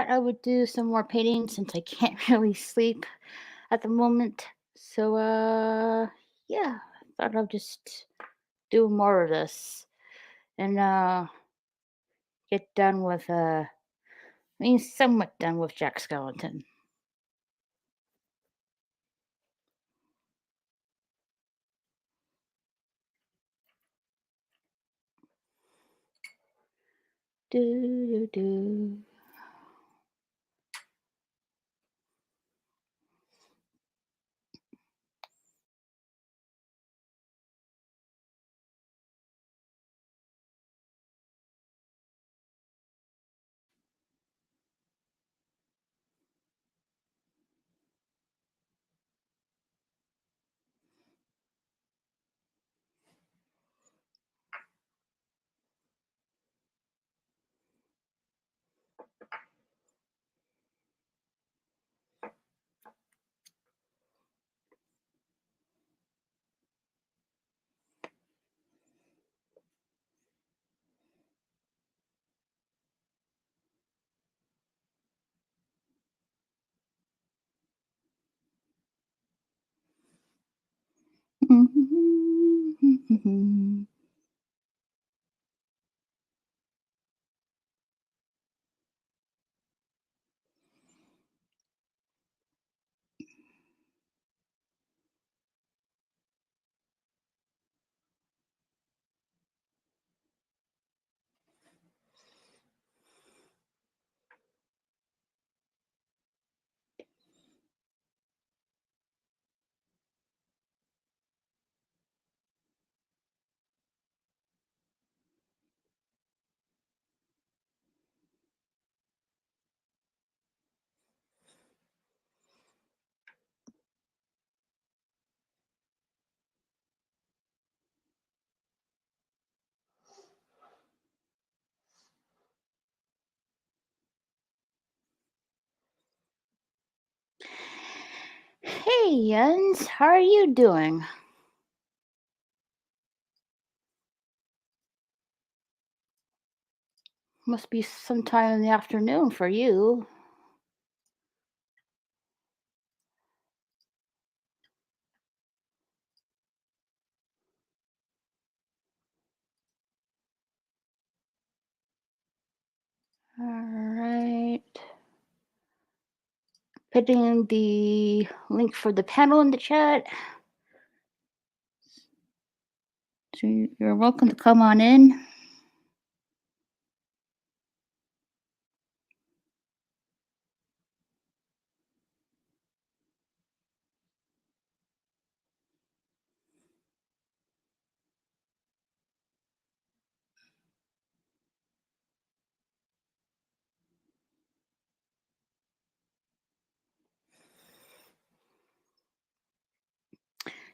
thought I would do some more painting since I can't really sleep at the moment. So, yeah, I thought I'll just do more of this and get done with somewhat done with Jack Skellington. Do do do. Hey, Jens, how are you doing? Must be sometime in the afternoon for you. All right. Putting the link for the panel in the chat. So you're welcome to come on in.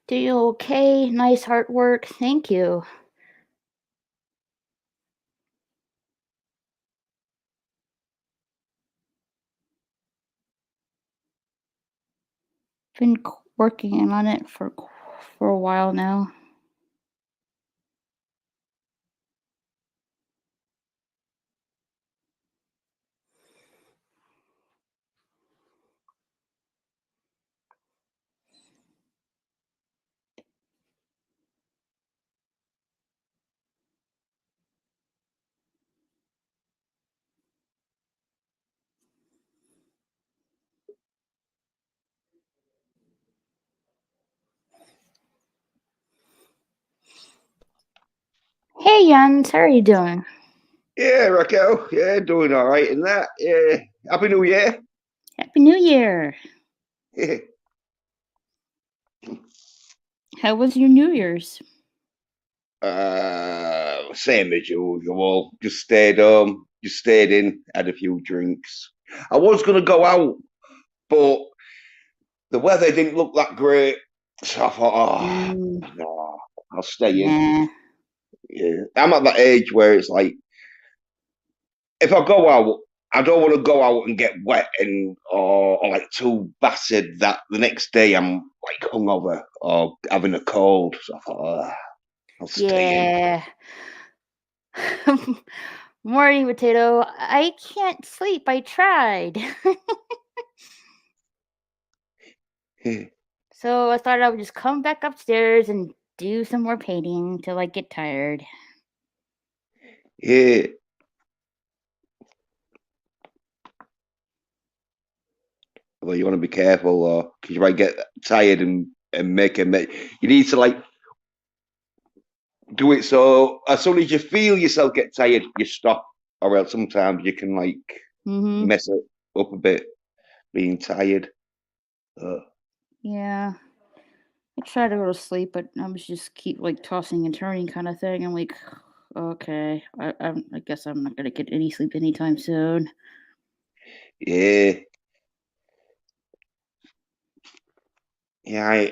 Do you okay? Nice artwork. Thank you. Been working on it for a while now. Hey, Jens, how are you doing? Yeah, Raquel. Yeah, doing all right in that. Yeah. Happy New Year. Happy New Year. Yeah. How was your New Year's? Same as usual. Just stayed home. Just stayed in. Had a few drinks. I was gonna go out, but the weather didn't look that great. So I thought, no, I'll stay in. Nah. Yeah. I'm at that age where it's like, if I go out, I don't want to go out and get wet and or like too battered that the next day I'm like hungover or having a cold. So I thought, I'll stay in. Yeah. Morning, Potato. I can't sleep. I tried. So I thought I would just come back upstairs and do some more painting till I get tired. Yeah. Well, you want to be careful, though, because you might get tired and make a You need to like do it so as soon as you feel yourself get tired, you stop, or else sometimes you can like Mm-hmm. mess it up a bit, being tired. Yeah. I try to go to sleep, but I'm just keep like tossing and turning kind of thing. I'm like, okay, I guess I'm not gonna get any sleep anytime soon. Yeah, yeah.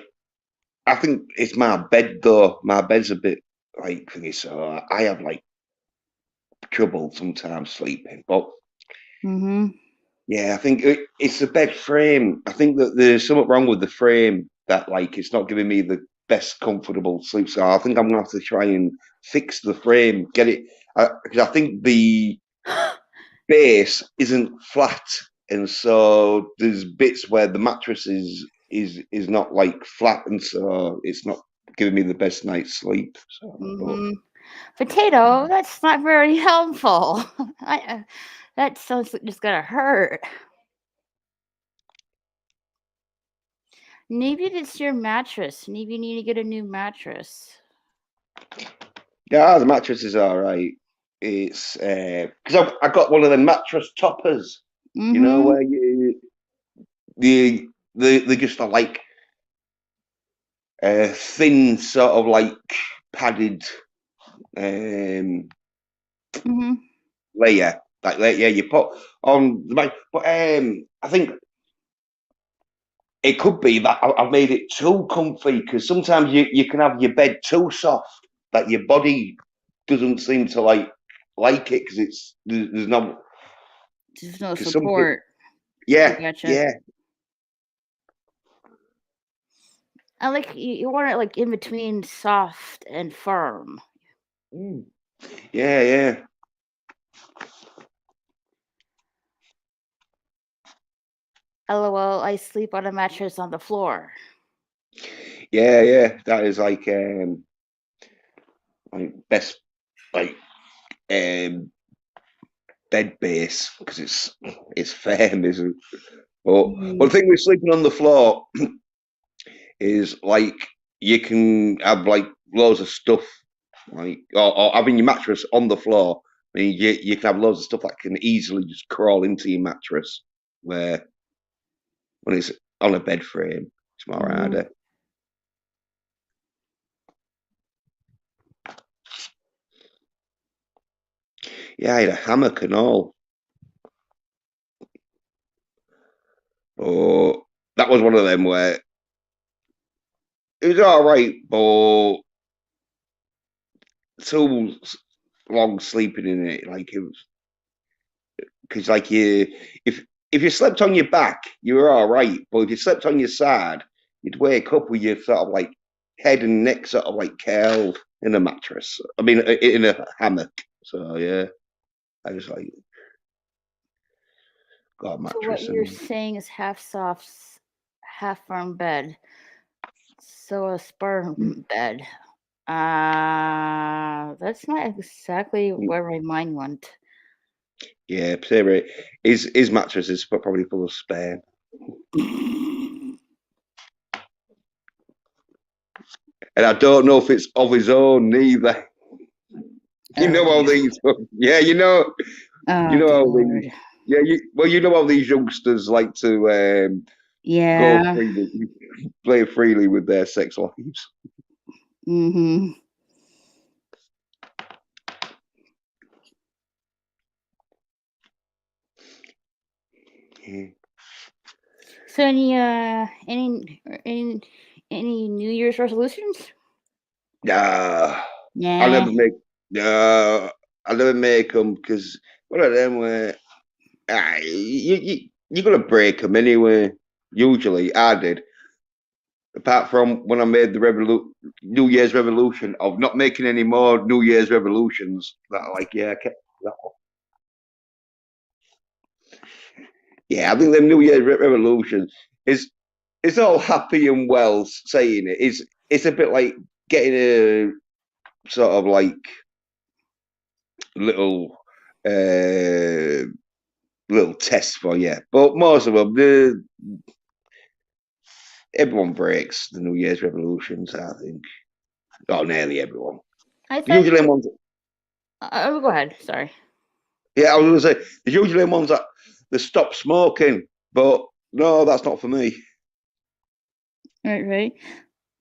I think it's my bed though. My bed's a bit like thingy, so I have like trouble sometimes sleeping. But Mm-hmm. yeah, I think it's the bed frame. I think that there's something wrong with the frame that like it's not giving me the best comfortable sleep. So I think I'm gonna have to try and fix the frame, get it because I think the base isn't flat, and so there's bits where the mattress is not like flat, and so it's not giving me the best night's sleep. So, but Mm-hmm. Potato, that's not very helpful. That sounds like just gonna hurt. Maybe it's your mattress. Maybe you need to get a new mattress. yeah, the mattress is all right. It's because I got one of the mattress toppers, you know, Mm-hmm. where they just are like thin, sort of like padded um, Mm-hmm. layer. Like yeah, you put on the but I think it could be that I've made it too comfy because sometimes you can have your bed too soft that your body doesn't seem to like it because there's no There's no because something support. I yeah gotcha. yeah I like you want it like in between soft and firm. Mm. yeah LOL, I sleep on a mattress on the floor. yeah that is like best like bed base because it's firm isn't but the Mm. thing with sleeping on the floor is like you can have like loads of stuff like or having your mattress on the floor. I mean, you can have loads of stuff that can easily just crawl into your mattress. Where when it's on a bed frame, it's more Mhm. harder. Yeah, I had a hammock and all. But that was one of them where it was all right, but too long sleeping in it. Like it was because like if if you slept on your back, you were all right. But if you slept on your side, you'd wake up with your sort of like head and neck sort of like curled in a mattress. I mean, in a hammock. So yeah, I just like got a So what mattress you're and saying is half soft, half firm bed. So a sperm bed. That's not exactly where my mind went. yeah, Sarah, his mattress is probably full of sperm, and I don't know if it's of his own neither. You Oh know how dear. these, yeah, you Oh know good how these, lord. yeah, you know how these youngsters like to go Yeah. freely, play freely with their sex lives. Mm-hmm. Yeah. So any New Year's resolutions? Nah, I Nah. never make, nah, I never make them because one of them where you're gonna break them anyway. Usually, I did. Apart from when I made the New Year's revolution of not making any more New Year's revolutions, that I like, yeah, I kept that one. Yeah, I think the New Year's revolution is it's all happy and well saying it. It's a bit like getting a sort of like little uh little test for you. But most of them, everyone breaks the New Year's revolutions, I think. Oh, nearly everyone. I thought Usually you. ones Go ahead. Sorry. yeah, I was gonna say there's usually ones that they stop smoking, but no, that's not for me. Right.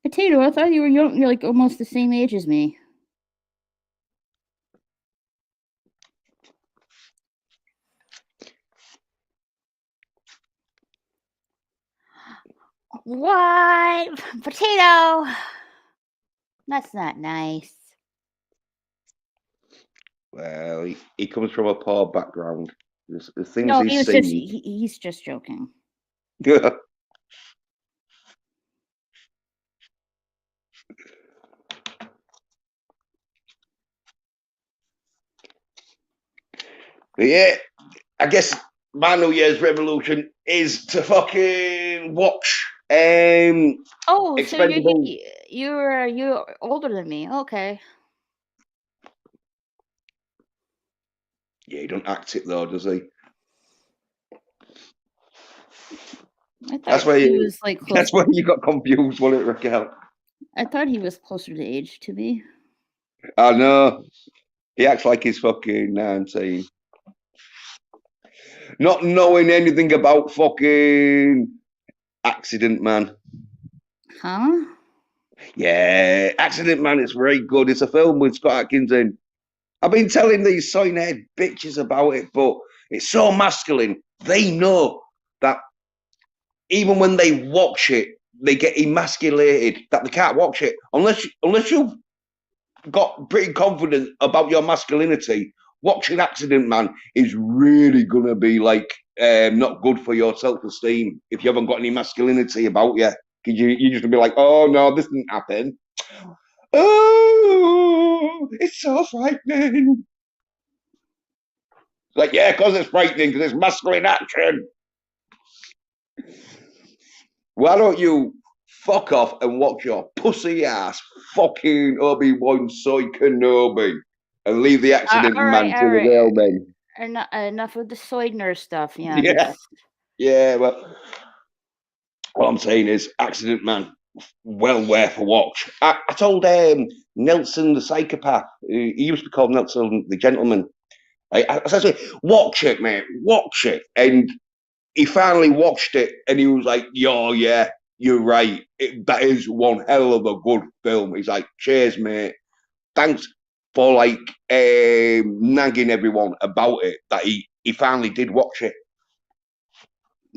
Potato, I thought you were young. You're like almost the same age as me. What? Potato? That's not nice. Well, he comes from a poor background. The things No, he's seen. he's just joking. Yeah, I guess my New Year's revolution is to fucking watch Oh, so Expendable. you're older than me. Okay. Yeah, he don't act it though, does he? I That's thought where he you, was like that's close. where you got confused, wasn't it, Raquel? I thought he was closer to age to me. I know. He acts like he's fucking 19. Not knowing anything about fucking Accident Man. Huh? Yeah, Accident Man is very good. It's a film with Scott Atkins in. I've been telling these soy-head bitches about it, but it's so masculine. They know that even when they watch it, they get emasculated, that they can't watch it. Unless you've got pretty confident about your masculinity, watching Accident Man is really gonna be like not good for your self-esteem if you haven't got any masculinity about you. Because you just be like, oh no, this didn't happen. Oh, it's so frightening. Like, yeah, because it's frightening, because it's masculine action. Why don't you fuck off and watch your pussy ass fucking Obi-Wan Soy Kenobi and leave the Accident Man to All the right. real men? Enough of the soy nurse stuff. Yeah, Yeah, yeah. Well, what I'm saying is, Accident Man, well worth a watch. I told Nelson the psychopath. He used to be called Nelson the gentleman. I said, watch it, mate, watch it. And he finally watched it and he was like, yo, yeah, you're right. That is one hell of a good film. He's like, cheers, mate. Thanks for like nagging everyone about it, that he finally did watch it.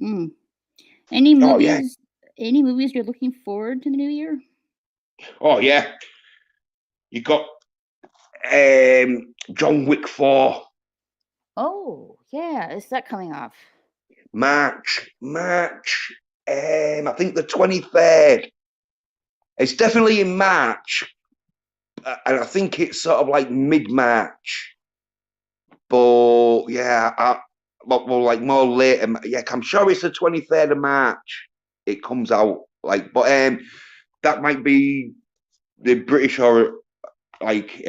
Mm. Any Oh, yeah. movies? Any movies you're looking forward to the new year? Oh, yeah. You got John Wick 4. Oh, yeah. Is that coming off? March. I think the 23rd. It's definitely in March. And I think it's sort of like mid-March. But yeah, well, like more later. Yeah, I'm sure it's the 23rd of March. It comes out like, but that might be the British or like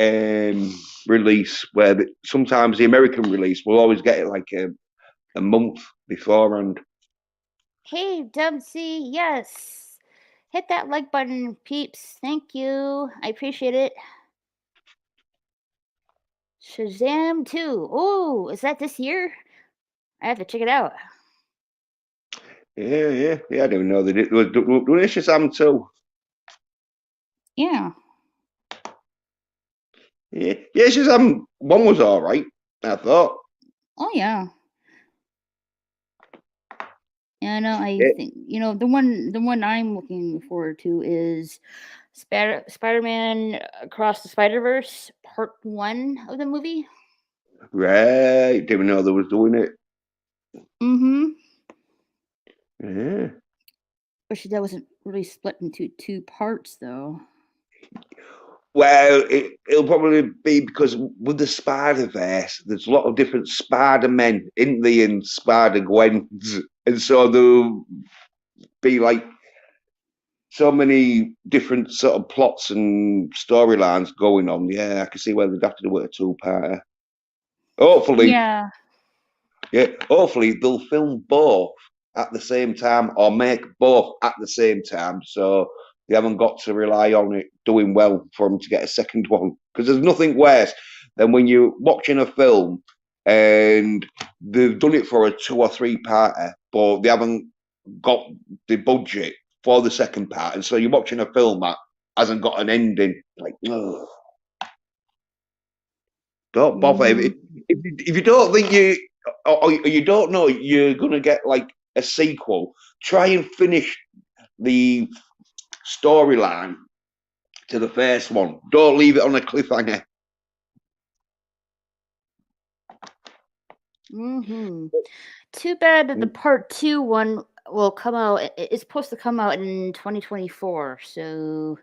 release, where sometimes the American release will always get it like a month beforehand. Hey, Dubsy, yes. Hit that like button, peeps. Thank you. I appreciate it. Shazam 2. Oh, is that this year? I have to check it out. Yeah. I didn't know they did. Doing Shazam too. Yeah. Yeah, Shazam 1 was all right, I thought. Oh, yeah. Yeah, no, I Yeah. think the one I'm looking forward to is Spider-Man Across the Spider-Verse Part 1 of the movie. Right, didn't know they was doing it. Mm-hmm. Yeah. Wish that wasn't really split into two parts though. Well, it'll probably be because with the Spider-Verse, there's a lot of different Spider-Men in the and Spider-Gwens, and so there'll be like so many different sort of plots and storylines going on. Yeah, I can see where they'd have to do it a two-parter. Hopefully, Yeah. yeah, hopefully they'll film both at the same time or make both at the same time, so they haven't got to rely on it doing well for them to get a second one. Because there's nothing worse than when you're watching a film and they've done it for a 2 or 3 parter, but they haven't got the budget for the second part, and so you're watching a film that hasn't got an ending. Like, oh, don't bother. Hmm. If you don't think or you don't know you're gonna get like a sequel, try and finish the storyline to the first one. Don't leave it on a cliffhanger. Hmm. Too bad that the part 2 one will come out. It's supposed to come out in 2024, so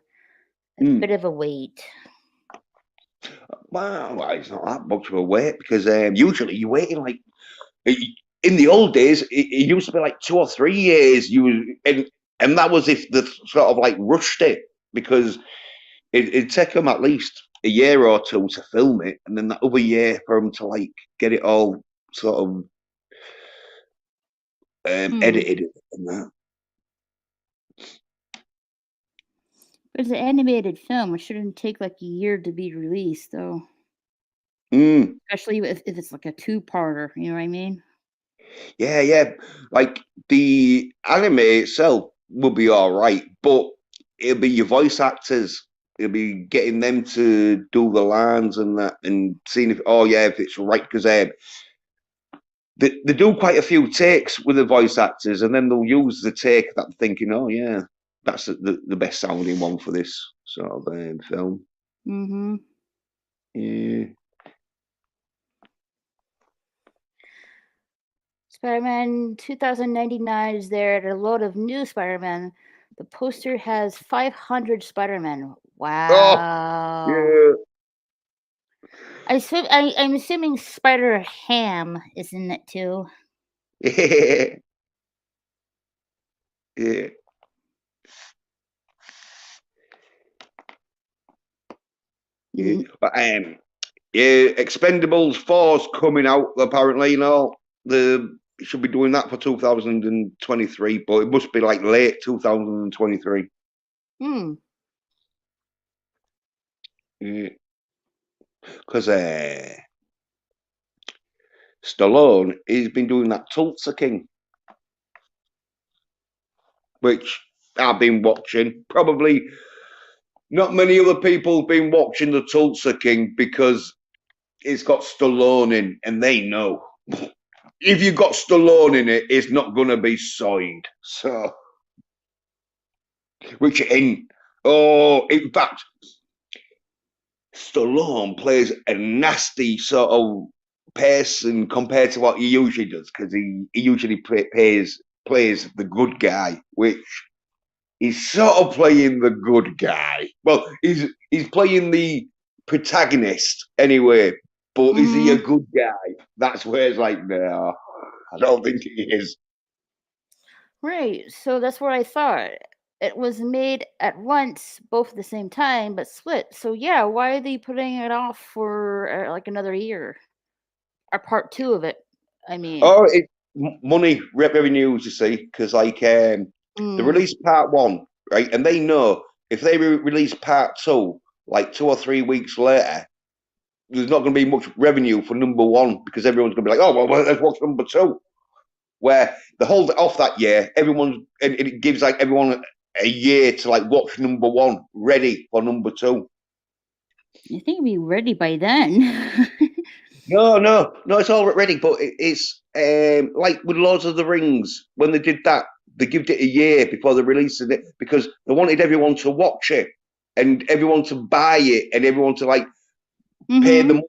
a bit of a wait. Well, it's not that much of a wait because usually you're waiting like in the old days. It used to be like 2 or 3 years. And that was if they sort of like rushed it because it'd take them at least a year or two to film it, and then that other year for them to like get it all sort of Hmm. edited and that. It's an animated film. It shouldn't take like a year to be released, though. Mm, Especially if it's like a two-parter. You know what I mean? yeah, yeah. Like the anime itself will be all right, but it'll be your voice actors. It'll be getting them to do the lines and that, and seeing if if it's right because they do quite a few takes with the voice actors, and then they'll use the take that thinking, oh yeah, that's the best sounding one for this sort of film. Mm-hmm. Yeah. Spider-Man 2099 is there at a load of new Spider-Man. The poster has 500 Spider-Man. Oh Wow. yeah. I'm assuming Spider Ham is in it too. Yeah. Yeah. Yeah. N- But yeah, Expendables 4's coming out apparently. The it should be doing that for 2023, but it must be like late 2023. Hmm. Yeah. Because Stallone, he's been doing that Tulsa King, which I've been watching. Probably not many other people have been watching the Tulsa King because it's got Stallone in, and they know if you've got Stallone in it, it's not going to be soid. So, which in in fact, Stallone plays a nasty sort of person compared to what he usually does because he usually plays the good guy, which he's sort of playing the good guy. Well, he's playing the protagonist anyway, but is he a Hmm. good guy? That's where it's like, no, I don't think he is. Right. So that's what I thought. It was made at once, both at the same time, but split. So yeah, why are they putting it off for like another year? Or part 2 of it? I mean. Oh, it money revenues, you see, because like they Mm. release part one, right, and they know if they release part two like 2 or 3 weeks later, there's not going to be much revenue for number one because everyone's going to be like, oh well, let's watch number two. Where they hold it off that year, everyone and it gives like everyone a year to like watch number one, ready for number two. I think it'd be ready by then. No, no, no, it's all ready, but it's like with Lords of the Rings when they did that, they gave it a year before they released it because they wanted everyone to watch it and everyone to buy it and everyone to like pay Mhm. them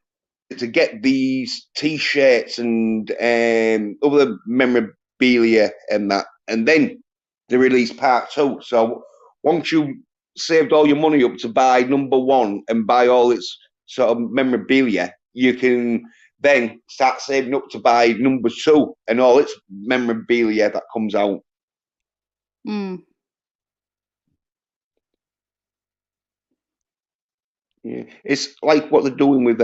to get these T-shirts and other memorabilia and that, and then they released part two. So once you saved all your money up to buy number 1 and buy all its sort of memorabilia, you can then start saving up to buy number 2 and all its memorabilia that comes out. Mm. Yeah. It's like what they're doing with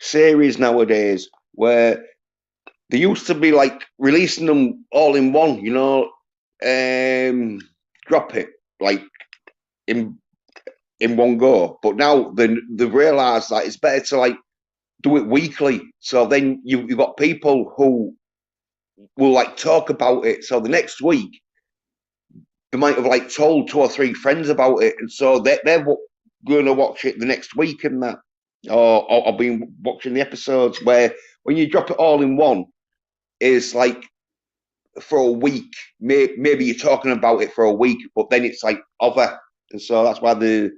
series nowadays, where they used to be like releasing them all in one, you know, drop it like in one go. But now they've realised that it's better to like do it weekly. So then you've got people who will like talk about it. So the next week they might have like told 2 or 3 friends about it, and so they're going to watch it the next week and that, or been watching the episodes. Where when you drop it all in one, is like for a week. Maybe you're talking about it for a week, but then it's like over, and so that's why they're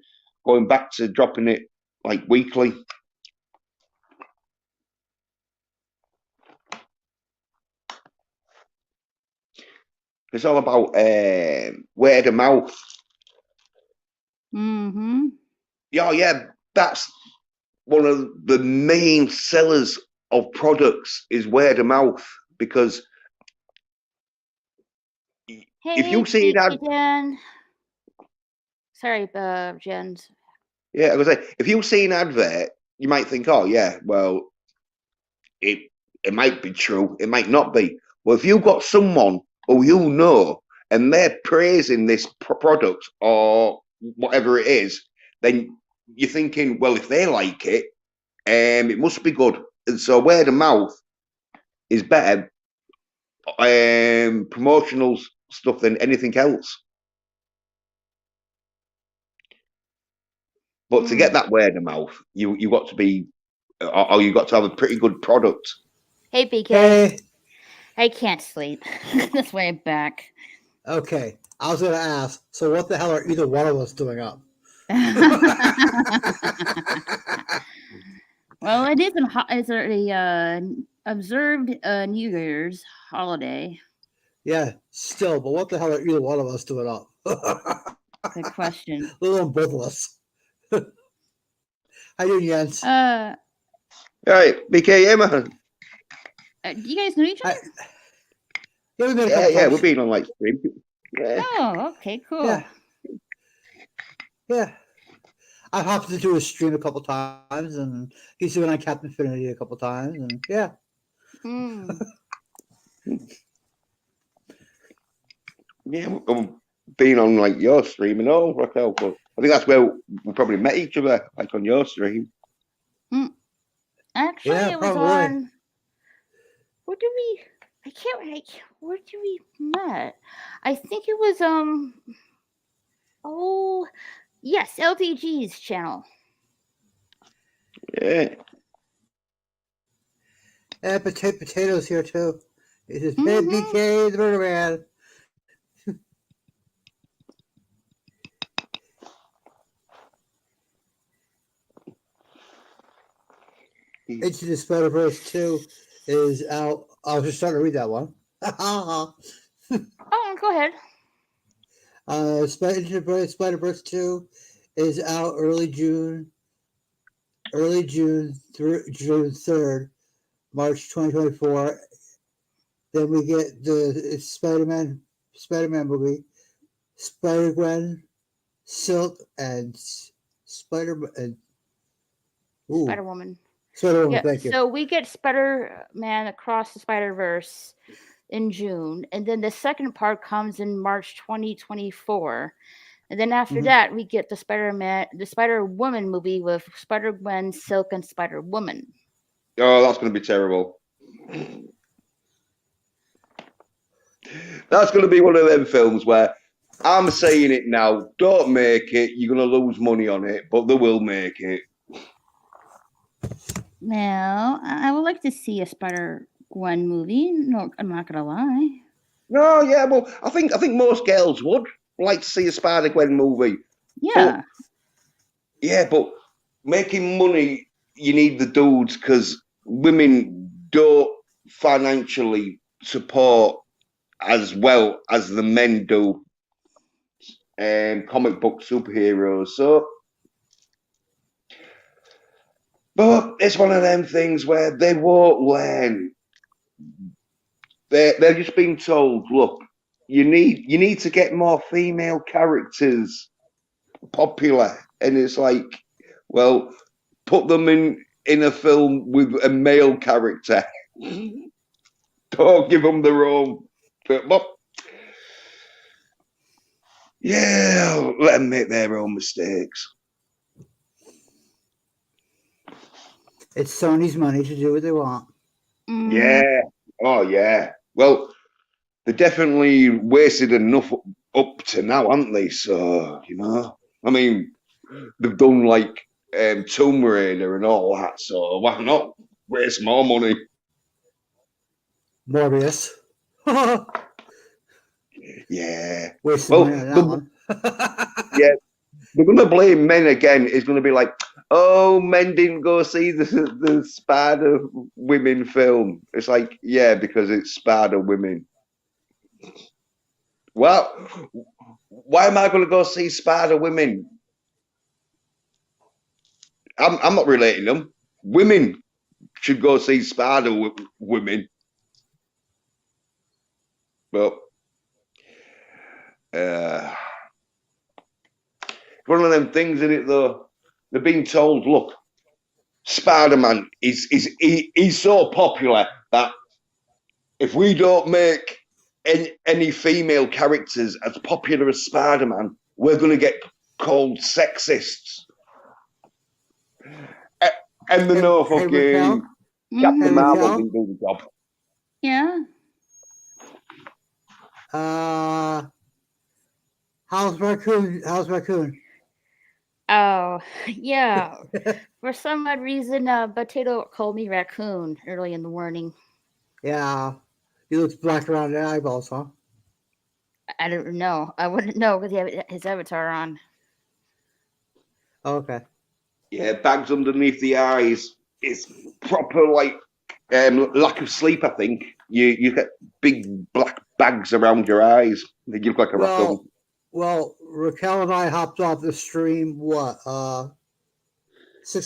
going back to dropping it like weekly. It's all about word of mouth. Mm-hmm. Yeah, that's one of the main sellers of products is word of mouth, because if you see an ad, Jen. Sorry, Jen. yeah, I was say, if you see an advert, you might think, oh yeah, well, it might be true, it might not be. Well, if you've got someone who you know and they're praising this product or whatever it is, then you're thinking, well, if they like it, it must be good. And so word of mouth is better promotional stuff than anything else. But to get that word of mouth, you got to be, or you got to have a pretty good product. Hey, BK. Hey. I can't sleep. This way back. Okay. I was going to ask, so what the hell are either one of us doing up? Well, it is a observed New Year's holiday. Yeah, still, but what the hell are either one of us doing up? Good question. Let alone both of us. How you doing, Jens? All right, BK, yeah, man. Do you guys know each other? Yeah, we've been on like stream. Yeah. Oh, okay, cool. Yeah. I hopped into his stream a couple times, and he's doing on Captain Infinity a couple times, and yeah. Yeah, we've been on like your stream and all, Raquel, but I think that's where we probably met each other, like on your stream. Actually, it was on. Where did we? I can't. Where did we met? I think it was Oh, yes, LTG's channel. Yeah. And potatoes here too. It is BK the Murder Man. Into the Spider-Verse 2 is out. I was just starting to read that one. Oh, go ahead. Into the Spider-Verse 2 is out early June through June 3rd, March 2024. Then we get the Spider-Man movie, Spider-Gwen, Silk, and Spider-Woman. Spider-Woman, thank you. So we get Spider-Man Across the Spider-Verse in June, and then the second part comes in March 2024. And then after that, we get the Spider-Woman movie with Spider-Gwen, Silk, and Spider-Woman. Oh, that's going to be terrible. That's going to be one of them films where I'm saying it now, don't make it, you're going to lose money on it, but they will make it. Now, I would like to see a Spider-Gwen movie. No, I'm not going to lie. No, yeah, well, I think most girls would like to see a Spider-Gwen movie. Yeah. But making money, you need the dudes, because women don't financially support as well as the men do. comic book superheroes. So, but it's one of them things where they won't learn. They're just being told, look, you need to get more female characters popular, and it's like, well, put them in a film with a male character. Don't give them their own. But yeah, let them make their own mistakes. It's Sony's money to do what they want. Yeah. Oh, yeah. Well, they definitely wasted enough up to now, haven't they? So, I mean, they've done like Tomb Raider and all that. So why not waste more money? Morbius. Yeah. Wasting money on that one. Yeah. They're going to blame men again. It's going to be like, oh, men didn't go see the Spider Women film. It's like, yeah, because it's Spider Women. Well, why am I going to go see Spider Women? I'm not relating them. Women should go see Spider Women. But one of them things in it though. They're being told, look, Spider-Man he's so popular that if we don't make any female characters as popular as Spider-Man, we're going to get called sexists. And the no fucking Captain Marvel didn't do the job. Yeah. How's Raccoon? Oh, yeah. For some odd reason, Potato called me Raccoon early in the morning. Yeah. He looks black around the eyeballs, huh? I don't know. I wouldn't know because he had his avatar on. Okay. Yeah, bags underneath the eyes. It's proper like lack of sleep, I think. You get big black bags around your eyes. They look like a raccoon. Well, Raquel and I hopped off the stream, 6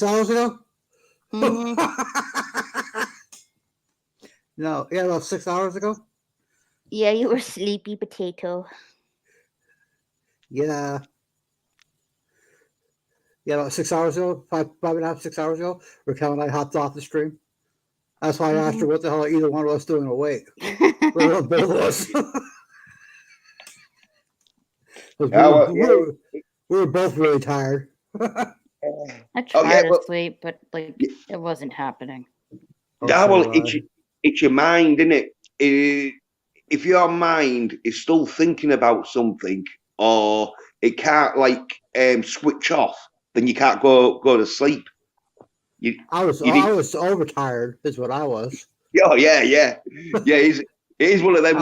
hours ago? Mm-hmm. No, yeah, about 6 hours ago? Yeah, you were sleepy, Potato. Yeah. Yeah, about 6 hours ago, five and a half, 6 hours ago, Raquel and I hopped off the stream. That's why I asked her what the hell either one of us doing awake. Both of us. we were both really tired. I tried to sleep, but it wasn't happening. It's your mind, isn't it? If your mind is still thinking about something, or it can't switch off, then you can't go to sleep. I was overtired, is what I was. Oh yeah. It is one of them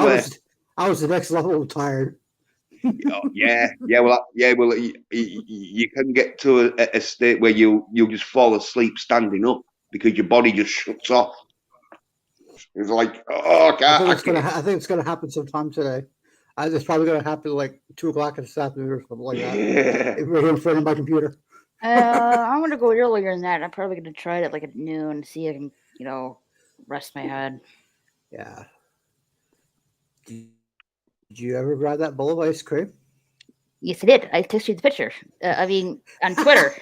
I was the next level of tired. Well, you can get to a state where you'll just fall asleep standing up because your body just shuts off. It's like, oh, I think it's gonna happen sometime today. It's probably gonna happen like 2 o'clock this afternoon or something like that. Yeah. Right in front of my computer. I'm gonna go earlier than that. I'm probably gonna try it at noon to see if I can, rest my head. Yeah. Did you ever grab that bowl of ice cream? Yes, I did. I texted you the picture. On Twitter.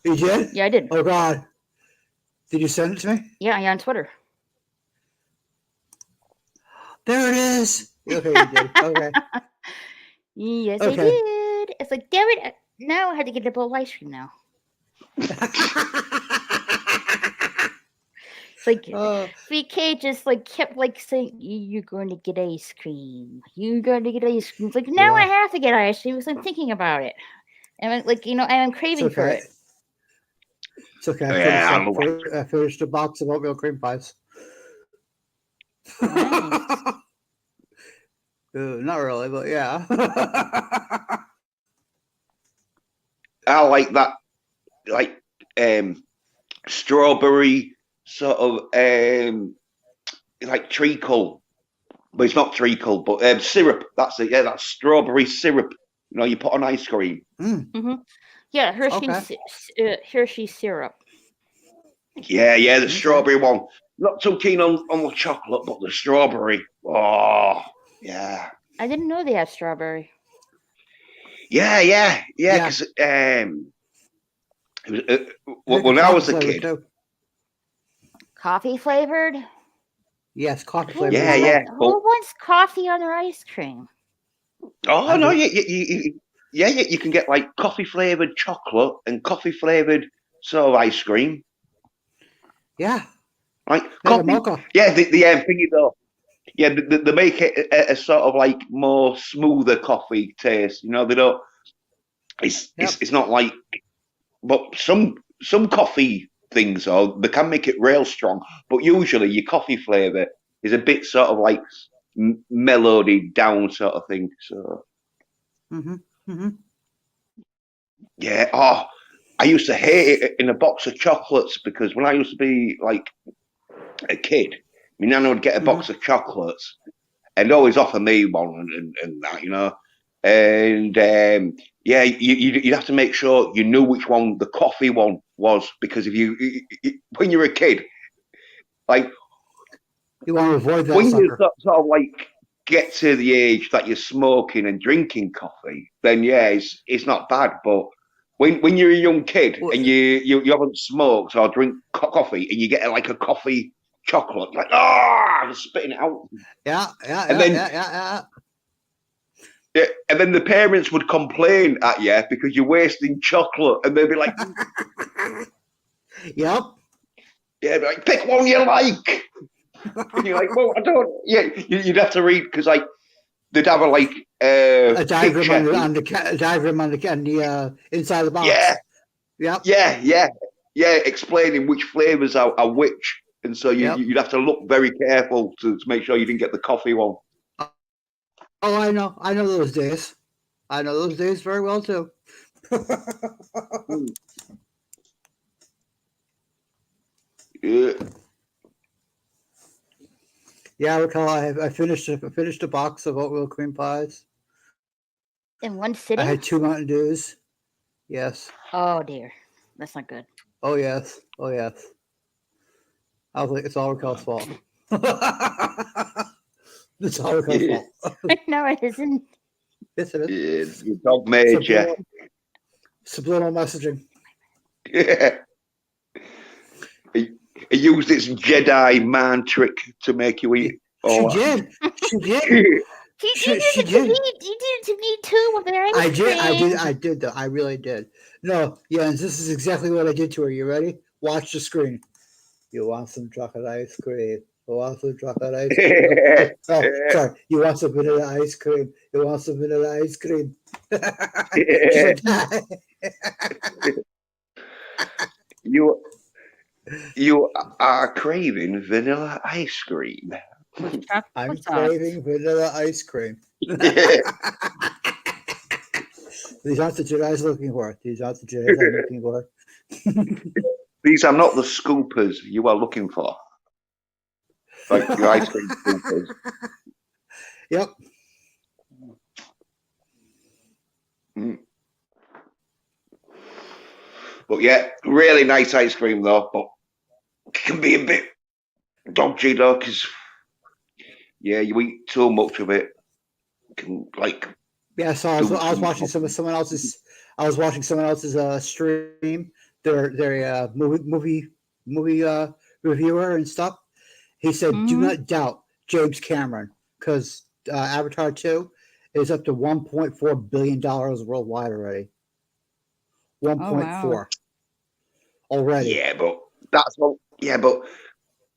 You did? Yeah, I did. Oh God. Did you send it to me? Yeah, on Twitter. There it is. Okay, you did. Okay. Yes, I did. It's like, damn it. Now I had to get a bowl of ice cream now. It's like VK just kept saying, you're going to get ice cream. You're going to get ice cream. It's like, now I have to get ice cream because I'm thinking about it. And I'm craving for it. It's okay. I finished a box of oatmeal cream pies. Nice. Not really, but yeah. I like that, strawberry sort of treacle, but it's not treacle, but syrup. That's it. Yeah, that's strawberry syrup. You know, you put on ice cream. Yeah, Okay. Hershey syrup. Yeah, the Okay. strawberry one. Not too keen on the chocolate, but the strawberry. Oh, yeah. I didn't know they had strawberry. Yeah. Yeah. Because it was, Make when a I coffee was a flavor kid. too. Coffee flavored? Yes, coffee Who flavor as Yeah, well. but Who wants coffee on their ice cream? oh I no, do. you can get like coffee flavored chocolate and coffee flavored ice cream. Yeah. Like Make a coffee. mocha. Yeah, the thingy though. Yeah, they make it a sort of like more smoother coffee taste. You know, they don't. It's not like, but some coffee things though they can make it real strong. But usually your coffee flavor is a bit sort of like melodied down sort of thing. So yeah. Oh, I used to hate it in a box of chocolates because when I used to be like a kid, my nana would get a box of chocolates and always offer me one and that, you know. And yeah, you'd have to make sure you knew which one the coffee one was because if when you're a kid, like You want to avoid that when you sucker. sort of like get to the age that you're smoking and drinking coffee, then yeah, it's not bad. But when you're a young kid Well, and you haven't smoked or drink coffee and you get like a coffee chocolate, like just spitting it out, yeah. and then yeah, and then the parents would complain at you because you're wasting chocolate, and they'd be like, Yep. "Yeah, like pick one you like." And you're like, "Well, I don't." Yeah, you'd have to read because like they'd have A diagram picture. on the diagram on the inside the box. Yeah, Yep. yeah, explaining which flavors are which, and so Yep. you'd have to look very careful to make sure you didn't get the coffee one. Oh, I know those days. I know those days very well too. Yeah. Yeah, I recall. I finished a box of oatmeal cream pies. In one I sitting? had 2 Mountain Dews. Yes. Oh dear, that's not good. Oh yes. I was like, it's all Raquel's fault. It's all Raquel's fault. No, it isn't. Yes, it is. Your dog made you. Subliminal messaging. Yeah. He used its Jedi mind trick to make you eat. She did. He did it to me too with their ice cream. I did though. I really did. No, yeah, and this is exactly what I did to her. You ready? Watch the screen. You want some chocolate ice cream? You want some chocolate ice cream? Oh, sorry. You want some vanilla ice cream? You want some vanilla ice cream? She's like, You are craving vanilla ice cream. I'm craving vanilla ice cream. These aren't the Jedi's looking for. These aren't the Jedi's I'm looking for. These are not the scoopers you are looking for. Like your ice cream scoopers. Yep. But yeah, really nice ice cream though, but it can be a bit dodgy though, because yeah, you eat too much of it. Can like yeah. So I was watching someone else's. I was watching someone else's stream. Their movie reviewer and stuff. He said, "Do not doubt James Cameron because Avatar 2 is up to $1.4 billion worldwide already. 1.4 already. Yeah, but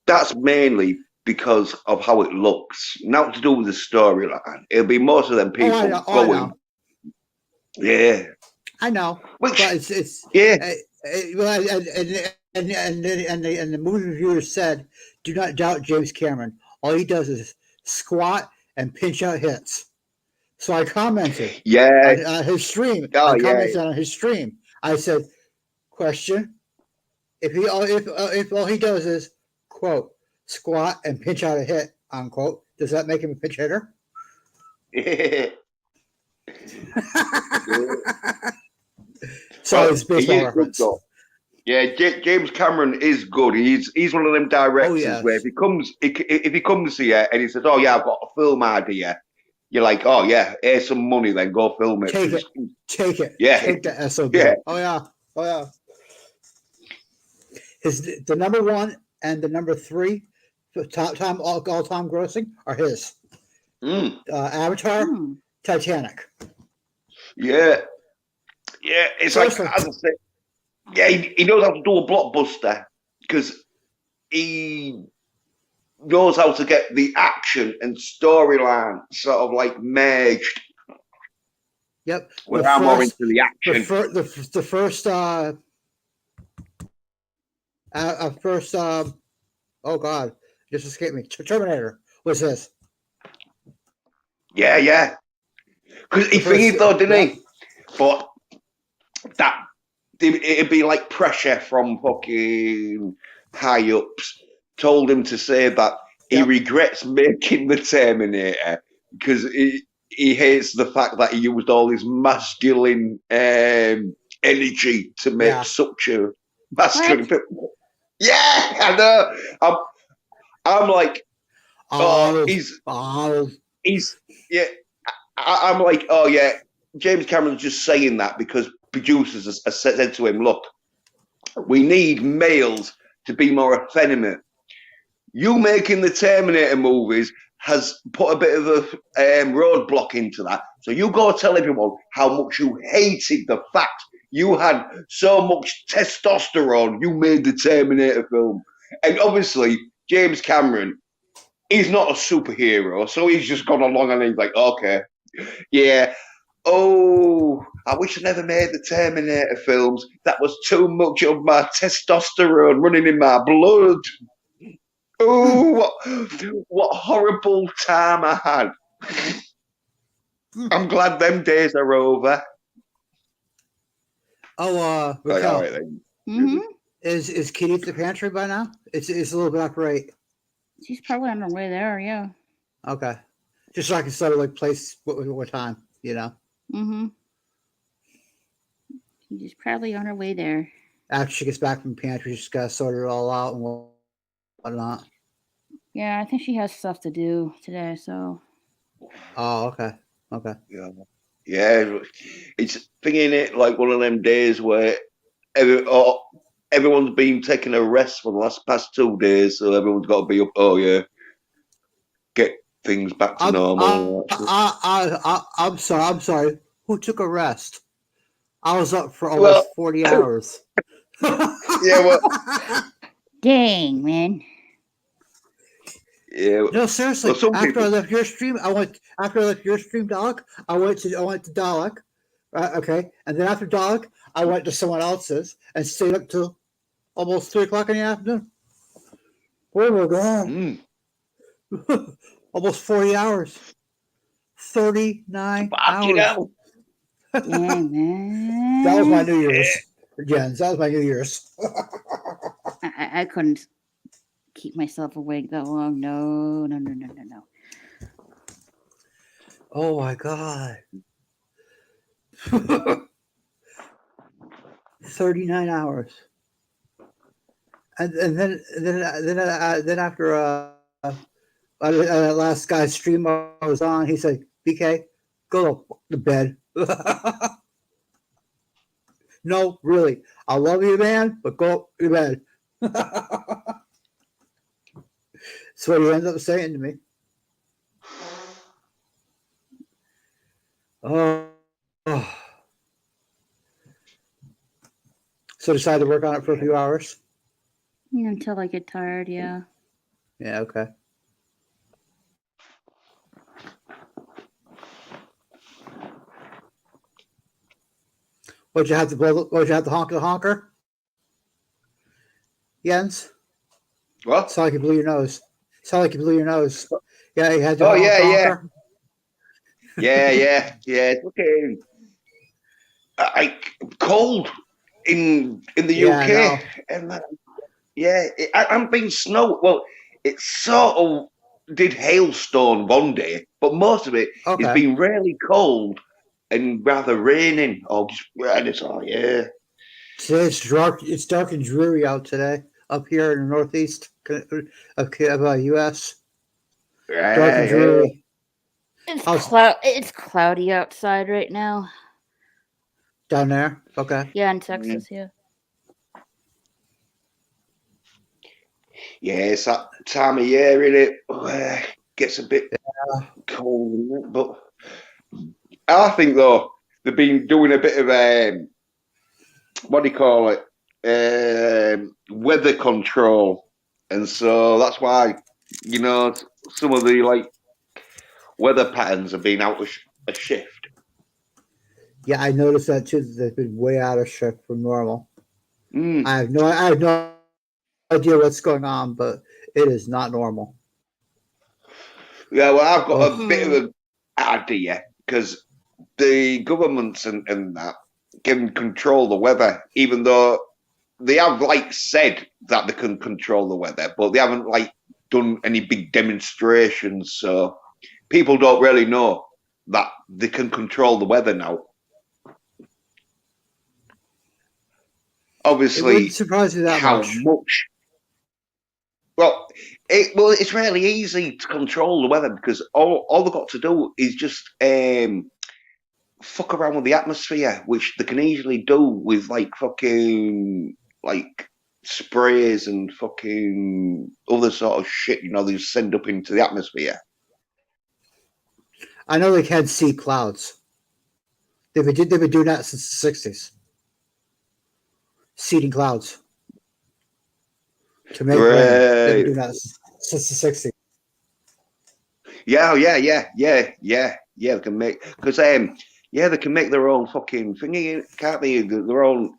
that's mainly because of how it looks. Not to do with the storyline. It'll be most of them people going. Yeah, I know. Which, but it's yeah. And the movie reviewer said, "Do not doubt James Cameron. All he does is squat and pinch out hits." So I commented, on his stream. I commented on his stream. I said, "Question: If all he does is quote squat and pinch out a hit unquote, does that make him a pinch hitter?" So it's baseball reference. Yeah, James Cameron is good. He's one of them directors where if he comes here and he says, "Oh yeah, I've got a film idea," you're like, "Oh yeah, here's some money, then go film it." Take it. Yeah, take the SOB. Yeah. Oh yeah. The number 1 and the number 3 all time grossing are his. Avatar, Titanic. Yeah. It's Seriously. like, as I said, yeah, he knows how to do a blockbuster because he knows how to get the action and storyline sort of like merged. Yep. Where I'm more into the action. The first oh God, just escaped me. Terminator was this. Yeah. Because he figured though, didn't he? But that it'd be like pressure from fucking high ups told him to say that he regrets making the Terminator because he hates the fact that he used all his masculine energy to make such a masculine film. Yeah, I know. I'm like, he's yeah. I'm like, oh yeah, James Cameron's just saying that because producers have said to him, look, we need males to be more effeminate. You making the Terminator movies has put a bit of a roadblock into that. So you go tell everyone how much you hated the fact you had so much testosterone you made the Terminator film. And obviously, James Cameron, he's not a superhero, so he's just gone along and he's like, okay, yeah. Oh, I wish I never made the Terminator films. That was too much of my testosterone running in my blood. Oh, what horrible time I had. I'm glad them days are over. Oh, Raquel, is Kitty at the pantry by now? It's a little bit after 8. She's probably on her way there, yeah. Okay. Just so I can sort of like place what time, you know? She's probably on her way there. After she gets back from the pantry, she's got to sort it all out and whatnot. Yeah, I think she has stuff to do today, so. Oh, okay. Yeah, it's thinking it like one of them days where everyone's been taking a rest for the past 2 days, so everyone's got to be up. Oh yeah, get things back to normal. I'm sorry. Who took a rest? I was up for almost 40 hours. Yeah, well, dang, man. Yeah. No, seriously. After I left your stream, Dalek, I went to Dalek. Okay, and then after Dalek, I went to someone else's and stayed up till almost 3 o'clock in the afternoon. Where were we going? Almost 40 hours. 39 hours. You know. Yeah, man. That was my New Year's, Jens. That was my New Year's. I couldn't keep myself awake that long. No. Oh my God. 39 hours. And then after that last guy's stream I was on, he said, BK, go to bed. No, really. I love you, man, but go to bed. That's what he ends up saying to me. Oh. So decide to work on it for a few hours? Until I get tired, yeah. Yeah, okay. Would you have to honk the honker? Jens? What? Sound like you blew your nose. Yeah, you had to honk the honker? Yeah. It's okay. Cold in the UK. And I'm being snow. Well, it sort of did hailstone one day, but most of it has been really cold and rather raining or just red. It's all Today it's dark. It's dark and dreary out today up here in the northeast of U.S. Dark and dreary. It's cloudy outside right now. Down there? Okay. Yeah, in Texas, yeah. Yeah, it's that time of year, innit? Gets a bit cold, but I think though they've been doing a bit of what do you call it? Weather control, and so that's why some of the like weather patterns have been out of shift. Yeah, I noticed that too. They've been way out of shift from normal. I have no idea what's going on, but it is not normal. Yeah, well, I've got a bit of an idea because the governments and that can control the weather, even though they have like said that they can control the weather, but they haven't like done any big demonstrations. So people don't really know that they can control the weather now. Obviously, it wouldn't surprise me that much. Well, it's really easy to control the weather because all they've got to do is just fuck around with the atmosphere, which they can easily do with like fucking like sprays and fucking other sort of shit. They send up into the atmosphere. I know they can see clouds. They've been doing that since the 60s. Seeding clouds. To make rain. They've been doing that since the 60s. Yeah. They can make because they can make their own fucking thingy, can't they? Their own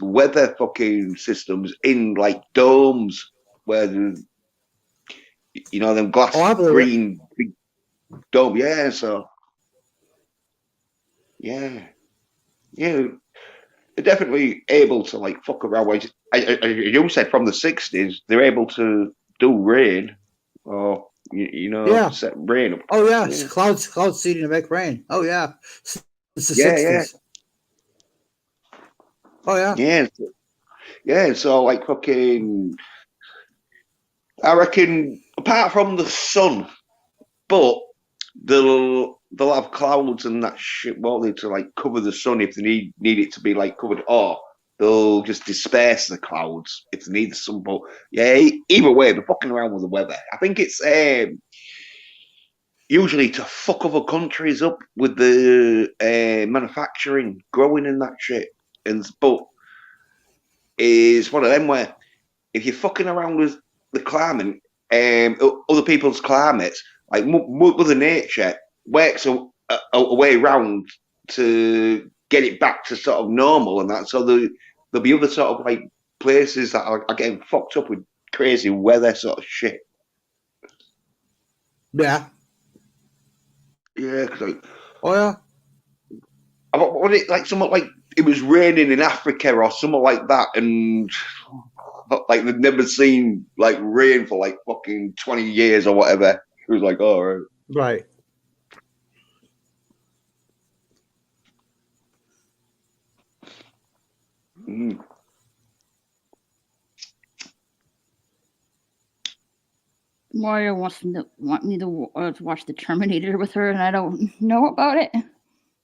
weather fucking systems in like domes where them glass green big dome. Yeah, so yeah, they're definitely able to like fuck around. You said from the 60s, they're able to do rain or set rain up. Oh yeah, it's clouds seeding to make rain. Oh yeah, since the 60s. Oh yeah. So like fucking, I reckon apart from the sun, but they'll have clouds and that shit, won't they, to like cover the sun if they need it to be like covered, or they'll just disperse the clouds if they need some. But yeah, either way, they're fucking around with the weather. I think it's usually to fuck other countries up with the manufacturing, growing and that shit. But it's one of them where if you're fucking around with the climate, other people's climates, like Mother Nature works a way around to get it back to sort of normal and that. So there'll be other sort of like places that are getting fucked up with crazy weather sort of shit. Yeah. Yeah, cause like, oh yeah. What it like? Somewhat like it was raining in Africa or something like that, and like they'd never seen like rain for like fucking 20 years or whatever. It was like, oh right. Right. Mario want me to watch The Terminator with her, and I don't know about it.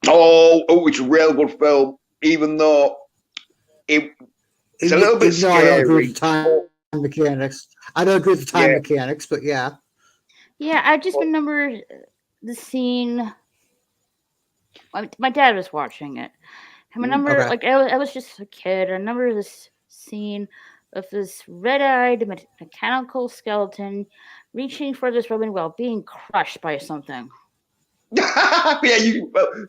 Oh, it's a real good film, even though it's a little bit scary. I don't agree with the time mechanics. I don't agree with the time mechanics, but yeah. Yeah, I just remember the scene. My dad was watching it. I remember, like, I was just a kid. I remember this scene of this red-eyed mechanical skeleton reaching for this woman while being crushed by something.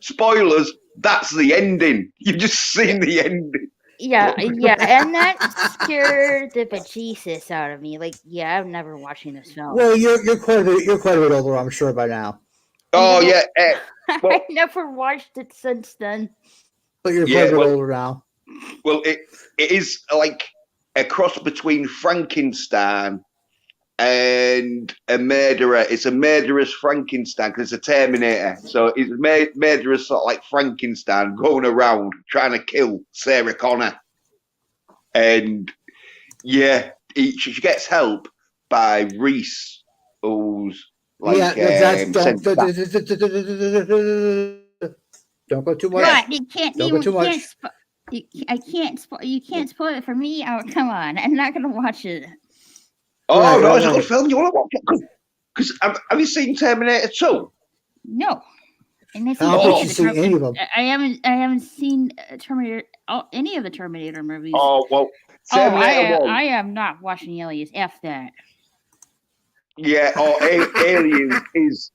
Spoilers. That's the ending. You've just seen the ending. Yeah, and that scared the bejesus out of me. Like, yeah, I'm never watching this film. Well, you're quite a bit older, I'm sure, by now. Oh yeah, I never watched it since then. But you're quite a bit older now. Well, it is like a cross between Frankenstein and a murderer. It's a murderous Frankenstein because it's a Terminator. So it's murderous, sort of like Frankenstein, going around trying to kill Sarah Connor. And yeah, she gets help by Reese, who's like don't go too much. Right, you can't even. You can't spoil it for me. Oh, come on! I'm not gonna watch it. Oh no, it's a good film. You want to watch it? Because have you seen Terminator 2? No. And I haven't seen any of them. I haven't seen Terminator. Any of the Terminator movies. Oh well. I am not watching Aliens. F that. Yeah, or Alien is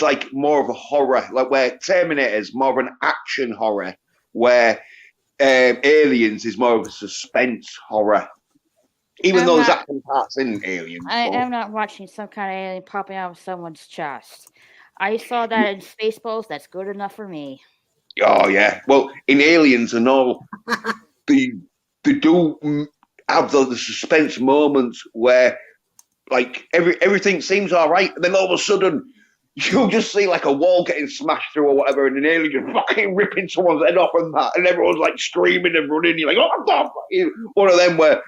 like more of a horror, like where Terminator is more of an action horror, where Aliens is more of a suspense horror. Even though there's action parts in Aliens. I am not watching some kind of alien popping out of someone's chest. I saw that in Spaceballs. That's good enough for me. Oh yeah. Well, in Aliens and all, they do have the suspense moments where like everything seems all right, and then all of a sudden you'll just see like a wall getting smashed through or whatever, and an alien just fucking ripping someone's head off and that, and everyone's like screaming and running. You're like, oh, God. One of them where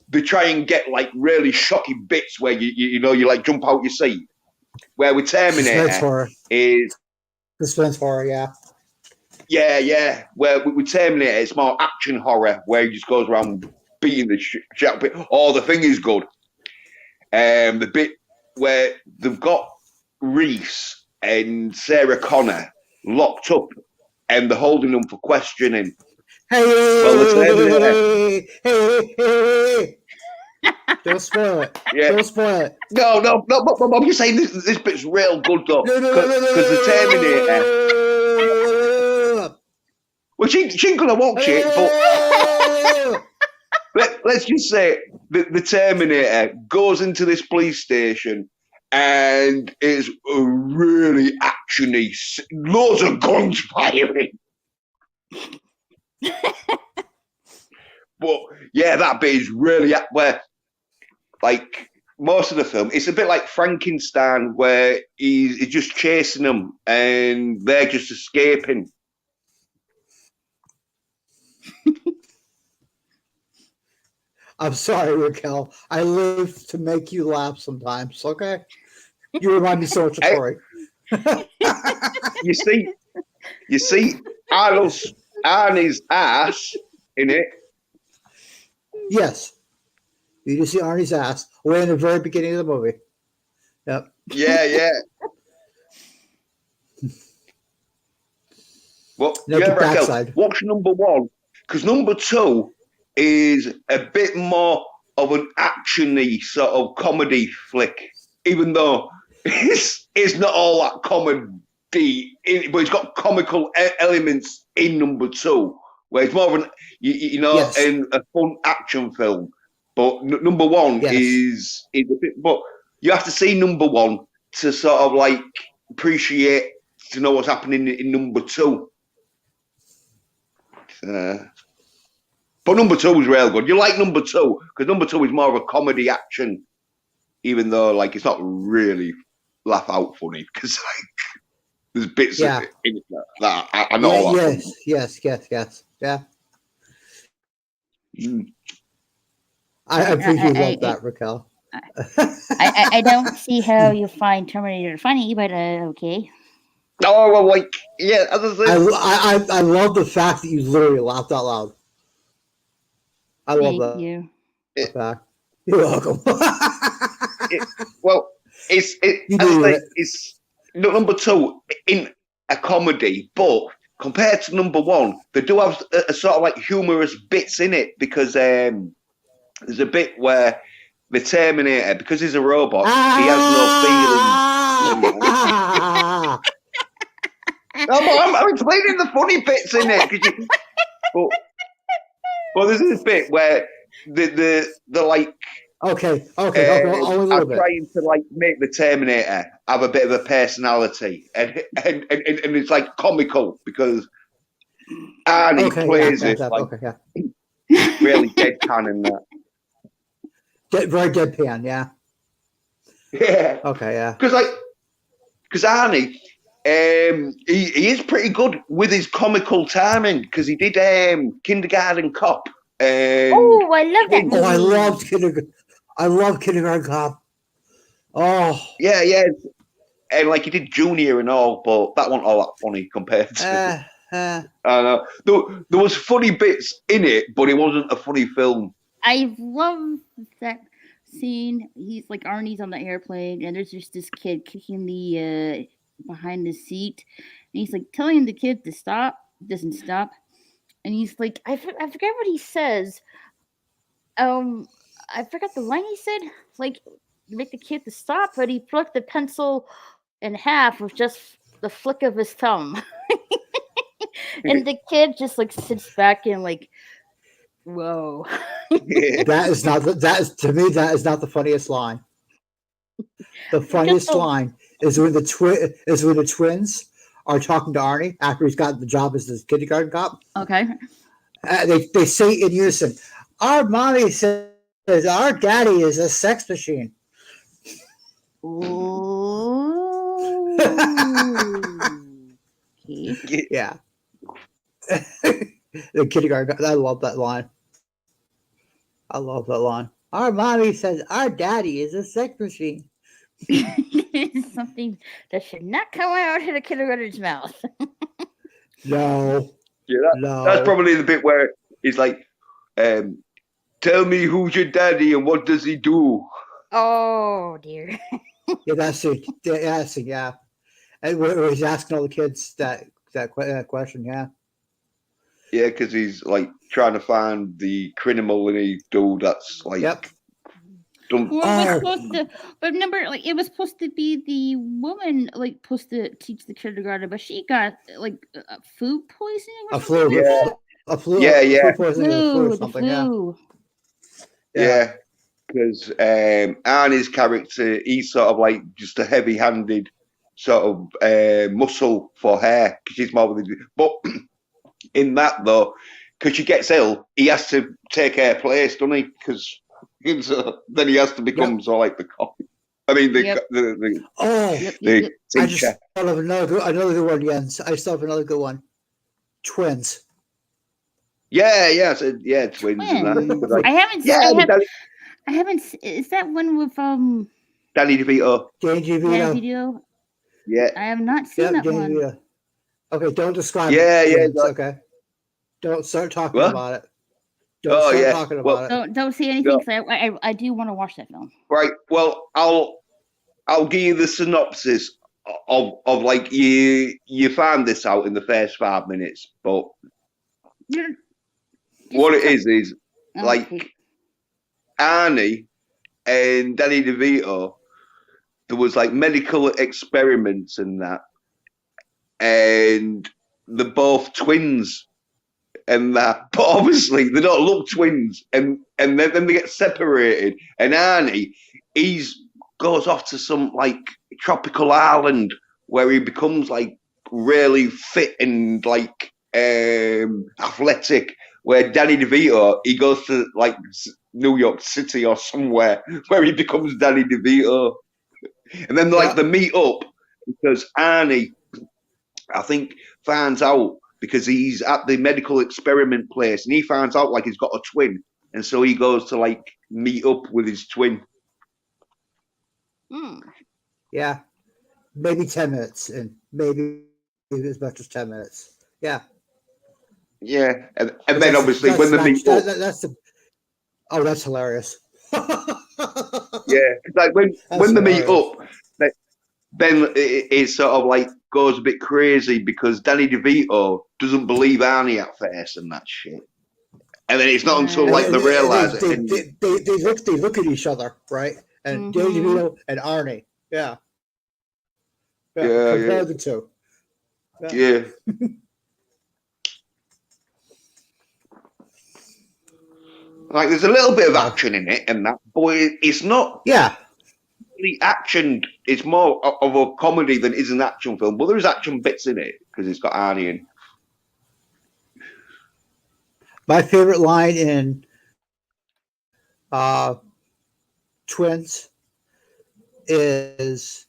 they try and get like really shocking bits where you know you like jump out your seat. Where with Terminator is suspense horror, yeah. Yeah. Where with Terminator it's more action horror where he just goes around beating the shit out of it. Oh, the thing is good. The bit where they've got Reese and Sarah Connor locked up and they're holding them for questioning. Hey! Don't spoil it. Yeah. Don't spoil it. No. But I'm just saying this bit's real good though. Because the Terminator. Well, she ain't gonna watch it, but let's just say the Terminator goes into this police station and is really actiony, loads of guns firing. But yeah, that bit is really where, like most of the film, it's a bit like Frankenstein, where he's just chasing them and they're just escaping. I'm sorry, Raquel. I live to make you laugh sometimes. Okay, you remind me so much of Tori. You see, Arnie's ass in it. Yes, you just see Arnie's ass way in the very beginning of the movie. Yep. Yeah. Well, no, Raquel, watch number 1 because number 2 is a bit more of an action-y sort of comedy flick, even though it's not all that comedy, but it's got comical elements in number 2, where it's more of an, yes, in a fun action film. But number 1 yes, is a bit, but you have to see number 1 to sort of like appreciate, to know what's happening in number 2. But number 2 is real good. You like number 2 because number 2 is more of a comedy action, even though like it's not really laugh out funny because like there's bits of it in it that I know. Yes. Yeah. I appreciate love that, Raquel. I don't see how you find Terminator funny, but okay. Oh well, like yeah, as I said, I love the fact that you literally laughed out loud. I love that. You. You're welcome. It's number 2 in a comedy, but compared to number 1, they do have a sort of like humorous bits in it because there's a bit where the Terminator, because he's a robot, he has no feelings. I'm explaining the funny bits in it. Well, there's this bit where the like okay, trying to like make the Terminator have a bit of a personality, and it's like comical because Arnie plays it really deadpan and that. Very deadpan, yeah. Yeah. Okay, yeah. Because Arnie, he is pretty good with his comical timing because he did Kindergarten Cop. Oh, I love that movie. Oh, I love Kindergarten Cop. Oh. Yeah. And like he did Junior and all, but that wasn't all that funny compared to. I know. There was funny bits in it, but it wasn't a funny film. I love that scene. He's like Arnie's on the airplane, and there's just this kid kicking the behind the seat, and he's like telling the kid to stop. Doesn't stop, and he's like, I forget what he says. I forgot the line he said. Like, make the kid to stop, but he flicked the pencil in half with just the flick of his thumb. And the kid just like sits back and like, whoa. That is not to me, that is not the funniest line. The funniest line is when the twins are talking to Arnie after he's got the job as the kindergarten cop. Okay. They say in unison, "Our mommy says our daddy is a sex machine." Ooh. Yeah. The kindergarten. I love that line. Our mommy says our daddy is a sex machine. It's something that should not come out of the kindergarten's mouth. No. Yeah, that's probably the bit where he's like, tell me who's your daddy and what does he do? Oh, dear. Yeah, that's it. Yeah. And where he's asking all the kids that question, yeah. Yeah, because he's like trying to find the criminal in a dude that's like. Yep. But remember, like, it was supposed to be the woman, like, supposed to teach the kindergarten, but she got like food poisoning. A flu. Yeah. A flu. Yeah. Food poisoning. Flu or something. Flu. Yeah. Because Arnie's character, he's sort of like just a heavy-handed sort of muscle for hair because she's more with it. But in that though, because she gets ill, he has to take her place, doesn't he? Because then he has to become sort of like the cop. I mean, the I just thought of another good one, Jens. I still have another good one. Twins. Yeah, twins. And that. Like, I haven't. Is that one with Danny DeVito? Danny DeVito. Yeah. I have not seen that one. DeVito. Okay, don't describe it. Yeah. Okay. Don't start talking about it. Talking about it. Don't say anything. I do want to watch that film. Right. Well, I'll give you the synopsis of like you find this out in the first 5 minutes, but what it is like Arnie and Danny DeVito, there was like medical experiments and that, and they're both twins and that, but obviously they don't look twins, and then they get separated, and Arnie, goes off to some like tropical island where he becomes like really fit and like athletic, where Danny DeVito, he goes to like New York City or somewhere where he becomes Danny DeVito, and then like they meet up because Arnie, I think, finds out because he's at the medical experiment place and he finds out like he's got a twin, and so he goes to like meet up with his twin. Yeah, maybe 10 minutes, and maybe as much as 10 minutes. Yeah, and then obviously when they meet up, that's hilarious. Yeah, like when they meet up, then it sort of like goes a bit crazy because Danny DeVito doesn't believe Arnie at first and that shit, and then it's not until like they realize it. They look at each other, right? And Danny DeVito and Arnie, compare the two. Yeah. Like there's a little bit of action in it and that, but it's not. The action, it's more of a comedy than is an action film, but there's action bits in it because it's got Arnie in. My favorite line in Twins is,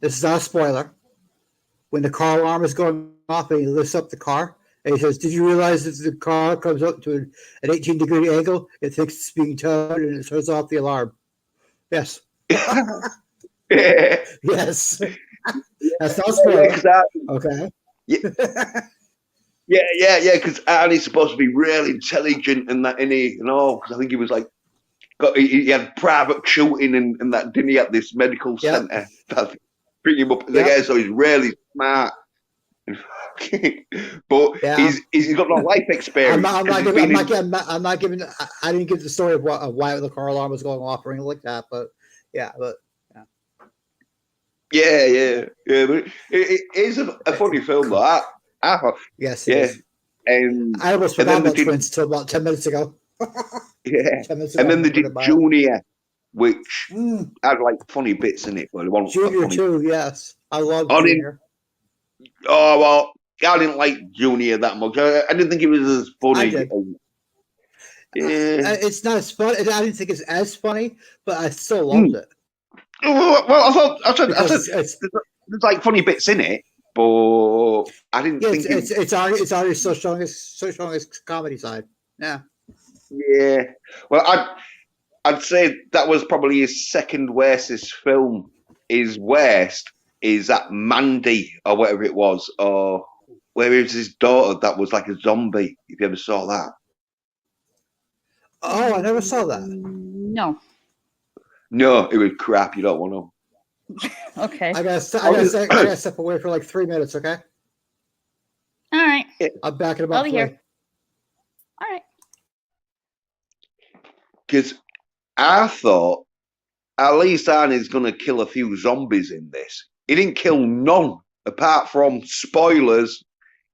this is not a spoiler, when the car alarm is going off and he lifts up the car and he says, "Did you realize that the car comes up to an 18-degree angle? It thinks it's being towed and it turns off the alarm." Yes. Yes. That's not a spoiler. Okay. Yeah, because Arnie's supposed to be really intelligent and that, innit? You know, because I think he was like, he had private shooting and that, didn't he, at this medical centre? Bring him up again, so he's really smart. But he's got no life experience. I'm not giving. I didn't give the story of why the car alarm was going off or anything like that. But yeah. But it is a funny film, though. I thought, yes, it is. I almost forgot about Twins until about 10 minutes ago. Yeah, and then they did Junior, which had like funny bits in it, but it wasn't Junior funny. too. Yes, I love Junior. Oh well, I didn't like Junior that much. I didn't think it was as funny. I did. It's not as funny. I didn't think it's as funny, but I still loved it. Well, I said there's like funny bits in it, but I didn't think it's already still showing its comedy side. Yeah. Yeah. Well, I'd say that was probably his second worstest film. His worst is that Mandy or whatever it was, or where it was his daughter that was like a zombie. If you ever saw that. Oh, I never saw that. No. No, it was crap. You don't want to. Okay. I gotta step away for like 3 minutes. Okay. All right. I'm back in about 3. Here. All right. Because I thought at least Arnie's going to kill a few zombies in this. He didn't kill none, apart from, spoilers,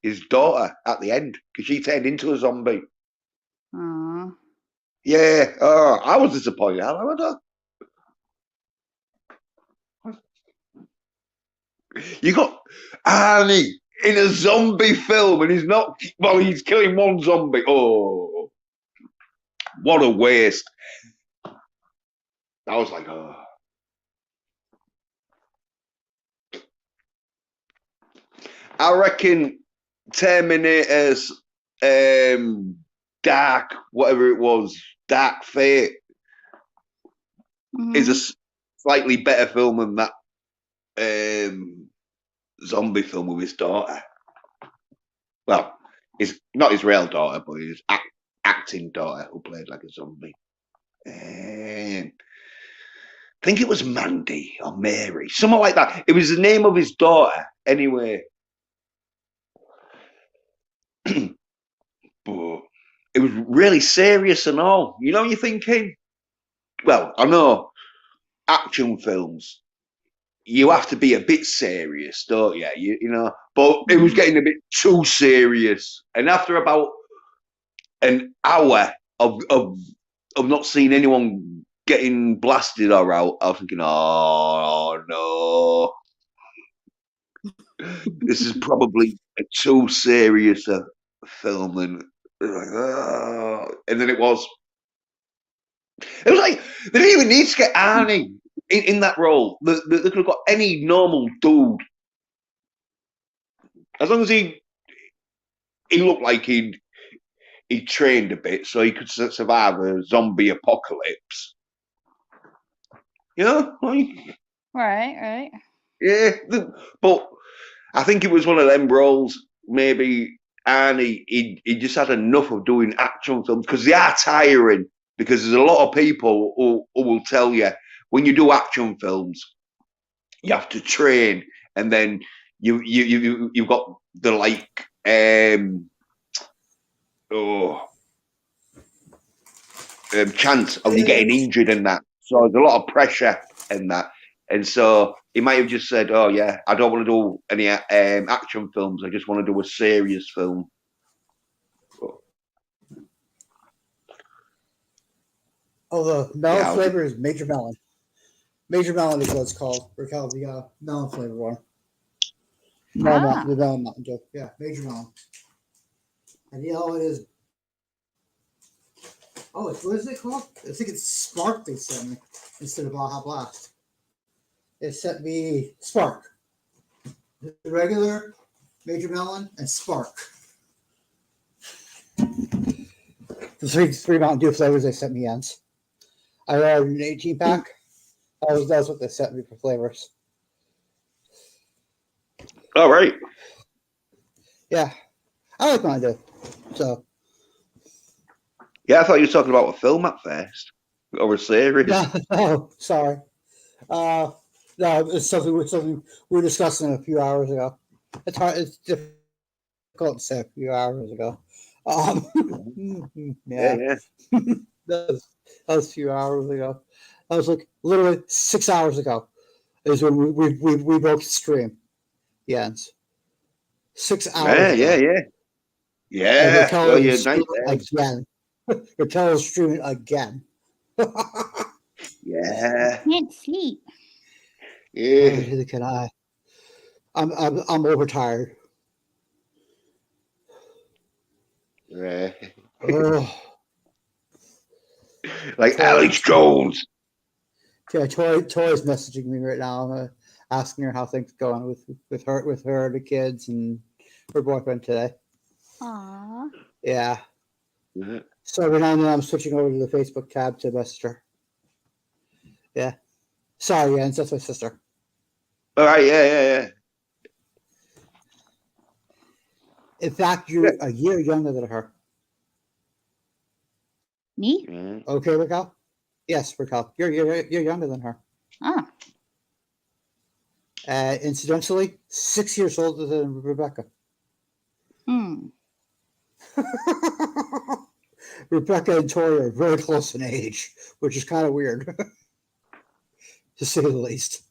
his daughter at the end, because she turned into a zombie. Aww. Yeah, I was disappointed. You got Arnie in a zombie film, and he's killing one zombie. Oh, what a waste. I was like, oh. I reckon Terminator's Dark, whatever it was, Dark Fate, is a slightly better film than that zombie film with his daughter. Well, it's not his real daughter, but his acting daughter who played like a zombie. I think it was Mandy or Mary, something like that. It was the name of his daughter, anyway. But it was really serious and all. You know, you're thinking, well, I know action films, you have to be a bit serious, don't you? You know, but it was getting a bit too serious. And after about an hour of not seeing anyone getting blasted or out, I was thinking, oh no, this is probably a too serious a film. And then it was like they didn't even need to get Arnie in that role. They could have got any normal dude, as long as he looked like he trained a bit, so he could survive a zombie apocalypse. You know, like, right. Yeah, but I think it was one of them roles. Maybe Arnie, he just had enough of doing action films, because they are tiring. Because there's a lot of people who will tell you, when you do action films, you have to train, and then you've got the like chance of you getting injured and that. So there's a lot of pressure in that, and so he might have just said, "Oh yeah, I don't want to do any action films. I just want to do a serious film." Oh, the melon flavor is Major Melon. Major Melon is what it's called. We're called the melon flavor one. The melon Mountain Dew. Yeah, Major Melon. And you know what it is? Oh, what is it called? I think it's Spark they sent me instead of Baja Blast. It sent me Spark, the regular, Major Melon, and Spark. The three Mountain Dew flavors they sent me ends. I ordered an 18 pack. That's what they sent me for flavors. All right. Yeah, I like Mountain Dew. So. Yeah, I thought you were talking about a film at first, or a series. No, sorry. No, it's something we were discussing a few hours ago. It's hard. It's difficult to say a few hours ago. Yeah. that was a few hours ago. I was like literally 6 hours ago is when we broke the stream. Yeah, 6 hours ago. Yeah. Oh, you're nice again. Your tele's streaming again. Yeah. I can't sleep. Yeah. Neither can I. I'm overtired. Right. Oh. Like Alex Jones. Yeah, Tori's messaging me right now, asking her how things going with her, the kids, and her boyfriend today. Aww. Yeah. Mm-hmm. So every now and then I'm switching over to the Facebook tab to message her. Yeah. Sorry, Jens, that's my sister. All right, yeah. In fact, you're a year younger than her. Me? Mm-hmm. Okay, Raquel? Yes, Raquel. You're younger than her. Ah. Incidentally, 6 years older than Rebecca. Rebecca and Tori are very close in age, which is kind of weird, to say the least.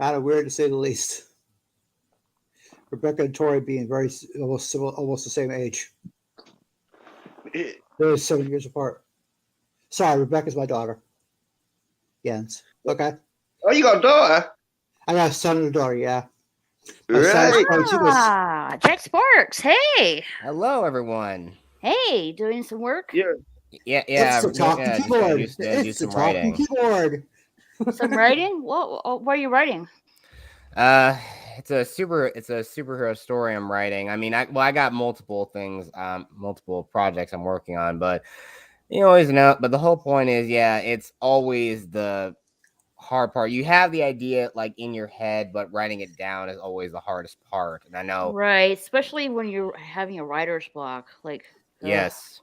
Kind of weird to say the least. Rebecca and Tori being almost the same age. They're 7 years apart. Sorry, Rebecca's my daughter. Jens. Okay. Oh, you got a daughter? I got a son and a daughter, yeah. Right. Jack Sparks. Hey. Hello, everyone. Hey, doing some work? Yeah. It's the talking keyboard. It's the talking keyboard. Some writing? What are you writing? It's a superhero story I'm writing. I mean, I got multiple things, multiple projects I'm working on, but you always know. But the whole point is, it's always the hard part. You have the idea like in your head, but writing it down is always the hardest part. And I know, right? Especially when you're having a writer's block. Like, yes,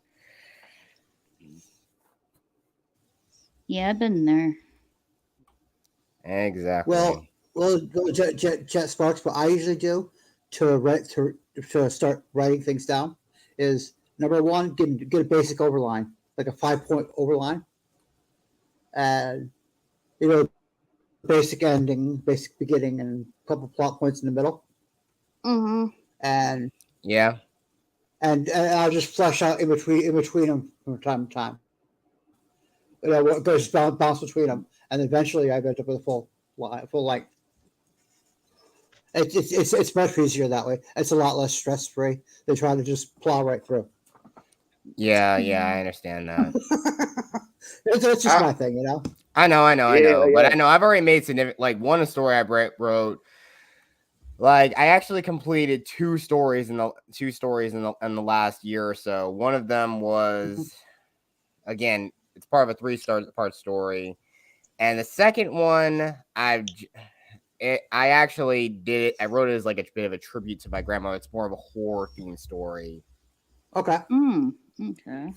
yeah, I've been there. Exactly. Well, Jet Sparks. What I usually do to start writing things down is number one, get a basic overline, like a 5-point overline, and basic ending, basic beginning, and a couple plot points in the middle. Mm-hmm. And yeah, and I'll just flesh out in between them from time to time. What goes bounce between them, and eventually I end up with a full length. It's much easier that way. It's a lot less stress free than trying to just plow right through. Yeah, I understand that. It's just my thing, I know. But I know I've already made significant. Like one story I wrote. Like I actually completed two stories in the last year or so. One of them was, again, it's part of a 3-part story, and the second one I actually did it. I wrote it as like a bit of a tribute to my grandma. It's more of a horror themed story. Okay. Okay.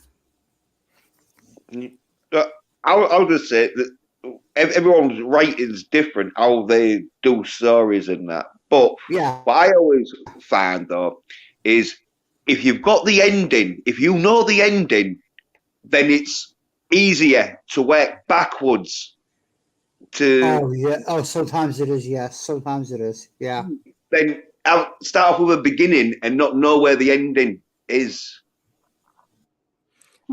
I'll just say that everyone's writing's different, how they do stories and that. But what I always find, though, is if you've got the ending, if you know the ending, then it's easier to work backwards to... sometimes it is, yes. Sometimes it is, yeah. Then I'll start off with a beginning and not know where the ending is.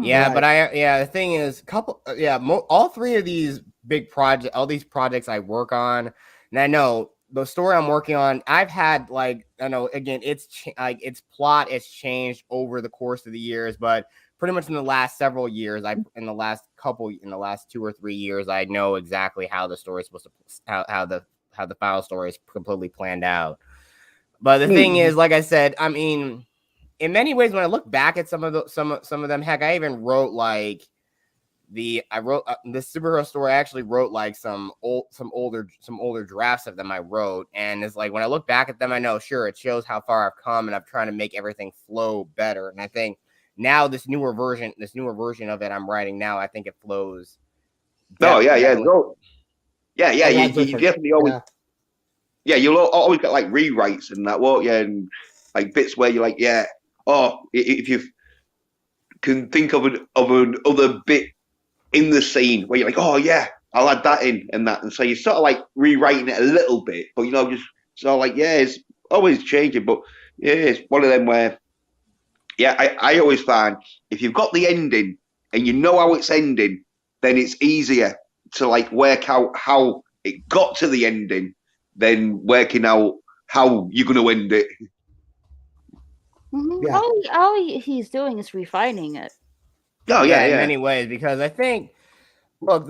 Yeah, right. But the thing is, all three of these big projects, all these projects I work on, and I know the story I'm working on, I've had again, its plot has changed over the course of the years, but pretty much in the last several years, in the last 2 or 3 years, I know exactly how the story is supposed to how the final story is completely planned out. But the thing is, like I said, I mean, in many ways, when I look back at some of them, heck, I even wrote like the superhero story. I actually wrote like some older drafts of them I wrote, and it's like when I look back at them, I know, sure, it shows how far I've come, and I'm trying to make everything flow better. And I think now this newer version of it I'm writing now, I think it flows. No, yeah. You different. definitely always. Yeah, you'll always get like rewrites and that, won't you? And like bits where you're like, yeah, if you can think of another bit in the scene where you're like, oh yeah, I'll add that in and that, and so you're sort of like rewriting it a little bit, but just sort of like, yeah, it's always changing, but yeah, it's one of them where, yeah, I always find if you've got the ending and you know how it's ending, then it's easier to like work out how it got to the ending than working out how you're going to end it. Mm-hmm. Yeah. All he's doing is refining it. Oh yeah, in many ways, because I think, look,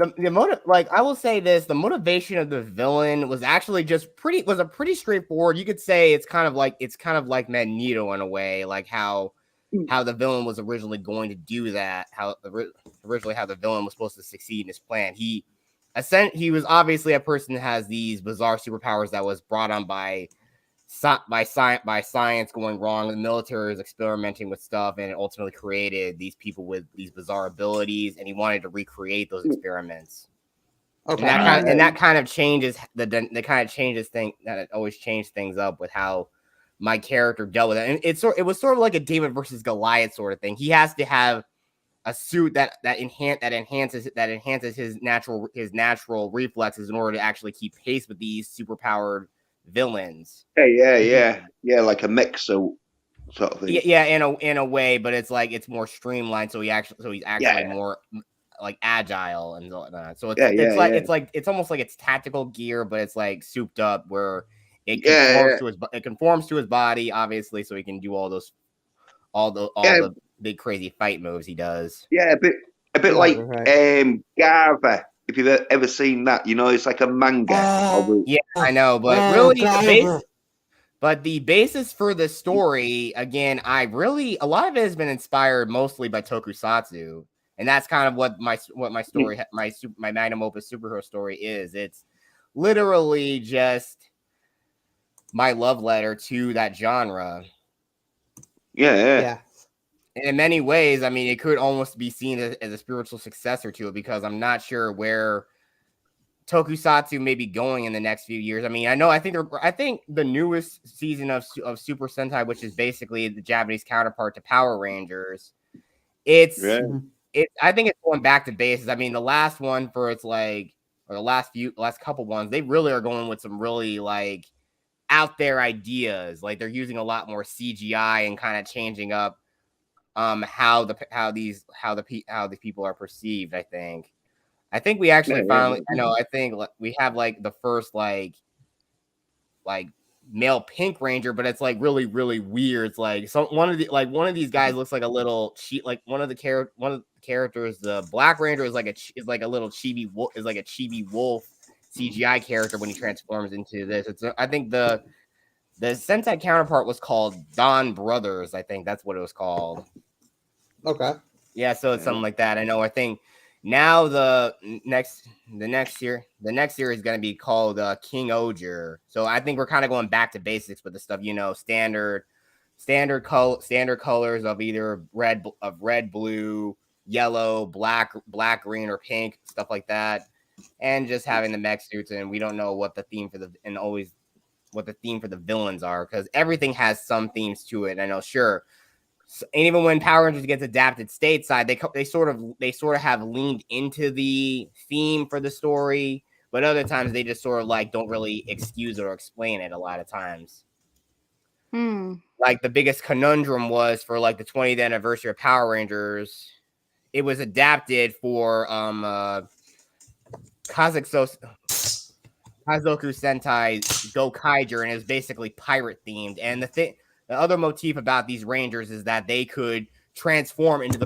I will say this: the motivation of the villain was actually was a pretty straightforward. You could say it's kind of like Magneto in a way, like how the villain was originally going to do that, how the villain was supposed to succeed in his plan. He was obviously a person that has these bizarre superpowers that was brought on by science going wrong. The military was experimenting with stuff, and it ultimately created these people with these bizarre abilities, and he wanted to recreate those experiments. Okay, and that kind of changes thing that it always changed things up with how my character dealt with it. And it was sort of like a David versus Goliath sort of thing. He has to have a suit that enhances his natural reflexes in order to actually keep pace with these superpowered villains. Yeah, like a mech suit sort of thing. Yeah, in a way, but it's like it's more streamlined, so he's actually more like agile and whatnot. So it's almost like it's tactical gear, but it's like souped up where it conforms to his body, obviously, so he can do all the big crazy fight moves he does. Yeah, a bit like Garva. If you've ever seen that, it's like a manga. Yeah, I know, but really the basis for the story, again, a lot of it has been inspired mostly by tokusatsu, and that's kind of what my story, my magnum opus superhero story is. It's literally just my love letter to that genre. Yeah. In many ways, I mean, it could almost be seen as a spiritual successor to it, because I'm not sure where tokusatsu may be going in the next few years. I mean, I think the newest season of Super Sentai, which is basically the Japanese counterpart to Power Rangers, I think it's going back to basics. I mean, the last one the last couple ones, they really are going with some really like out there ideas. Like they're using a lot more CGI and kind of changing up how the people are perceived. I think we actually finally, I think we have like the first like male Pink Ranger, but it's like really, really weird. It's like one of these guys looks like a little cheat. Like one of the characters, the Black Ranger is like a little chibi wolf, is like a chibi wolf CGI character when he transforms into this. I think the Sentai counterpart was called Don Brothers. I think that's what it was called. Okay. Yeah, so it's something like that. I think now the next year is going to be called King Oger. So I think we're kind of going back to basics with the stuff, standard colors of either red, blue, yellow, black, green, or pink, stuff like that, and just having the mech suits. And we don't know what the theme for the villains are, because everything has some themes to it. I know, sure. And even when Power Rangers gets adapted stateside, they sort of have leaned into the theme for the story, but other times they just sort of like don't really excuse it or explain it a lot of times. Like the biggest conundrum was for like the 20th anniversary of Power Rangers, it was adapted for Kazoku Sentai Go Kaiger, and it was basically pirate themed. And the other motif about these Rangers is that they could transform into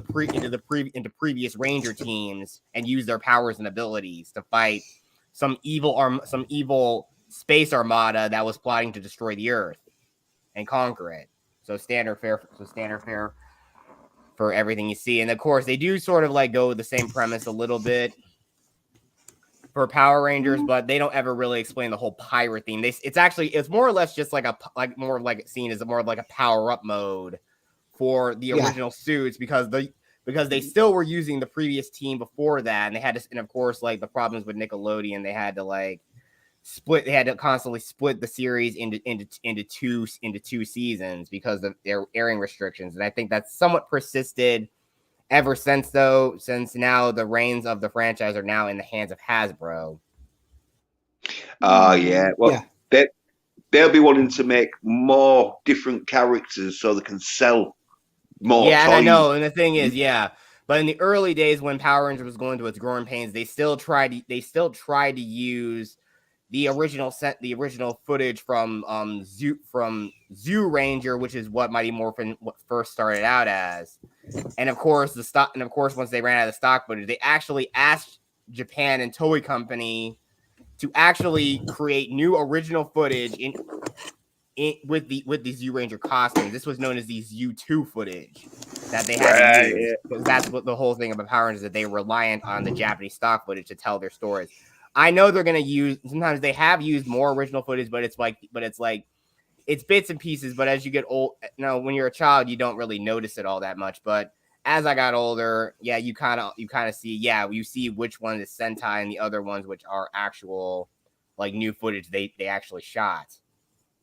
previous Ranger teams and use their powers and abilities to fight some evil space armada that was plotting to destroy the Earth and conquer it. So standard fare for everything you see. And of course, they do sort of like go with the same premise a little bit for Power Rangers, but they don't ever really explain the whole pirate theme. It's more or less just like seen as more of like a power up mode for the original suits because they still were using the previous team before that, and they had to, and of course, like the problems with Nickelodeon, they had to constantly split the series into two seasons because of their airing restrictions, and I think that's somewhat persisted ever since now the reins of the franchise are now in the hands of Hasbro. Well, they'll be wanting to make more different characters so they can sell more toys. And I know, and the thing is, but in the early days when Power Rangers was going through its growing pains, they still tried to use the original footage from Zoo Ranger, which is what Mighty Morphin first started out as. And of course, once they ran out of stock footage, they actually asked Japan and Toei Company to actually create new original footage with the Zoo Ranger costumes. This was known as the U2 footage that they had to use. Because that's what the whole thing about Power Rangers is, that they were reliant on the Japanese stock footage to tell their stories. I know they're gonna use. Sometimes they have used more original footage, but it's bits and pieces. But as you get old, when you're a child, you don't really notice it all that much. But as I got older, you kind of see, you see which one is Sentai and the other ones which are actual like new footage they actually shot.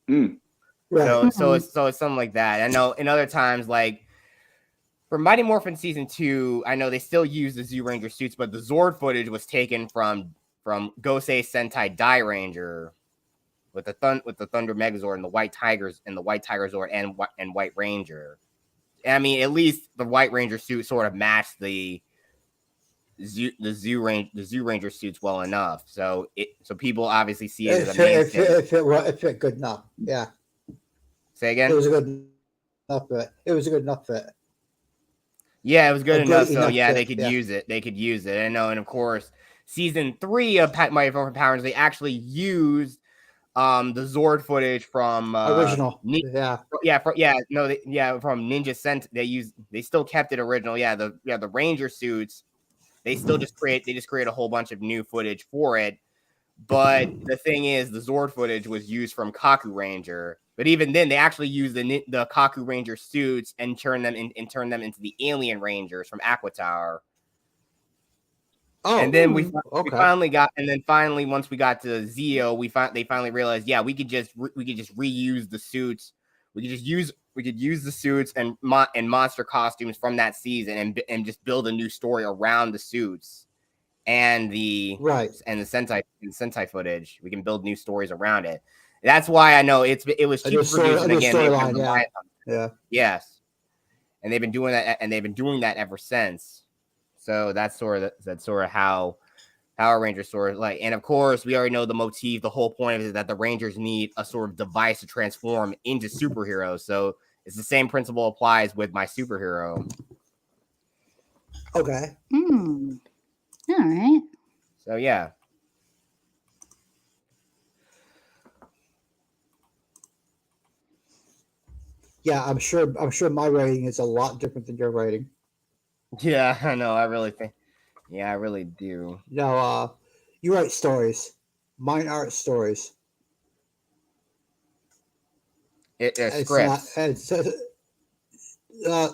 Right. So it's something like that. I know in other times, like for Mighty Morphin Season 2, I know they still use the Zoo Ranger suits, but the Zord footage was taken from Gosei Sentai Dai Ranger with the Thunder Megazord and the White Tigers and the White Tiger Zord and White Ranger. I mean, at least the White Ranger suit sort of matched the Zoo Ranger suits well enough. So people obviously see it as a mainstay. It fit good enough. Yeah. Say again? It was a good enough fit. It was a good enough fit. Yeah, it was good enough. So they could use it. They could use it. I know, and of course, Season 3 of Mighty Morphin Power Rangers, they actually used the Zord footage from original. From Ninja Sentai. They still kept it original. The Ranger suits. They still just create a whole bunch of new footage for it. But the thing is, the Zord footage was used from Kaku Ranger. But even then, they actually used the Kaku Ranger suits and turn them into the Alien Rangers from Aqua Tower. Oh, and then we finally once we got to Zeo, they finally realized, we could just reuse the suits. We could use the suits and monster costumes from that season and just build a new story around the suits and the Sentai footage. We can build new stories around it. That's why I know it was cheap to produce, and again, yes, and they've been doing that ever since. So that's sort of how Power Rangers sort of like, and of course we already know the motif. The whole point of it is that the Rangers need a sort of device to transform into superheroes. So it's the same principle applies with my superhero. Okay. All right. So yeah. Yeah, I'm sure my rating is a lot different than your rating. Yeah, I know. I really do. No, you write stories. Mine aren't stories. Scripts.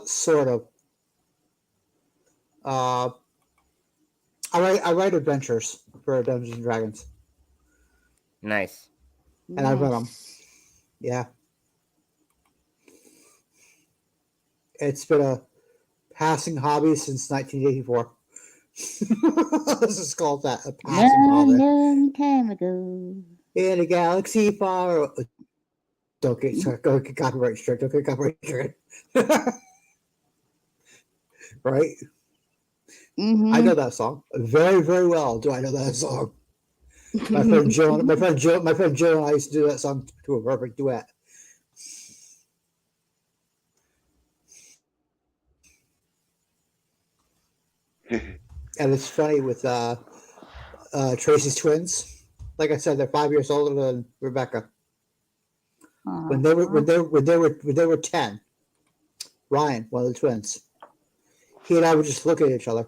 Sort of. I write adventures for Dungeons and Dragons. Nice. And I read them. Yeah. It's been a passing hobby since 1984. This is called that, a passing hobby. Long time ago. In a galaxy far. Don't get copyright strict. Don't get copyright strict. Right? Mm-hmm. I know that song very, very well. Do I know that song? My friend Joe and I used to do that song to a perfect duet. And it's funny with Tracy's twins. Like I said, they're 5 years older than Rebecca. When they were 10, Ryan, one of the twins, he and I would just look at each other,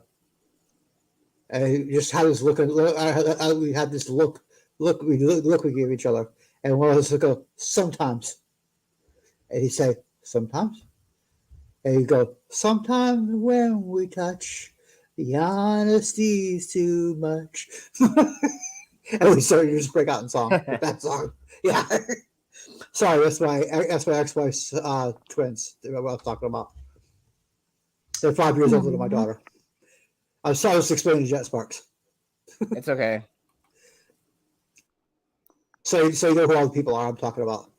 and he just had this look. We had this look we give each other, and one of us would go sometimes, and he'd say sometimes, and he'd go sometimes when we touch, the honesty's too much, and we started to just break out in song with that song. Yeah. Sorry, that's my ex-wife's twins that I was talking about. They're 5 years older than my daughter. I'm sorry, I was explaining to Jet Sparks. It's okay. So you know who all the people are I'm talking about.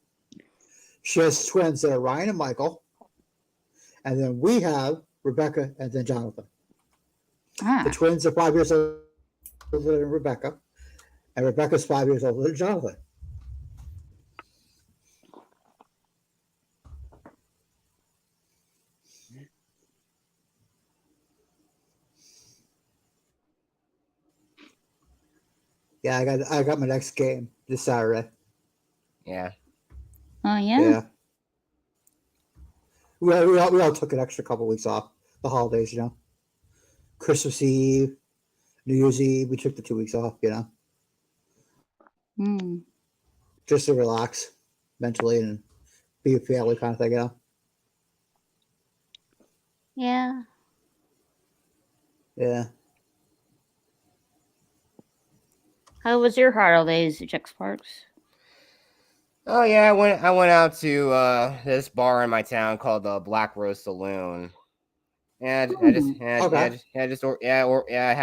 She has twins that are Ryan and Michael, and then we have Rebecca and then Jonathan. The twins are 5 years older than Rebecca, and Rebecca's 5 years older than Jonathan. Yeah, I got my next game this Saturday. Yeah. Oh yeah. Yeah. We all took an extra couple weeks off the holidays, you know. Christmas Eve, New Year's Eve, we took the 2 weeks off, you know. Just to relax mentally and be a family kind of thing, you know. Yeah. Yeah. How was your holidays, Jack Sparks? Oh yeah, I went out to this bar in my town called the Black Rose Saloon. And I had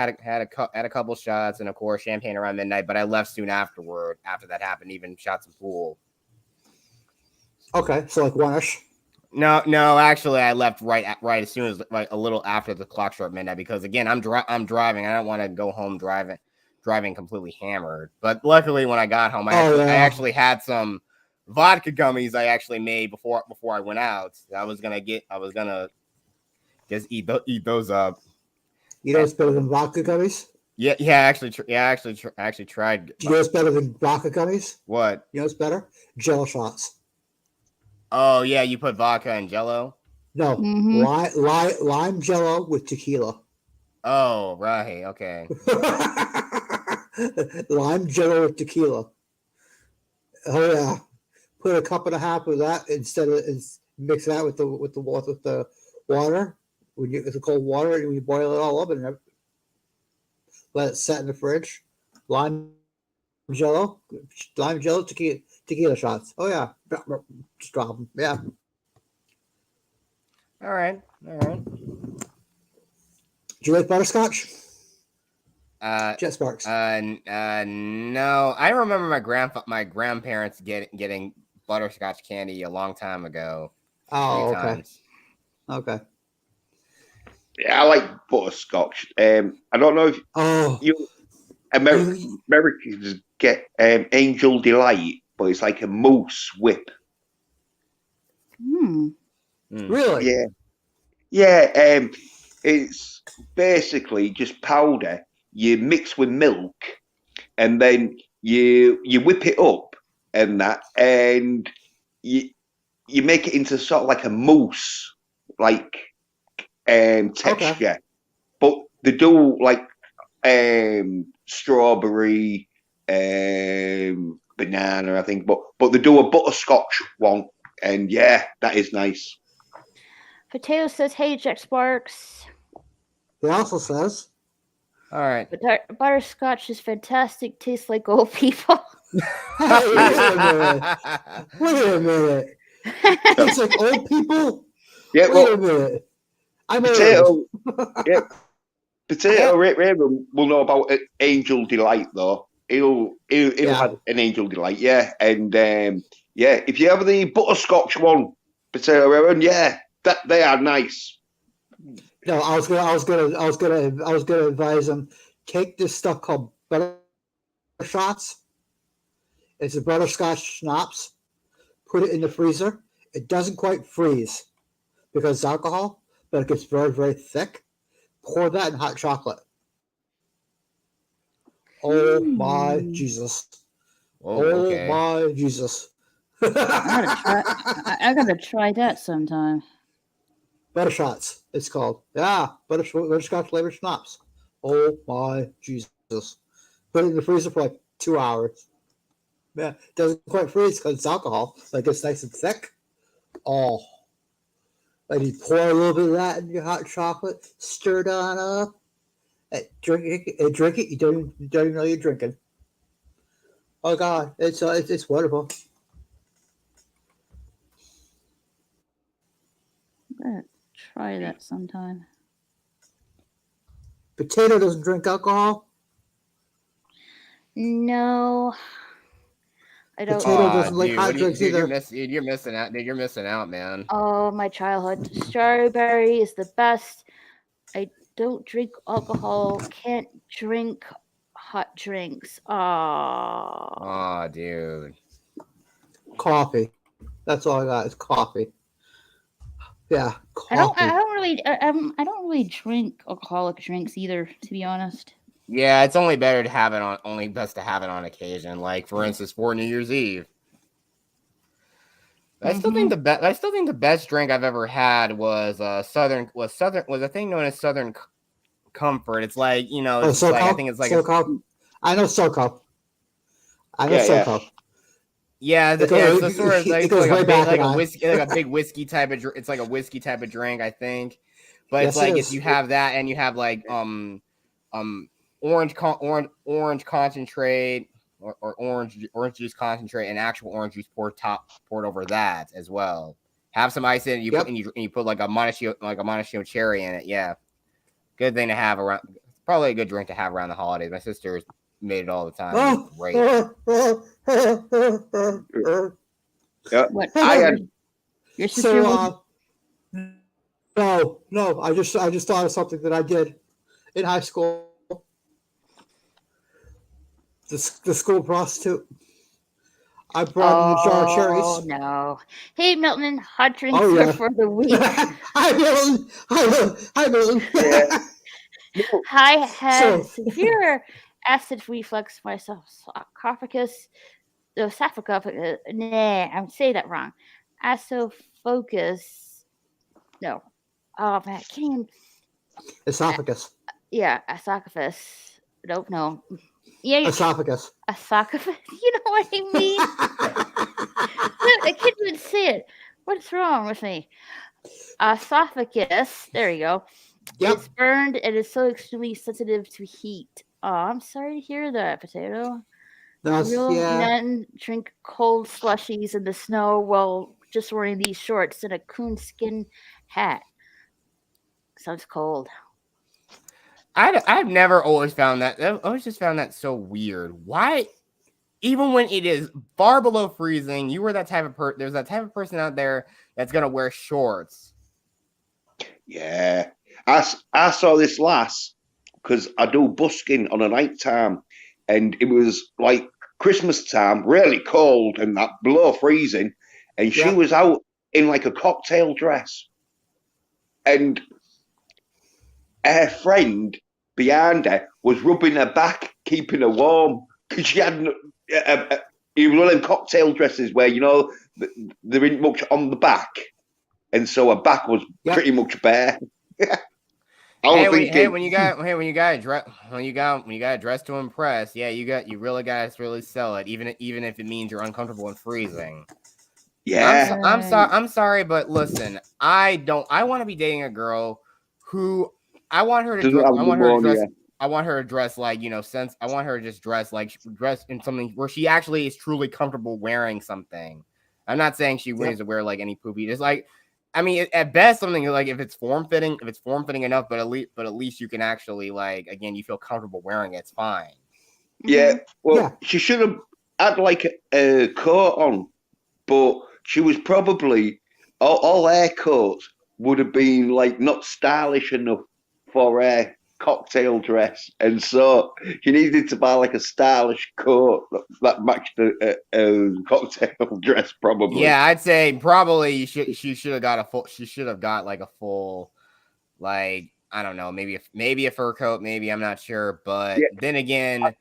a couple shots and of course champagne around midnight, but I left soon afterward. After that happened, even shot some pool. Okay, so like one-ish. No, actually, I left right as soon as like a little after the clock struck midnight because again, I'm driving. I don't want to go home driving completely hammered. But luckily, when I got home, I actually had some vodka gummies I actually made before I went out. I was gonna just eat those up. You know what's better than vodka gummies? Yeah. I actually tried. Do you know what's better than vodka gummies? What? You know what's better? Jello shots. Oh yeah, you put vodka in Jello? No, lime Jello with tequila. Oh right, okay. Lime Jello with tequila. Oh yeah, put a cup and a half of that instead of mix that with the water. When it's the cold water and you boil it all up and let it set in the fridge. Lime Jello, tequila shots. Oh yeah, just drop them. Yeah. All right. Do you like butterscotch? Jet Sparks. No. I remember my grandparents getting butterscotch candy a long time ago. Oh, okay. Okay. Yeah, I like butterscotch. I don't know if Americans get Angel Delight, but it's like a mousse whip. Really? Yeah. Yeah. It's basically just powder you mix with milk, and then you whip it up and that, and you make it into sort of like a mousse, like texture. Okay. But they do like strawberry, banana, I think, but they do a butterscotch one, and yeah, that is nice. Potato says, "Hey, Jack Sparks." He also says, "All right, butterscotch is fantastic. Tastes like old people." Wait a minute. Tastes like old people. Yeah. Wait a minute. Potato Raven will know about Angel Delight though. He'll have an Angel Delight, yeah. And if you have the butterscotch one, Potato Raven, yeah, they are nice. No, I was gonna advise them, take this stuff called butter shots. It's a butterscotch schnapps. Put it in the freezer. It doesn't quite freeze because it's alcohol, but it gets very, very thick. Pour that in hot chocolate. Oh my Jesus. Oh, okay. My Jesus. I gotta try that sometime. Butter shots, it's called. Yeah, butterscotch flavored schnapps. Oh my Jesus. Put it in the freezer for like 2 hours. Yeah, it doesn't quite freeze because it's alcohol. Like it's nice and thick. Oh. And you pour a little bit of that in your hot chocolate, stir it on up, and drink it. You don't even know you're drinking. Oh God, it's wonderful. I'm gonna try that sometime. Potato doesn't drink alcohol. No, I don't. Potato doesn't like dude, hot drinks either. You're missing out. Dude, you're missing out, man. Oh, my childhood. Strawberry is the best. I don't drink alcohol. Can't drink hot drinks. Oh, dude. Coffee. That's all I got is coffee. Yeah, coffee. I don't really drink alcoholic drinks either, to be honest. Yeah, it's only better to have it on. Only best to have it on occasion. Like for instance, for New Year's Eve. I still think the best drink I've ever had was a thing known as Southern Comfort. It's like it's like I think it's like SoCo. I know SoCo. SoCo. Yeah, it's a sort of like a whiskey, like a big whiskey type of. It's like a whiskey type of drink, I think. But it's like if you have that and you have like orange concentrate or orange juice concentrate and actual orange juice poured over that as well. Have some ice in it. You put like a Monaco cherry in it. Yeah, good thing to have around. Probably a good drink to have around the holidays. My sister's made it all the time. Great. What? I had Your sister? No. I just thought of something that I did in high school. The school prostitute. I brought in a jar of cherries. Oh no! Hey Milton, hot drinks are for the weak. Hi Milton. I had severe acid reflux. My esophagus. Nah, I'm saying that wrong. Esophagus. No. Oh man, I can't even. Esophagus. Yeah, esophagus. No. Yeah, esophagus. Esophagus. You know what I mean? I can't even say it. What's wrong with me? Esophagus. There you go. Yep. It's burned and is so extremely sensitive to heat. Oh, I'm sorry to hear that, Potato. Men drink cold slushies in the snow while just wearing these shorts and a coonskin hat. Sounds cold. I've never always found that. I've always just found that so weird. Why, even when it is far below freezing, you were that type of person. There's that type of person out there that's gonna wear shorts. Yeah, I saw this lass because I do busking on a night time, and it was like Christmas time, really cold and that below freezing, and she was out in like a cocktail dress, and her friend behind her was rubbing her back, keeping her warm, because she had one of them cocktail dresses where there isn't much on the back, and so her back was pretty much bare. When you got a dress to impress, you really gotta sell it, even if it means you're uncomfortable and freezing. Yeah, I'm sorry, but listen, I want to be dating a girl who I want her to dress like I want her to just dress in something where she actually is truly comfortable wearing something. I'm not saying she needs to wear like any poopy. It's like, I mean, at best something like if it's form fitting enough, but at least you can actually again you feel comfortable wearing it. It's fine. Yeah, she should have had like a coat on, but she was probably all her coats would have been like not stylish enough for a cocktail dress, and so she needed to buy like a stylish coat that matched a cocktail dress. Probably. Yeah, I'd say probably she should have got like a full, like, I don't know, maybe a fur coat, maybe, I'm not sure, but then again,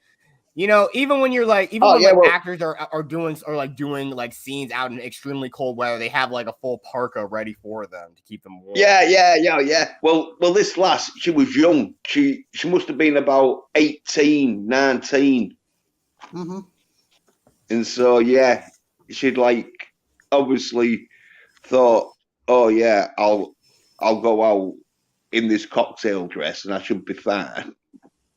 You know, even when you're like, actors are doing like scenes out in extremely cold weather, they have like a full parka ready for them to keep them warm. Yeah. Well, this lass, she was young. She must have been about 18, 19. Mm-hmm. And so, yeah, she'd like obviously thought, oh yeah, I'll go out in this cocktail dress and I should be fine.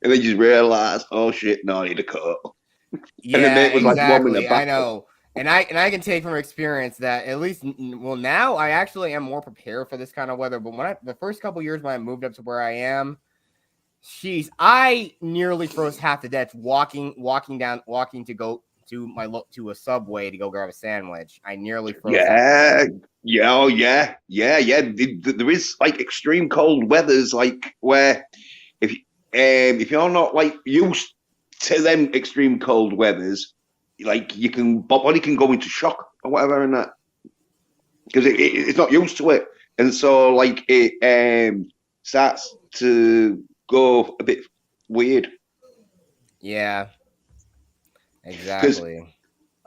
And then just realised, oh shit, no, I need a coat. Yeah, and the mate was exactly. like, I know. And I can take from experience that at least, well, now I actually am more prepared for this kind of weather. But when the first couple years when I moved up to where I am, I nearly froze half to death walking to go to a Subway to go grab a sandwich. I nearly froze. Yeah. There is like extreme cold weathers, like where if you're not like used to them extreme cold weathers, like body can go into shock or whatever, and that because it's not used to it, and so like it starts to go a bit weird. Yeah, exactly.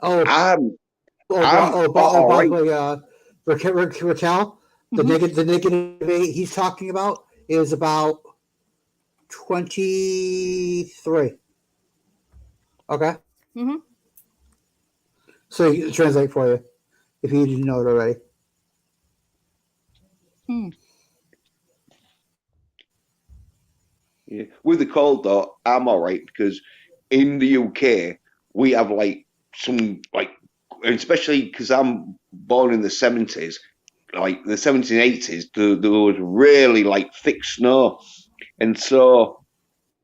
By the way, Raquel, the negative 8 he's talking about is about 23. Okay. Mm-hmm. So you can translate for you if you didn't know it already. Yeah. With the cold though, I'm all right because in the UK we have like some like, especially because I'm born in the 70s, like the 70s and 80s, there was really like thick snow, and so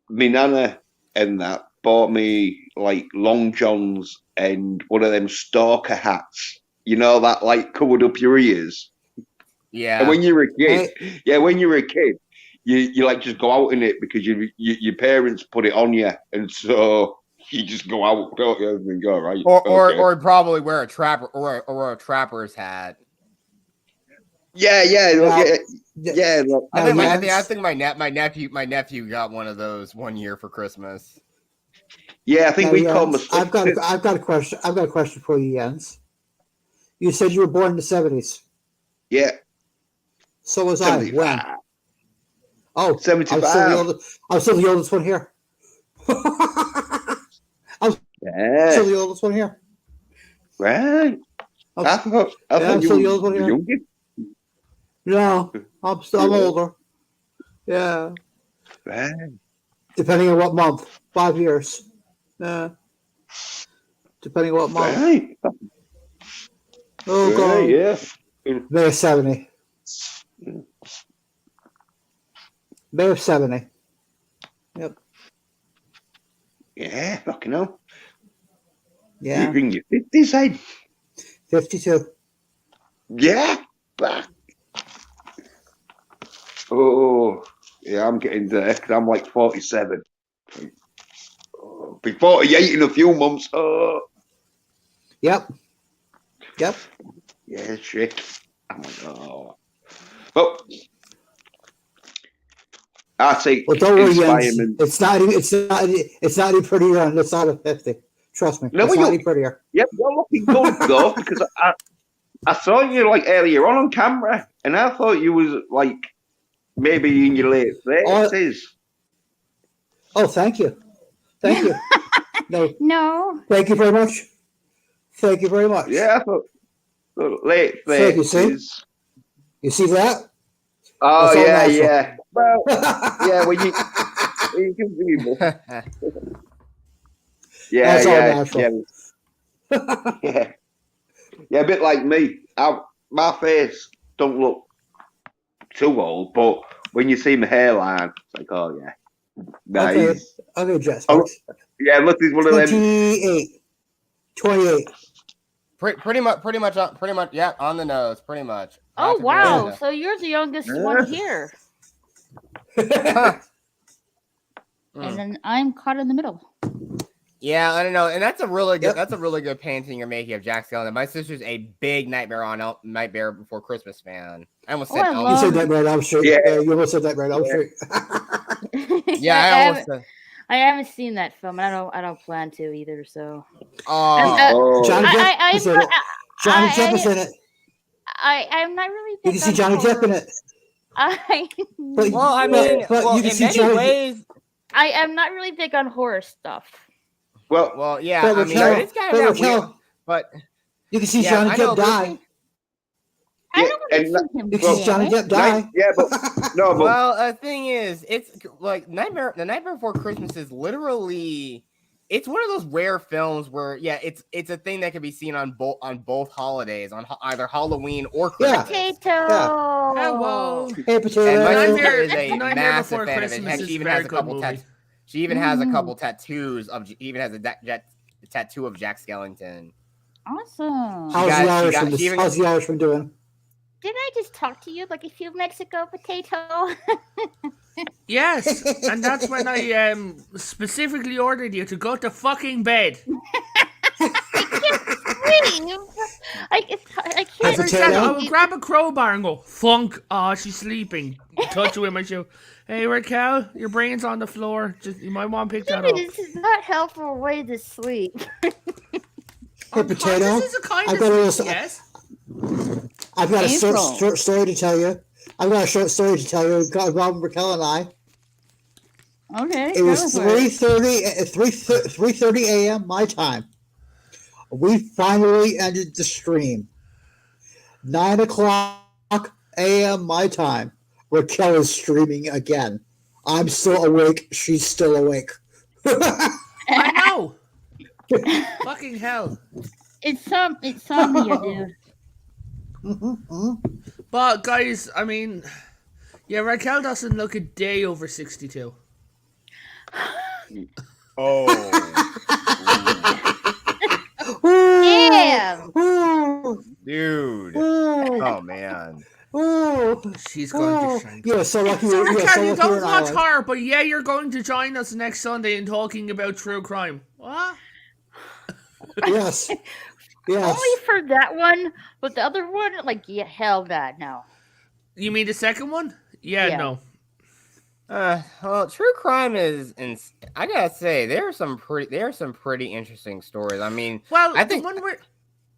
my nana and that bought me like long johns and one of them stalker hats, you know, that like covered up your ears. Yeah. And when you were a kid, you like just go out in it because your parents put it on you, and so you just go out, don't you, and go right. Or probably wear a trapper or a trapper's hat. Yeah. I think my nephew got one of those one year for Christmas. Yeah, I think we call them. I've got a question. I've got a question for you, Jens. You said you were born in the 70s. Yeah. So was 75. I. When? Oh, 75. I'm still the oldest one here. I'm still the oldest one here. Right. I thought I'm still the oldest one here. Younger. No, I'm older. Yeah. Right. Depending on what month. 5 years. Depending on what month. Right. Oh, God. Yeah. May of 70. May of 70. Yep. Yeah, fucking hell. Yeah. You're in your 50s, eh? 52. Yeah. Back. Oh, yeah, I'm getting there because I'm like 47. I'll be 48 in a few months. Oh. Yep. Yeah, shit. I'm like, oh. But I think don't worry, Jens. It's not any prettier on the side of 50. Trust me. It's not any prettier. Yeah, you're looking good though, because I saw you like earlier on camera, and I thought you was like maybe in your late 30s. Oh, thank you. No. Thank you very much. Yeah, I thought late 30s. You see that? Oh, yeah. Well, yeah, when you can see That's all natural. Yeah, a bit like me. My face don't look too old, but when you see my hairline, it's like, oh yeah, nice. Okay, Jess. Yeah, look, he's one of them. 28. Pretty much, yeah, on the nose, pretty much. Oh wow! So you're the youngest one here. And then I'm caught in the middle. Yeah, I don't know, and that's a really good painting you're making of Jack Skellington. My sister's a big Nightmare Before Christmas fan. I almost said you said Nightmare on Elm Street. Yeah, you almost said Nightmare on Elm Street. Yeah, I almost said. I haven't seen that film. And I don't plan to either. So. Oh, Johnny Depp is in it. Johnny Depp is in it. I'm not really. You can see Johnny Depp in it. Well, I mean, well, in many ways, I am not really big on horror stuff. Well, yeah. I mean, it's kind of weird, but you can see Johnny Depp die. I don't want to see him. You can see Johnny Depp die. Yeah, but no. But, well, the thing is, it's like The Nightmare Before Christmas is literally. It's one of those rare films where, it's a thing that can be seen on both holidays, on either Halloween or Christmas. Potato. Yeah. Hello. Hey, Potato. And my Nightmare- sister is a Nightmare massive Before fan Christmas of it. Heck, is she even very has a good couple movie. She even has a couple tattoos of. Even has a tattoo of Jack Skellington. Awesome. How's the Irishman doing? Didn't I just talk to you like a few Mexico Potato? Yes, and that's when I specifically ordered you to go to fucking bed. I can't. I said I would grab a crowbar and go, funk. Oh, she's sleeping. Touch her with my shoe. Hey, Raquel, your brain's on the floor. You might want to pick that up. This is not helpful way to sleep. Hey, Potato. This is a kind of sleep, yes. I've got a short story to tell you. I've got a short story to tell you about Raquel and I. Okay. It was 3:30 a.m. my time. We finally ended the stream. 9 o'clock a.m. my time. Raquel is streaming again. I'm still awake. She's still awake. I know. Fucking hell. It's insomnia, dude. But guys, I mean, Raquel doesn't look a day over 62. Oh. Damn. Dude. Oh man. She's going to shrink. Yeah, so lucky. So Raquel, you don't watch Island. horror, but you're going to join us next Sunday in talking about true crime. What? Yes. Only for that one, but the other one, hell no. You mean the second one? Yeah. No. Well, true crime is, I gotta say, there are some pretty interesting stories. I mean, well, I think the one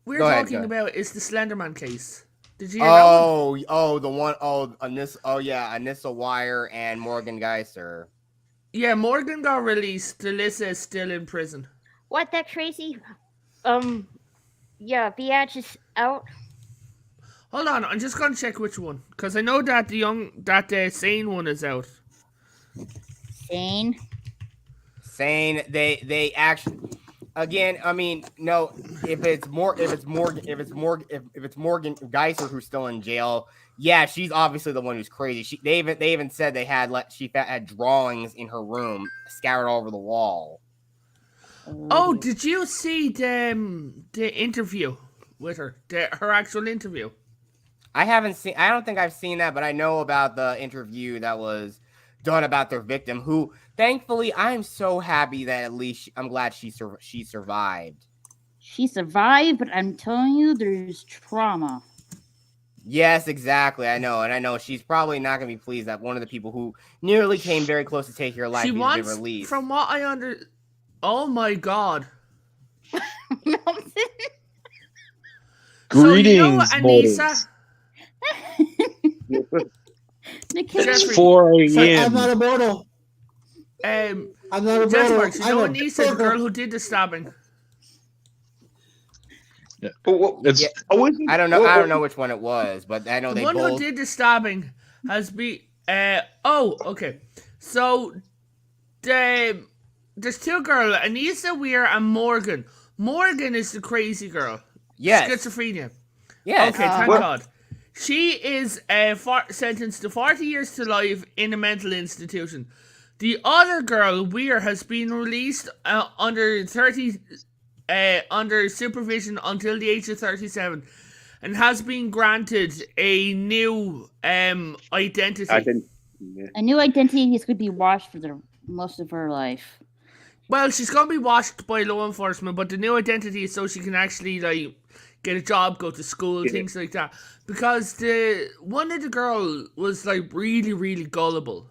we're talking about is the Slenderman case. Did you hear that one? Anissa Wire and Morgan Geiser. Yeah, Morgan got released. Alyssa is still in prison. What, that crazy? Biatch is out. Hold on, I'm just gonna check which one, because I know that the Sane one is out. Sane. They actually, again, I mean, no. If it's Morgan Geiser who's still in jail, yeah, she's obviously the one who's crazy. They even said she had drawings in her room scattered all over the wall. Oh, did you see the interview with her? Her actual interview? I don't think I've seen that, but I know about the interview that was done about their victim, who, thankfully, I'm so happy that at least I'm glad she survived. She survived, but I'm telling you, there's trauma. Yes, exactly. I know, and I know she's probably not going to be pleased that one of the people who nearly came very close to taking her life is being released. From what I oh my god. Greetings, so, Anissa. It's 4 a.m. I'm not immortal. I'm not immortal. Jeffmark, you know Anissa, the girl who did the stabbing. Yeah. I don't know. I don't know which one it was, but I know the one who did the stabbing has been. Okay. So there's two girls, Anissa Weir and Morgan. Morgan is the crazy girl. Yes. Schizophrenia. Yes. Okay, thank God. She is sentenced to 40 years to life in a mental institution. The other girl, Weir, has been released under supervision until the age of 37, and has been granted a new identity. A new identity is going to be washed for the most of her life. Well, she's going to be washed by law enforcement, but the new identity is so she can actually get a job, go to school, things like that. Because one of the girl was really, really gullible.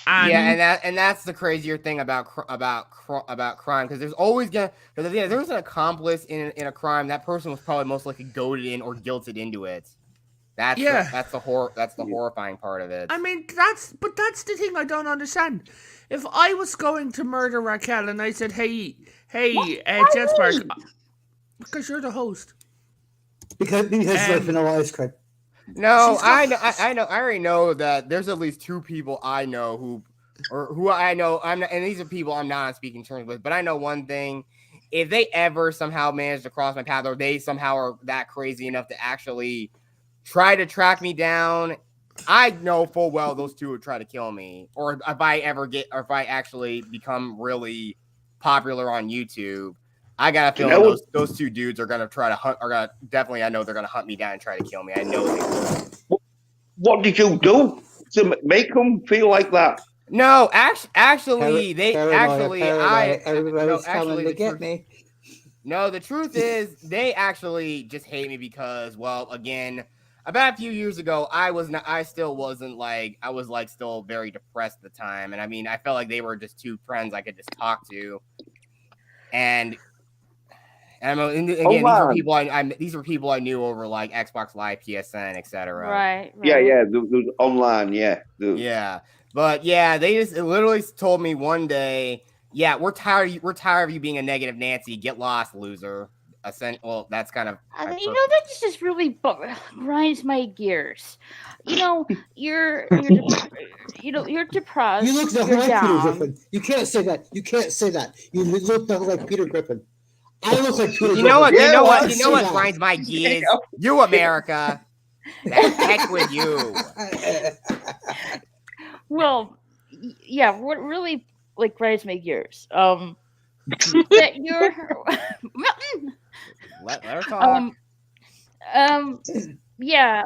And that's the crazier thing about crime, because there's always gonna, because if there's an accomplice in a crime, that person was probably most likely goaded in or guilted into it. That's the horrifying part of it. I mean, that's the thing I don't understand. If I was going to murder Raquel and I said, hey, Jetspark, because you're the host. Because there's vanilla ice cream. No, I know. I already know that there's at least two people I know who I know. I'm not, and these are people I'm not on speaking terms with. But I know one thing: if they ever somehow manage to cross my path, or they somehow are that crazy enough to actually try to track me down, I know full well those two would try to kill me. Or if I actually become really popular on YouTube, I got a feeling those two dudes are gonna try to hunt. Definitely, I know they're gonna hunt me down and try to kill me. I know they will. What did you do to make them feel like that? No, everybody's coming to get me. No, the truth is they actually just hate me because, well, again, about a few years ago, I was still very depressed at the time, and I mean, I felt like they were just two friends I could just talk to, and again, these were people I knew over like Xbox Live, PSN, etc. Right. Yeah. There's online. Yeah. But yeah, they just literally told me one day, "Yeah, we're tired of you being a negative Nancy. Get lost, loser." Well, that's kind of. That just really grinds my gears. You're depressed. You look nothing like Peter Griffin. You can't say that. You look nothing like Peter Griffin. I look like Peter Griffin. You know what grinds my gears? You, America. Heck with you. Well, yeah. What really grinds my gears? That you're. Let her talk. Yeah,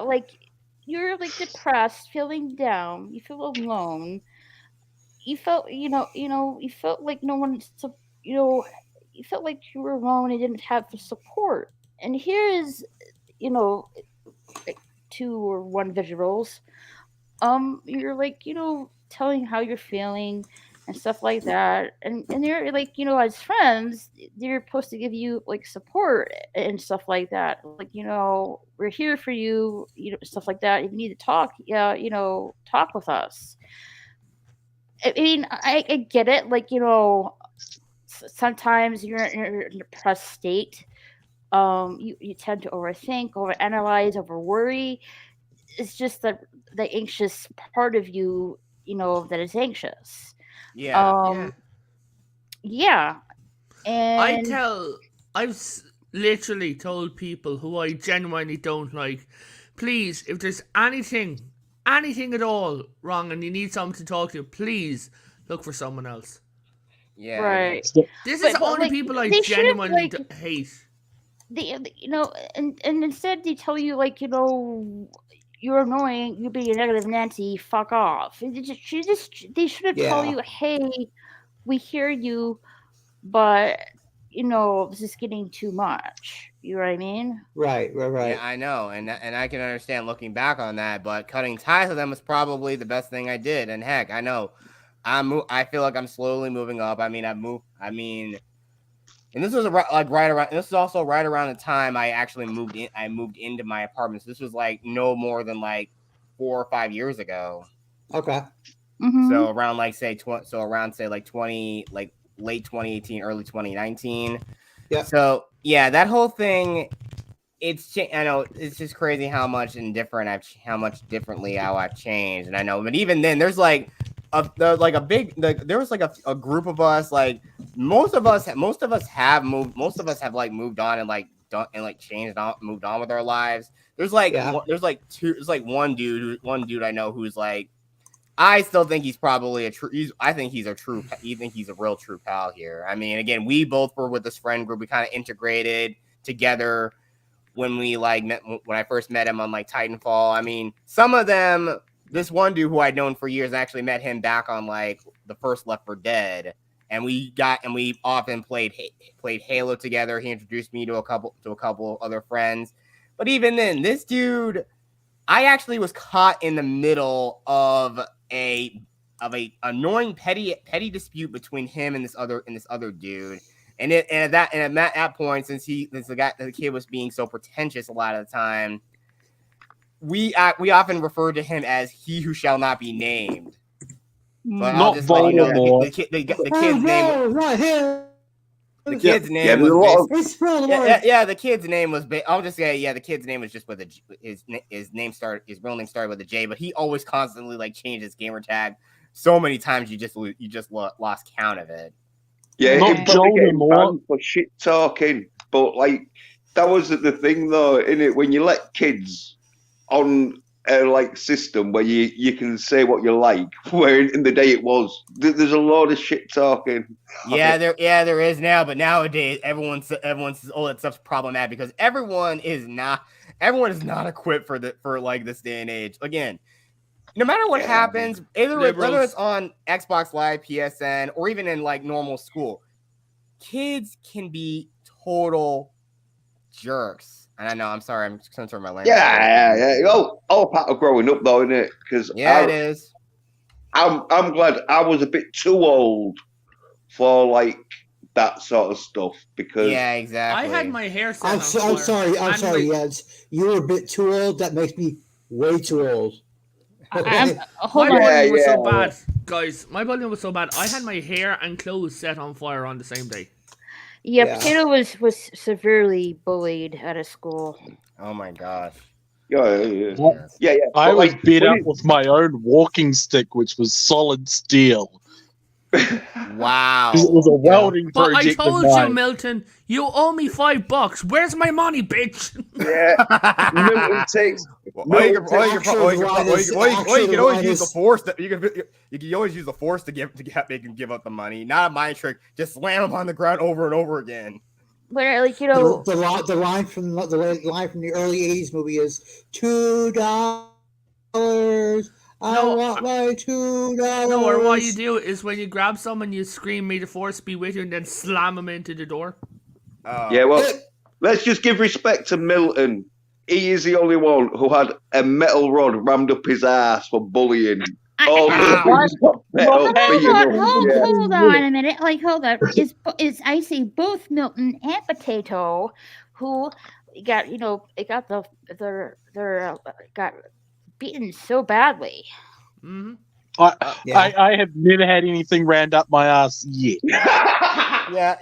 you're depressed, feeling down. You feel alone. You felt, you felt like no one, you felt like you were alone and didn't have the support. And here is, two or one visuals. You're telling how you're feeling and stuff like that, and they're as friends, they're supposed to give you support and stuff like that, we're here for you, stuff like that. If you need to talk, talk with us. I mean, I get it, sometimes you're in a depressed state, you tend to overthink, overanalyze, overworry. It's just the anxious part of you, that is anxious. Yeah. And I've literally told people who I genuinely don't like, please, if there's anything at all wrong and you need someone to talk to, please look for someone else. Yeah. Right. This is the only people I genuinely hate. And instead they tell you you're annoying, you're being a negative Nancy, fuck off. They should have told you, hey, we hear you, but this is getting too much. You know what I mean? Right. Yeah, I know, and I can understand looking back on that, but cutting ties with them was probably the best thing I did. And heck, I know, I feel like I'm slowly moving up. I mean, and this was This is also right around the time I actually moved in. I moved into my apartment. So this was no more than 4 or 5 years ago. Okay. Mm-hmm. So around late 2018, early 2019. Yeah. So yeah, that whole thing. I know it's just crazy how much differently I've changed, and I know. But even then, there's there was a group of us. Most of us have moved on and changed on, moved on with our lives. There's one dude I know who's I still think he's probably I think he's a real true pal here. I mean, again, we both were with this friend group. We kind of integrated together when we when I first met him on Titanfall. I mean, some of them, this one dude who I'd known for years, I actually met him back on the first Left 4 Dead, and we often played Halo together. He introduced me to a couple other friends, but even then, this dude, I actually was caught in the middle of a a annoying petty dispute between him and this other dude. And at that point, since the kid was being so pretentious a lot of the time, we often refer to him as he who shall not be named. But Not I'll just let you know the kid's name. Not him. The kid's name was the kid's name was. I'll just say the kid's name was just with his real name started with a J, but he always constantly like changed his gamer tag so many times you just lost count of it. Yeah, Not he'd probably get Joel banned for shit talking, but like that wasn't the thing though, innit? When you let kids on a like system where you can say what you like, where in the day it was there's a lot of shit talking. There is now, but nowadays everyone says, oh, that stuff's problematic because everyone is not equipped for this day and age. Again, no matter what happens, whether it's on Xbox Live, PSN, or even in like normal school, kids can be total jerks. And I know, I'm sorry, I'm censoring my language. Yeah. All part of growing up, though, isn't it? Because it is. I'm glad I was a bit too old for like that sort of stuff. Because exactly. I had my hair set I'm sorry, Yeds. You were a bit too old. That makes me way too old. My volume was so bad, guys. My volume was so bad. I had my hair and clothes set on fire on the same day. Yeah, Potato was severely bullied at a school. Oh my gosh. Yeah. I was beat up with my own walking stick, which was solid steel. Wow. It was a welding project. But I told you, Milton, you owe me $5. Where's my money, bitch? Yeah. Milton takes. You can always use the force. You can always use the force to make him give up the money. Not a mind trick. Just slam him on the ground over and over again. But like the line from the early '80s movie is $2. I want my $2. No, or what you do is when you grab someone, you scream, "May the force be with you," and then slam them into the door. Yeah, well, let's just give respect to Milton. He is the only one who had a metal rod rammed up his ass for bullying. Hold on a minute. Like, hold on. Is I see both Milton and Potato, who got got beaten so badly. Mm-hmm. I have never had anything rammed up my ass yet.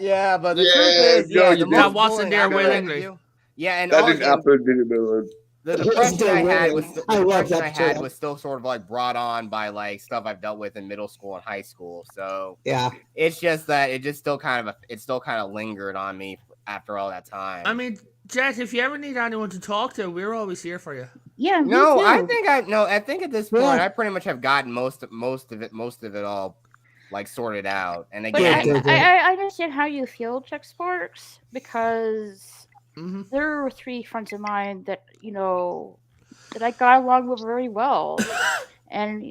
Yeah, but the truth is, that wasn't there willingly. Yeah, and that didn't happen, did it, Milton? The depression I had was still sort of like brought on by like stuff I've dealt with in middle school and high school. So it's just that it still kind of lingered on me after all that time. I mean, Jet, if you ever need anyone to talk to, we're always here for you. Yeah. No, I think at this point I pretty much have gotten most of it all like sorted out. And again, I understand how you feel, Chuck Sparks, because there were 3 friends of mine that I got along with very well, and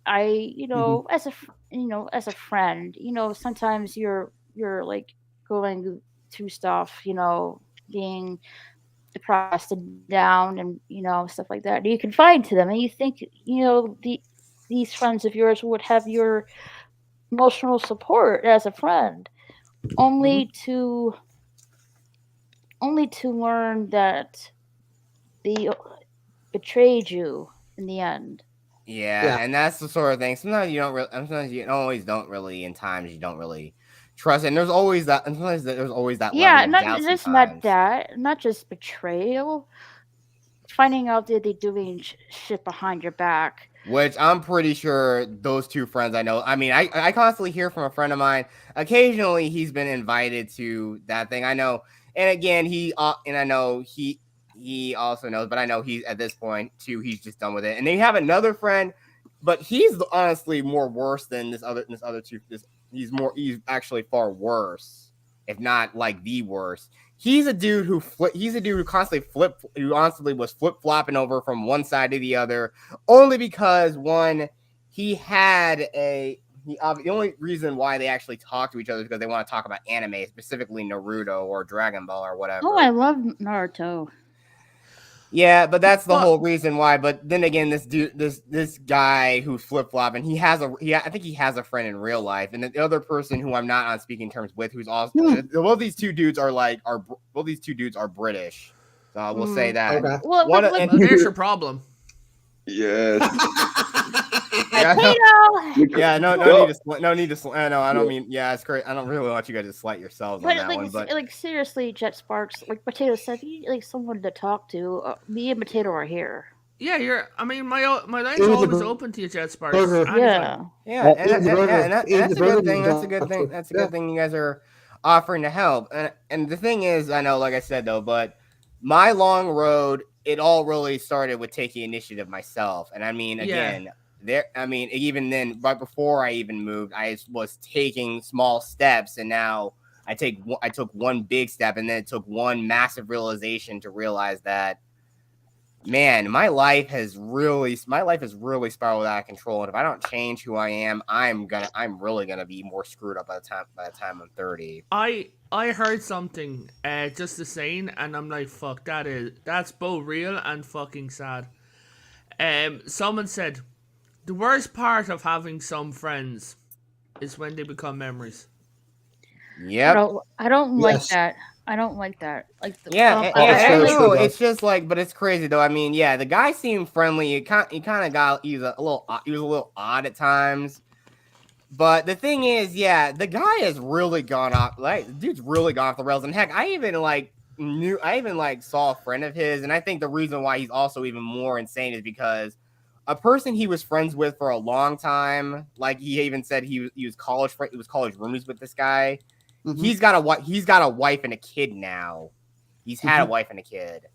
as a friend, sometimes you're like going through stuff, being depressed and down, and stuff like that. You confide to them, and you think these friends of yours would have your emotional support as a friend, only to learn that they betrayed you in the end. Yeah, and that's the sort of thing. Sometimes you don't really. In times you don't really trust, and there's always that. And sometimes there's always that. Yeah, not just betrayal. Finding out that they're doing shit behind your back. Which I'm pretty sure those 2 friends I know. I mean, I constantly hear from a friend of mine. Occasionally, he's been invited to that thing. I know. And again, he also knows, but I know he's at this point too. He's just done with it. And then you have another friend, but he's honestly more worse than this other 2. He's actually far worse, if not like the worst. He's a dude who constantly was flip flopping over from one side to the other, only because the only reason why they actually talk to each other is because they want to talk about anime, specifically Naruto or Dragon Ball or whatever. Oh, I love Naruto. Yeah, but that's the whole reason why. But then again, this guy who's flip flopping, I think he has a friend in real life, and the other person who I'm not on speaking terms with, who's also both these two dudes are British. So I will say that. Okay. Well, there's your problem. Yes. Yeah, no need to. No, I don't mean. Yeah, it's great. I don't really want you guys to slight yourselves on that one. But like seriously, Jet Sparks, like Potato said, you need like someone to talk to. Me and Potato are here. Yeah, I mean, my line's always open to you, Jet Sparks. Yeah, and that's a good thing. That's a good thing. That's a good thing. You guys are offering to help. And the thing is, I know, like I said though, but my long road, it all really started with taking initiative myself. And I mean, again. Even then, right before I even moved, I was taking small steps, and now I took one big step, and then it took one massive realization to realize that, man, my life has really spiraled out of control, and if I don't change who I am, I'm really gonna be more screwed up by the time I'm 30. I heard something just the same, and I'm like, fuck, that's both real and fucking sad. Someone said, the worst part of having some friends is when they become memories. Yep. I don't like that. I don't like that. Like it's just like, but it's crazy though. I mean, yeah, the guy seemed friendly. He was a little odd at times. But the thing is, yeah, the guy has really gone off. Like, the dude's really gone off the rails. And heck, I even saw a friend of his, and I think the reason why he's also even more insane is because a person he was friends with for a long time, like he even said he was college roomies with this guy. Mm-hmm. He's got a wife and a kid now. He's had a wife and a kid,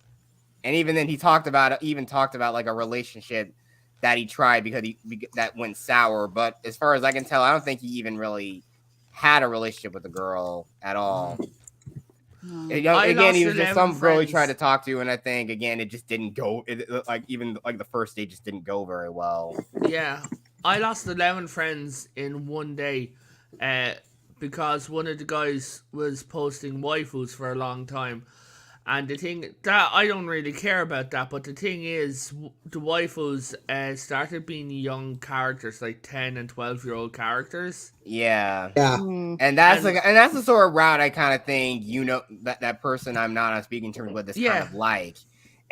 and even then he talked about like a relationship that he tried that went sour. But as far as I can tell, I don't think he even really had a relationship with a girl at all. Again, he was just some girl he tried to talk to, and I think again it just didn't go. Even the first date just didn't go very well. Yeah, I lost 11 friends in one day, because one of the guys was posting waifus for a long time, and the thing that I don't really care about that, but the thing is, the waifus started being young characters, like 10 and 12-year-old characters. Yeah. And that's the sort of route I kind of think that person I'm not on speaking terms with is kind of like,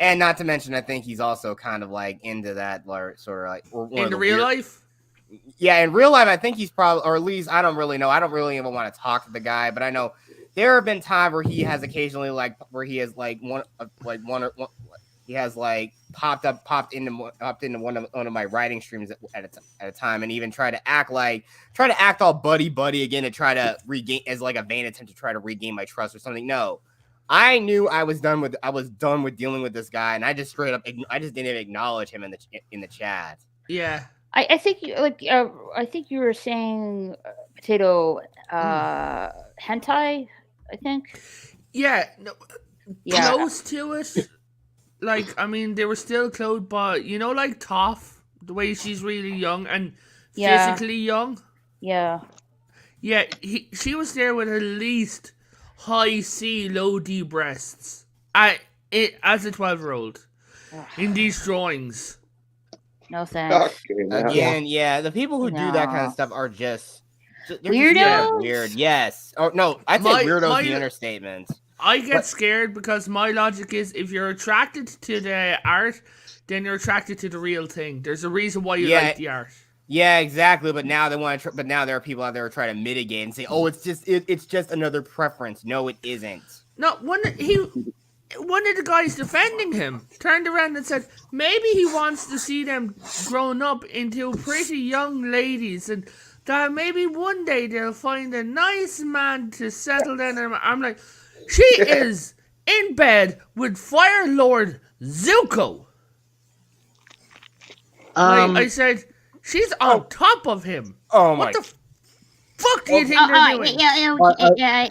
and not to mention I think he's also kind of like into that sort of like in the real life. Yeah, in real life I think he's probably, or at least I don't really know. I don't really even want to talk to the guy, but I know there have been times where he has occasionally he has popped into one of my writing streams at a time, and even try to act all buddy again to try to regain, as like a vain attempt to try to regain my trust or something. No, I knew I was done with dealing with this guy, and I just didn't even acknowledge him in the chat. Yeah. I think I think you were saying Potato hentai, I think. Yeah, no, close to it. Like, I mean, they were still close, but like Toph, the way she's really young and physically young. Yeah. Yeah, she was there with at least high C, low D breasts as a 12-year-old in these drawings. No thanks. Again, the people who do that kind of stuff are just weirdos. Weird, yes. Oh no, I think weirdos the understatement. I get scared because my logic is if you're attracted to the art, then you're attracted to the real thing. There's a reason why you like the art. Yeah, exactly. But now but now there are people out there who try to mitigate and say, "Oh, it's just another preference." No, it isn't. No, one of the guys defending him turned around and said maybe he wants to see them grown up into pretty young ladies, and that maybe one day they'll find a nice man to settle down. And I'm like, she is in bed with Fire Lord Zuko. I said, she's on top of him. Oh what my! The fuck do you think they're doing? Okay.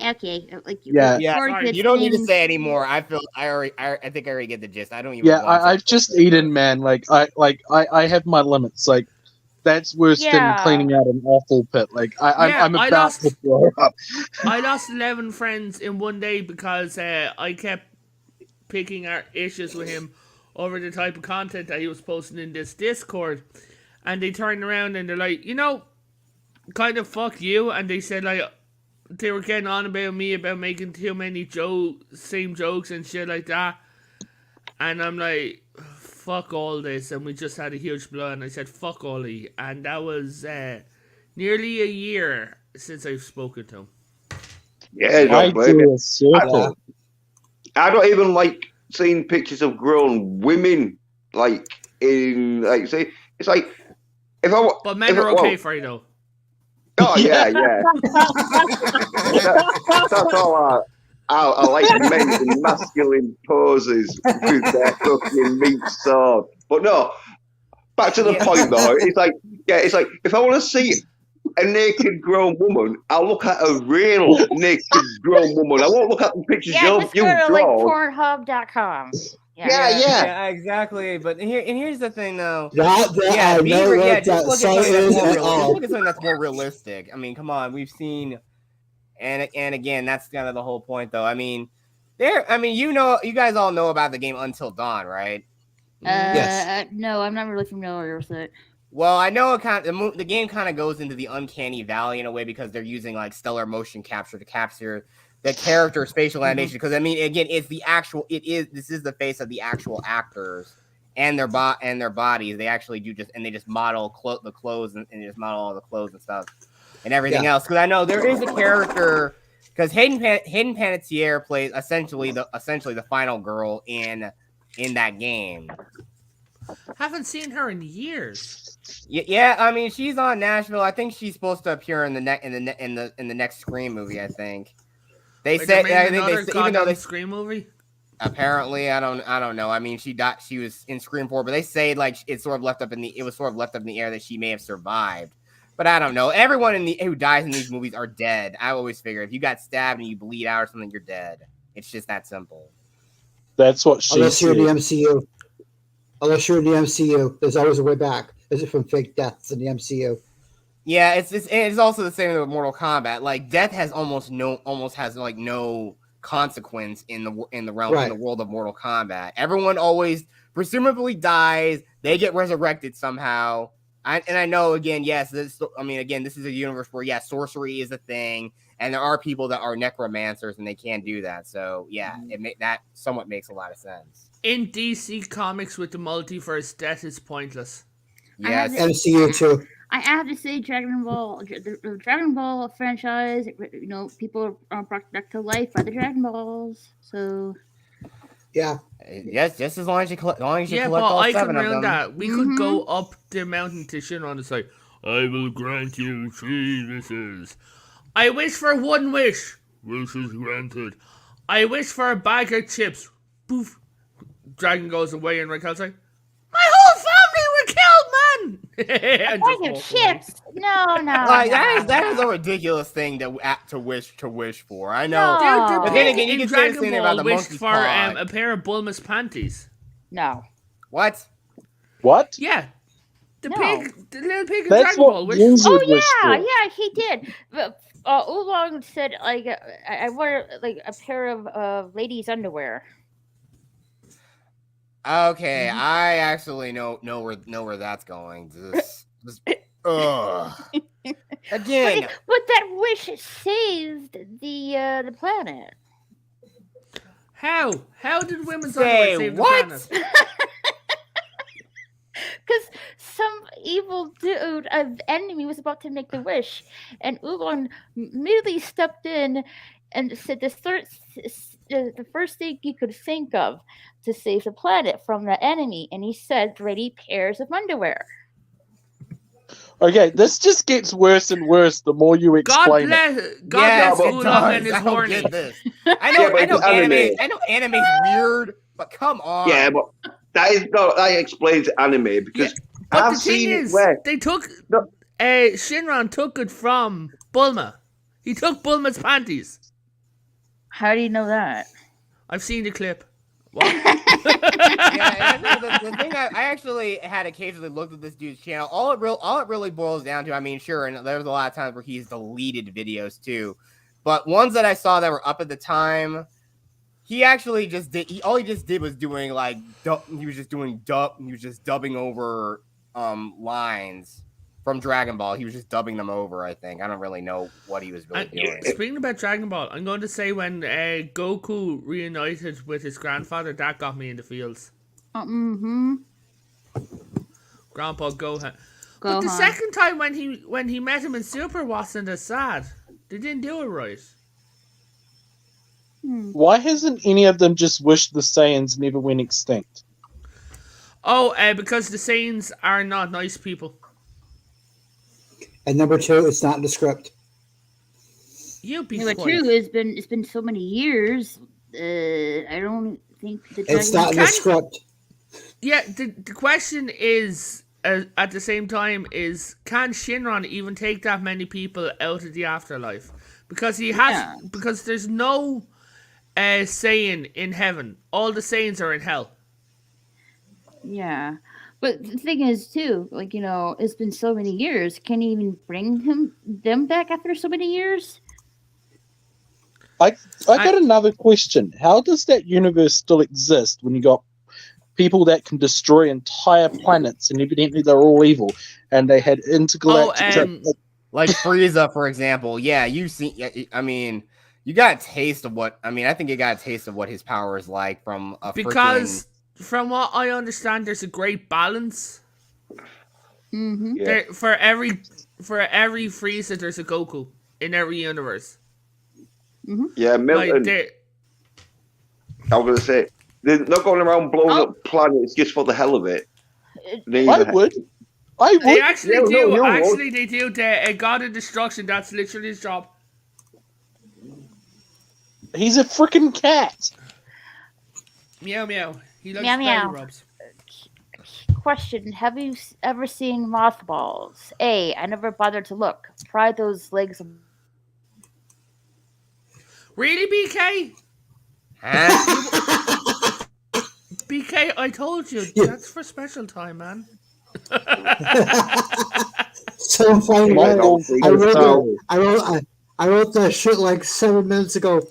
Sorry, you don't need to say anymore. I think I already get the gist. I don't even. Yeah, I've just eaten, man. Like I have my limits. Like that's worse than cleaning out an awful pit. Like I'm about to throw up. I lost 11 friends in one day because I kept picking out issues with him over the type of content that he was posting in this Discord, and they turned around and they're like, kind of fuck you, and they said like they were getting on about me about making too many same jokes and shit like that, and I'm like, fuck all this, and we just had a huge blow, and I said fuck all of you, and that was nearly a year since I've spoken to him. Yeah, don't blame it. I don't even like seeing pictures of grown women like in like see it's like if I but men are okay for you though. Oh yeah. That's all I like men in masculine poses with their fucking meat sword. But no, back to the point though. It's like if I want to see a naked grown woman, I'll look at a real naked grown woman. I won't look at the pictures you just go to draw. like Pornhub.com. Yeah, exactly. But here's the thing, though. Just look at something that's more realistic. I mean, come on, we've seen, and again, that's kind of the whole point, though. I mean, you guys all know about the game Until Dawn, right? Yes. No, I'm not really familiar with it. Well, I know the game kind of goes into the uncanny valley in a way because they're using like stellar motion capture to capture the character spatial animation. Because I mean, again, this is the face of the actual actors and their bodies. They actually do they just model the clothes and just model all the clothes and stuff and everything else. Because I know there is a character because Hayden Panettiere plays essentially the final girl in that game. Haven't seen her in years. Yeah, I mean she's on Nashville. I think she's supposed to appear in the next Scream movie. I think they said. Even though they Scream movie. Apparently, I don't know. I mean, she was in Scream 4, but they say like it was sort of left up in the air that she may have survived. But I don't know. Everyone who dies in these movies are dead. I always figure if you got stabbed and you bleed out or something, you're dead. It's just that simple. That's what she Unless you're in the MCU. There's always a way back. Is it from fake deaths in the MCU? Yeah, it's also the same with Mortal Kombat. Like death has almost no consequence in the realm in the world of Mortal Kombat. Everyone always presumably dies. They get resurrected somehow. I know again, this is a universe where sorcery is a thing, and there are people that are necromancers and they can't do that. So that somewhat makes a lot of sense. In DC Comics with the multiverse, death is pointless. Yes, MCU too. I have to say, Dragon Ball franchise. People are brought back to life by the Dragon Balls. So yeah, yes, just as long as you collect all but 7 of them. That. We could go up the mountain to Shinron and say, "I will grant you 3 wishes. I wish for 1 wish. Wish is granted. I wish for a bag of chips. Poof. Dragon goes away and Raquel's like, my whole family were killed, man. Bag of chips? No. That is a ridiculous thing to wish for. I know. No. But then again, you can say the same about the wished monkey for a pair of Bulma's panties. No. What? Yeah. The little pig in That's Dragon Ball. Yeah, he did. Oolong said, like, I wear like a pair of ladies' underwear. Okay, I actually know where that's going. Again, but that wish saved the planet. How did women's underwear save the planet? Because some evil dude, an enemy, was about to make the wish, and Oolong immediately stepped in and said the first thing he could think of to save the planet from the enemy, and he said 3 pairs of underwear. Okay, this just gets worse and worse the more you explain it. God bless Oolong and his horny. I know anime's weird, but come on. Yeah, but that explains anime because I've seen it where they took Shinron took it from Bulma. He took Bulma's panties. How do you know that? I've seen the clip. What? The thing I actually had occasionally looked at this dude's channel. All it really boils down to, I mean, sure, and there's a lot of times where he's deleted videos too, but ones that I saw that were up at the time, he actually just did. All he just did was doing like he was just doing dub. He was just dubbing over lines from Dragon Ball. He was just dubbing them over. I think I don't really know what he was really doing. Speaking about Dragon Ball, I'm going to say when Goku reunited with his grandfather, that got me in the feels. Grandpa Gohan. But the second time when he met him in Super wasn't as sad. They didn't do it right. Why hasn't any of them just wished the Saiyans never went extinct? Oh, because the Saiyans are not nice people. And number 2, it's not in the script. You be Number 2, it's been so many years. I don't think it's not in the script. Yeah, the question is at the same time is, can Shinron even take that many people out of the afterlife? Because he has because there's no Saiyan in heaven. All the Saiyans are in hell. Yeah. But the thing is, too, like, you know, it's been so many years. Can he even bring them back after so many years? I got another question. How does that universe still exist when you got people that can destroy entire planets and evidently they're all evil and they had intergalactic... like Frieza, for example. Yeah, you see... I mean, you got a taste of what... I mean, I think you got a taste of what his power is like from a Because... From what I understand, there's a great balance. For every Frieza, there's a Goku in every universe. Yeah, Milton. I was going to say, they're not going around blowing up planets just for the hell of it. I would. They actually do. Actually, they do. The God of Destruction, that's literally his job. He's a freaking cat. Meow meow. He likes meow. belly rubs. Question: have you ever seen mothballs? A. I never bothered to look. Try those legs. Really, BK? BK, I told you that's for special time, man. So funny. I wrote that shit like 7 minutes ago.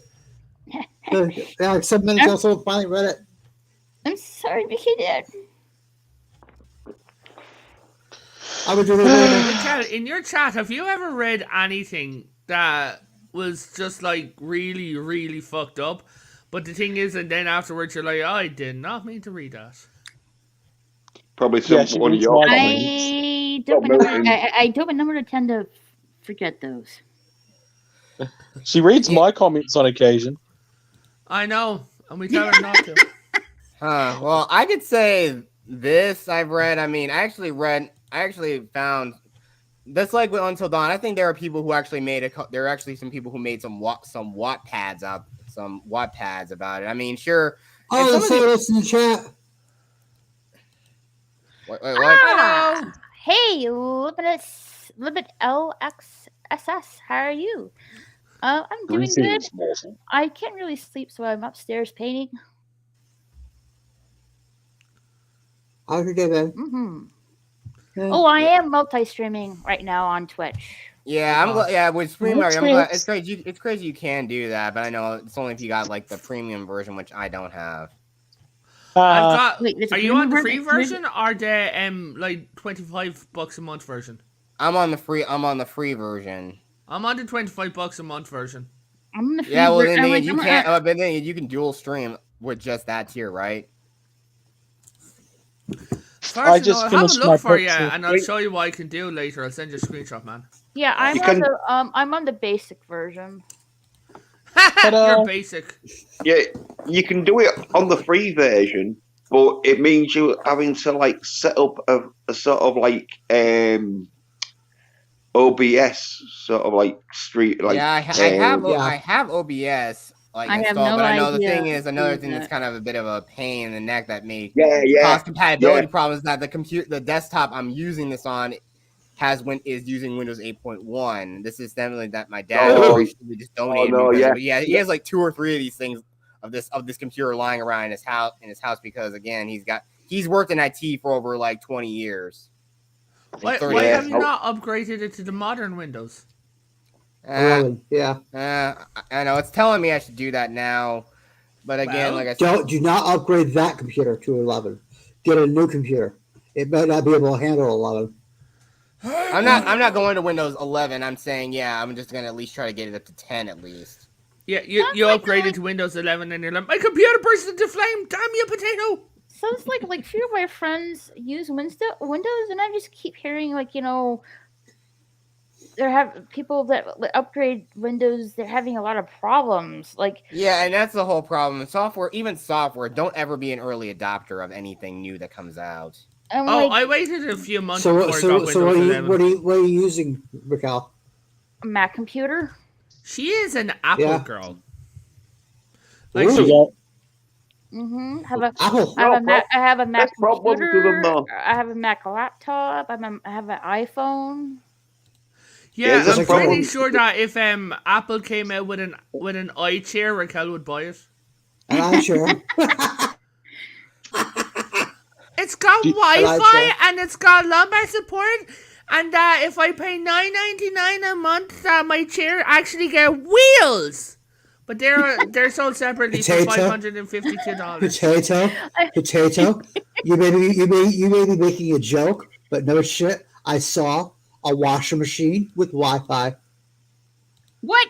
Like 7 minutes ago, so finally read it. I'm sorry, BK did. I would do it. In your chat, have you ever read anything that was just like really, really fucked up? But the thing is, and then afterwards you're like, I did not mean to read that. Probably one of your I don't remember to tend to forget those. She reads my comments on occasion. I know, and we tell her not to. Well, I could say this I've read. I mean, I actually found that's like with Until Dawn. I think there are people who actually there are actually some people who made some Wattpads about it. I mean, sure. Oh, let's say this in the chat. Wait, what? Hello. Hey, Limit LXSS. How are you? I'm doing good. I can't really sleep, so I'm upstairs painting. Okay, then. Oh, I am multi-streaming right now on Twitch. Yeah, with Streamer, it's crazy. It's crazy you can do that, but I know it's only if you got like the premium version, which I don't have. Are you on the free version or the like $25 a month version? I'm on the free version. I'm on the $25 a month version. I'm on the free well, then you can't. But then you can dual stream with just that tier, right? I'll have a look for you, and I'll show you what I can do later. I'll send you a screenshot, man. Yeah, I'm on the basic version. You're basic. Yeah, you can do it on the free version, but it means you're having to like set up a sort of like OBS sort of like street like. Yeah, I have OBS. Like installed, but I know the thing is another thing that's kind of a bit of a pain in the neck that may cause compatibility problems. That the desktop I'm using this on is using Windows 8.1. This is definitely that my dad just donated. He has like 2 or 3 of these things of this computer lying around in his house because again he's worked in IT for over like 20 years. Why have you not upgraded it to the modern Windows? I know it's telling me I should do that now. But again, like I said, do not upgrade that computer to 11. Get a new computer. It might not be able to handle 11. I'm not going to Windows 11. I'm saying, yeah, I'm just gonna at least try to get it up to 10 at least. Yeah, you upgraded to Windows 11 and you're like, my computer burst into flame. Damn you, potato! Sounds like few of my friends use Windows, and I just keep hearing there have people that upgrade Windows. They're having a lot of problems. Yeah, and that's the whole problem. Even software, don't ever be an early adopter of anything new that comes out. I waited a few months before I got Windows 11. What are you using, Raquel? A Mac computer. She is an Apple girl. Like I have a Mac computer. I have a Mac laptop. I have an iPhone. Yeah, I'm pretty sure that if Apple came out with an iChair, Raquel would buy it. An iChair. It's got Wi-Fi and it's got lumbar support, and if I pay $9.99 a month, my chair actually get wheels. But they're sold separately for $552. Potato. You may be making a joke, but no shit. I saw a washing machine with Wi-Fi. What?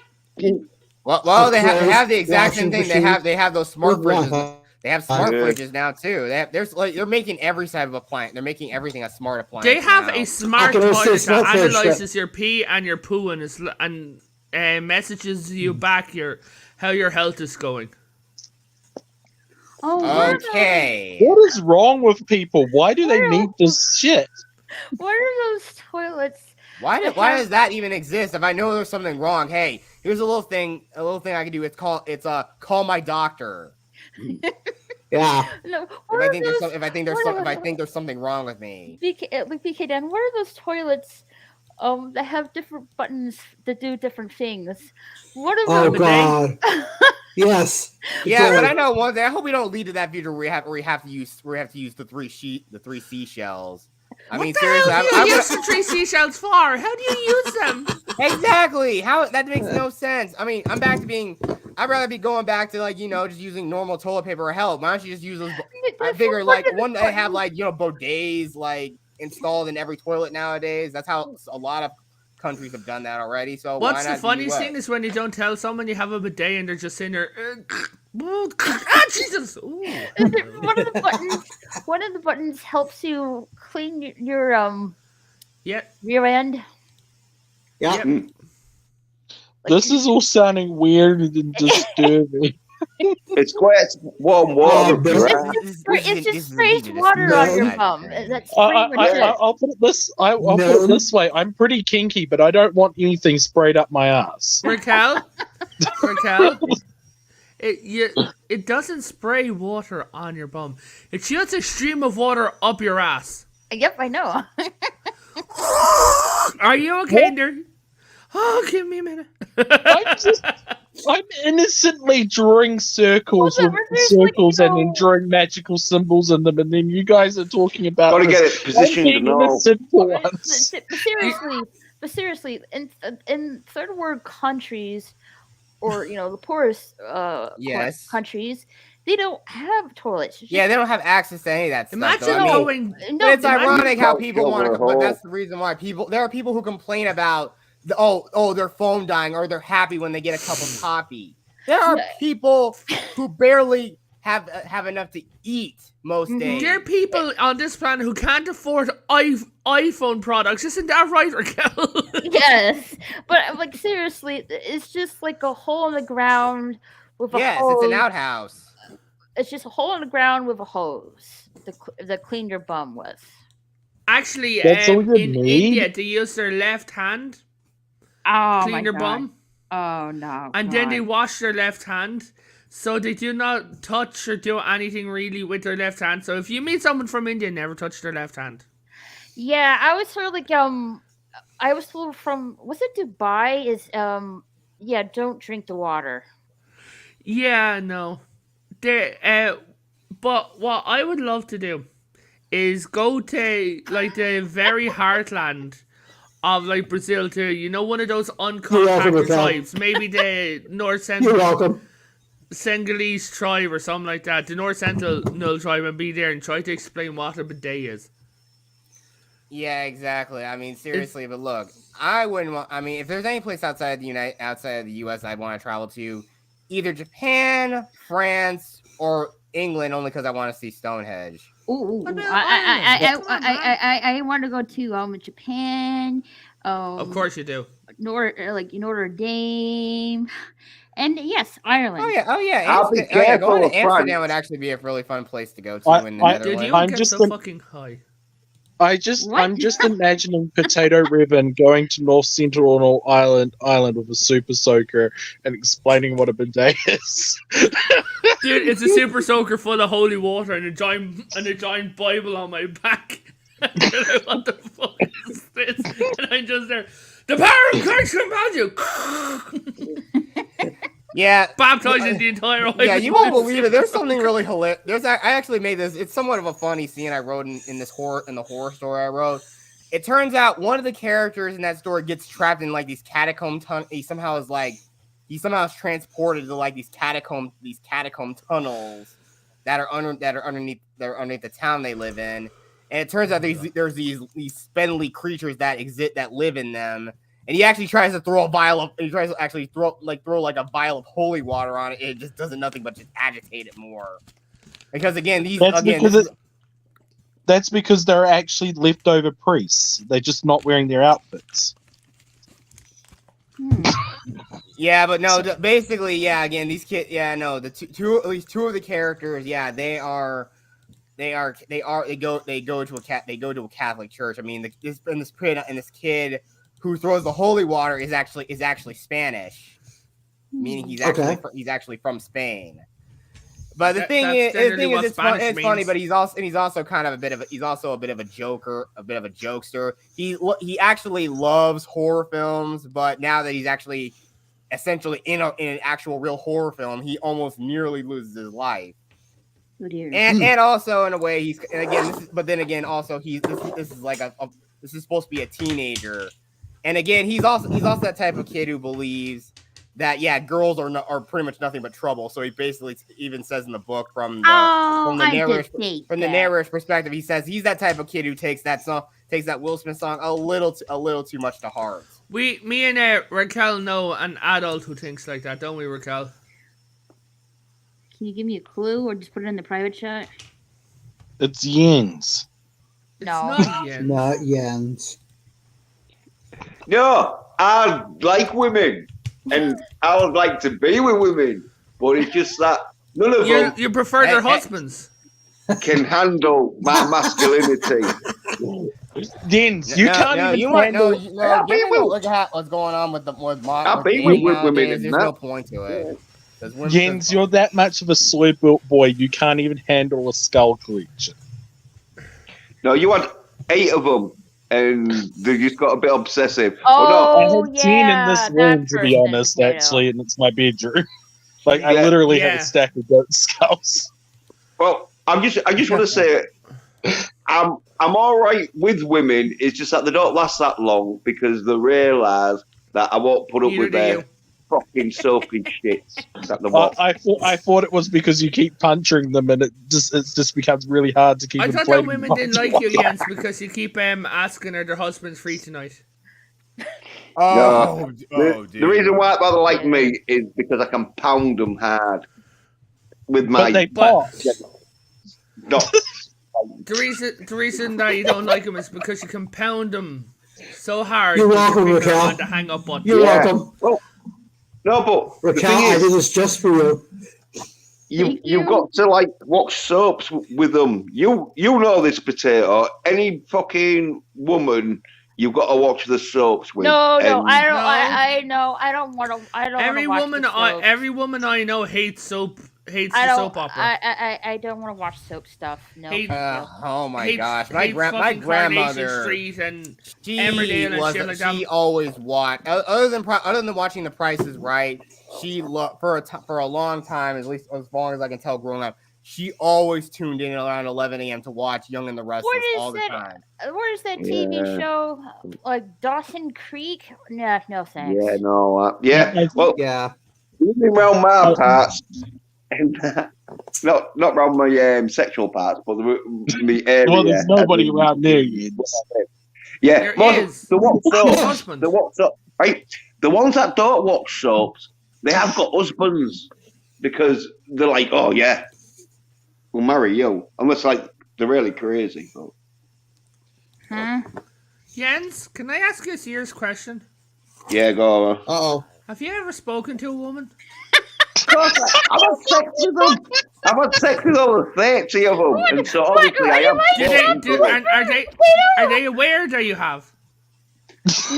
Well, they have the exact same thing. They have those smart fridges. They have smart fridges now too. They're making every side of appliance. They're making everything a smart appliance. They have a smart toilet that analyzes your pee and your poo and messages you back how your health is going. Oh, okay. What is wrong with people? Why do they need this shit? What are those toilets? Why does that even exist? If I know there's something wrong, hey, here's a little thing I can do. It's call my doctor. Yeah. No, if I think there's something wrong with me. BK Dan, what are those toilets that have different buttons that do different things? What are those? Oh God. Yes. Yeah, but I know one thing. I hope we don't lead to that future where we have to use the three seashells. I mean, seriously, what the hell do you use the 3 seashells for? How do you use them? Exactly. That makes no sense. I mean, I'd rather be going back to just using normal toilet paper or help. Why don't you just use those? I figure one that have bidets installed in every toilet nowadays. That's how a lot of countries have done that already. So what's the funniest thing is when you don't tell someone you have a bidet and they're just sitting there. Jesus! One of the buttons helps you clean your rear end. Yeah. Yep. This is all sounding weird and disturbing. It's quite warm water. It just sprays water on your bum. That's I'll put it this way. I'm pretty kinky, but I don't want anything sprayed up my ass. Raquel, it doesn't spray water on your bum. It shoots a stream of water up your ass. Yep, I know. Are you okay, there? Oh, give me a minute. I'm innocently drawing circles and then drawing magical symbols in them, and then you guys are talking about. Got to get it positioned and all. But seriously, in third world countries, or the poorest countries, they don't have toilets. They don't have access to any of that stuff. Imagine going. It's ironic how people want to, but that's the reason why there are people who complain about. Their phone dying, or they're happy when they get a cup of coffee. There are people who barely have enough to eat most days. There are people on this planet who can't afford iPhone products. Isn't that right, Raquel? Yes, but seriously, it's just like a hole in the ground with a hose. Yes, it's an outhouse. It's just a hole in the ground with a hose to clean your bum with. Actually, in India, they use their left hand. Clean your bum. Oh no! And then they wash their left hand, so they do not touch or do anything really with their left hand. So if you meet someone from India, never touch their left hand. Yeah, I was sort of I was told from was it Dubai is don't drink the water. Yeah, no, but what I would love to do is go to the very heartland of Brazil to one of those uncontacted tribes, maybe the North Central. You're welcome. Senegalese tribe or something like that, the North Sentinel tribe, and be there and try to explain what a bidet is. Yeah, exactly. I mean, seriously, but look, I wouldn't want. I mean, if there's any place outside of the U.S. I'd want to travel to, either Japan, France, or England, only because I want to see Stonehenge. Ooh, I want to go to Japan. Of course you do. Notre Dame, and yes, Ireland. I'll be careful. Going to of Amsterdam France. would actually be a really fun place to go to in the Netherlands. Dude, you don't get so fucking high. I'm just imagining Potato Ribbon going to North Sentinel Island with a super soaker and explaining what a bidet is. Dude, it's a super soaker full of holy water and a giant Bible on my back. What the fuck is this? And I'm just there. The power of Christ compels you. Yeah, baptizing the entire island. Yeah, you won't believe it. There's something really hilarious. I actually made this. It's somewhat of a funny scene I wrote in the horror story I wrote. It turns out one of the characters in that story gets trapped in like these catacomb tunnels. He somehow is transported to like these catacomb tunnels that are underneath the town they live in. And it turns out there's these spindly creatures that live in them. And he actually tries to throw a vial of holy water on it. It just does nothing but just agitate it more. Because that's because they're actually leftover priests. They're just not wearing their outfits. Yeah, but no, basically, yeah. Again, these kids, yeah, no, at least two of the characters, yeah, they go to a Catholic church. I mean, this kid who throws the holy water is actually Spanish, meaning he's actually from Spain. But the thing is, it's funny, but he's also kind of a bit of a joker, a bit of a jokester. He actually loves horror films, but now that he's actually essentially in an actual real horror film, he almost nearly loses his life. Oh dear. And also in a way this is supposed to be a teenager. And again, he's also that type of kid who believes that girls are pretty much nothing but trouble. So he basically even says in the book from the narrator's perspective, he says he's that type of kid who takes that Will Smith song a little too much to heart. Me and Raquel know an adult who thinks like that, don't we, Raquel? Can you give me a clue or just put it in the private chat? It's Jens. No. Not Jens. No, I like women, and I would like to be with women, but it's just that none of them. You prefer their husbands. Can handle my masculinity. Jens, you can't even handle. Look at what's going on with Mark. I'll be with women. There's no point to it. Jens, you're that much of a soy built boy. You can't even handle a skull collection. No, you had 8 of them. And they just got a bit obsessive. I had 10 in this room, to be honest, actually, and it's my bedroom. I literally have a stack of goat skulls. Well, I just want to say, I'm all right with women. It's just that they don't last that long because they realise that I won't put up with their fucking soapy shit. I thought it was because you keep punching them, and it just becomes really hard to keep. I thought that women didn't like you, Jens, because you keep asking her their husband's free tonight. No, the reason why they like me is because I can pound them hard with my. No. The reason that you don't like them is because you can pound them so hard. You're welcome, Raquel. On the hang up button. You're welcome. Well, no, but Raquel, I did this just for you. You've got to watch soaps with them. You know this, Potato. Any fucking woman, you've got to watch the soaps with. No, I don't. I know. I don't want to. Every woman I know hates soap. Hates the soap opera. I don't want to watch soap stuff. No. Oh my gosh, my grandmother. Street and Emmerdale and shit like that. She always watched. Other than watching The Price is Right, she for a long time, at least as long as I can tell, growing up, she always tuned in around 11 a.m. to watch Young and the Restless all the time. Where is that TV show? Like Dawson Creek? No thanks. Yeah, no. Well, Yeah. Women around my parts, and not around my sexual parts, but the area. Well, there's nobody around there. Yeah, There is. The Husband. right? The ones that don't watch soaps, they have got husbands because they're like, oh yeah, we'll marry you, unless like they're really crazy. But... Jens, can I ask you a serious question? Yeah, go on. Uh-oh. Have you ever spoken to a woman? I've had sex with them. I've had sex with over 30 of them, and so obviously I have. Are they aware that you have?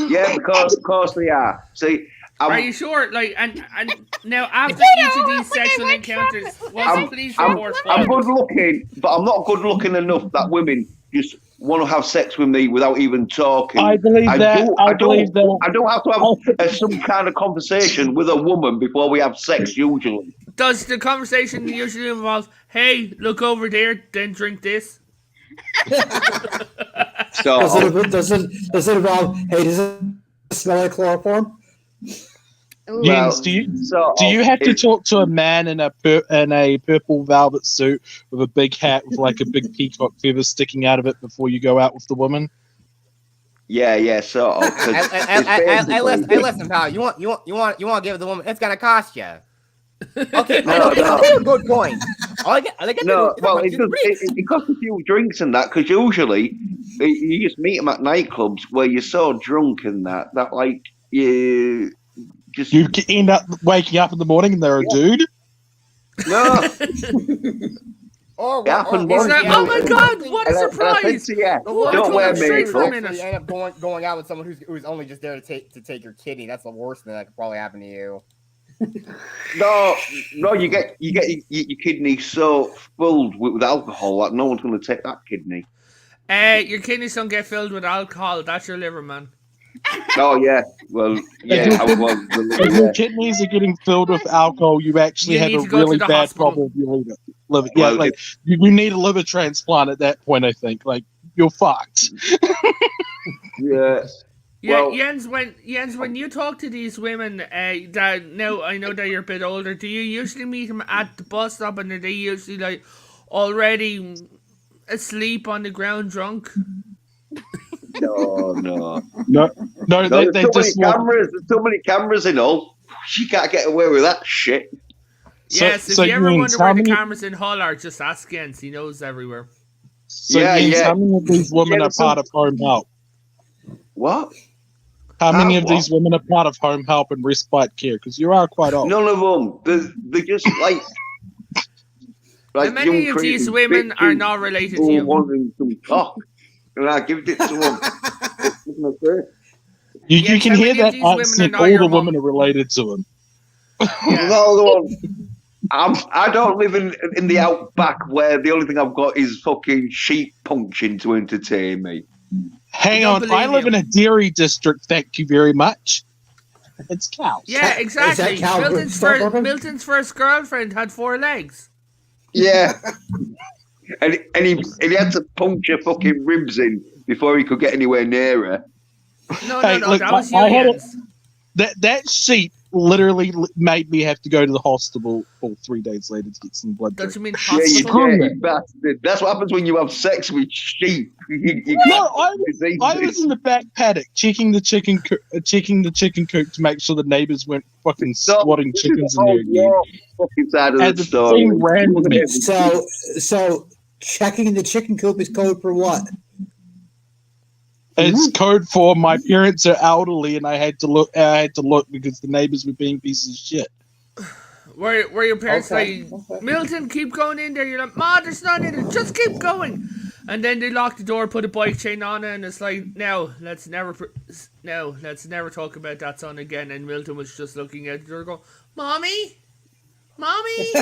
Yeah, because of course they are. See, are you sure? Like, and now after each of these sexual encounters, was the police report I'm good looking, but I'm not good looking enough that women just want to have sex with me without even talking. I believe that. I believe that. I don't have to have some kind of conversation with a woman before we have sex, usually. Does the conversation usually involve, hey, look over there, then drink this? So, does it involve, hey, does it smell like chloroform? Jens, do you have to talk to a man in a purple velvet suit with a big hat with like a big peacock feather sticking out of it before you go out with the woman? Yeah, sort of. Hey, listen, pal. You want to give the woman? It's gonna cost you. Okay, no. Good point. It costs a few drinks and that, because usually you just meet them at nightclubs where you're so drunk and that like you end up waking up in the morning and they're a dude. No. Oh my God! What a surprise! Don't wear makeup. You end up going out with someone who's only just there to take your kidney. That's the worst thing that could probably happen to you. No, you get your kidney so filled with alcohol that no one's going to take that kidney. Your kidneys don't get filled with alcohol. That's your liver, man. Oh yeah, well yeah. If your kidneys are getting filled with alcohol, you actually have a really bad problem with your liver. Yeah, well, like you need a liver transplant at that point. I think like you're fucked. Yeah. Yeah, well, Jens, when you talk to these women, that now I know that you're a bit older, do you usually meet them at the bus stop, and are they usually like already asleep on the ground, drunk? No. They just cameras. There's so many cameras in all. She can't get away with that shit. Yes, if you ever wonder where the cameras in Hull are, just ask Jens. He knows everywhere. So yeah. How many of these women are part of home help? What? How many of these women are part of home help and respite care? Because you are quite old. None of them. They're just like how many of these women are not related to you? Wanting some cock, and I give it to them. You can hear that accent. All the women are related to him. I don't live in the outback where the only thing I've got is fucking sheep punching to entertain me. Hang on, I live in a dairy district, thank you very much. It's cows. Yeah, exactly. Milton's first girlfriend had 4 legs. Yeah. and he had to puncture fucking ribs in before he could get anywhere near her. No, look, that was you. That sheep literally made me have to go to the hospital 3 days later to get some blood. Don't you mean hospital? Yeah, you bastard. That's what happens when you have sex with sheep. I was in the back paddock checking the chicken coop to make sure the neighbors weren't fucking squatting chickens in there. Fucking side of the story. Thing ran with me. So checking the chicken coop is code for what? It's code for my parents are elderly and I had to look because the neighbors were being pieces of shit. Were your parents like, Milton, keep going in there? You're like, Ma, there's none in there. Just keep going. And then they lock the door, put a bike chain on it, and it's like, no, let's never talk about that son again. And Milton was just looking at the door going, Mommy, Mommy,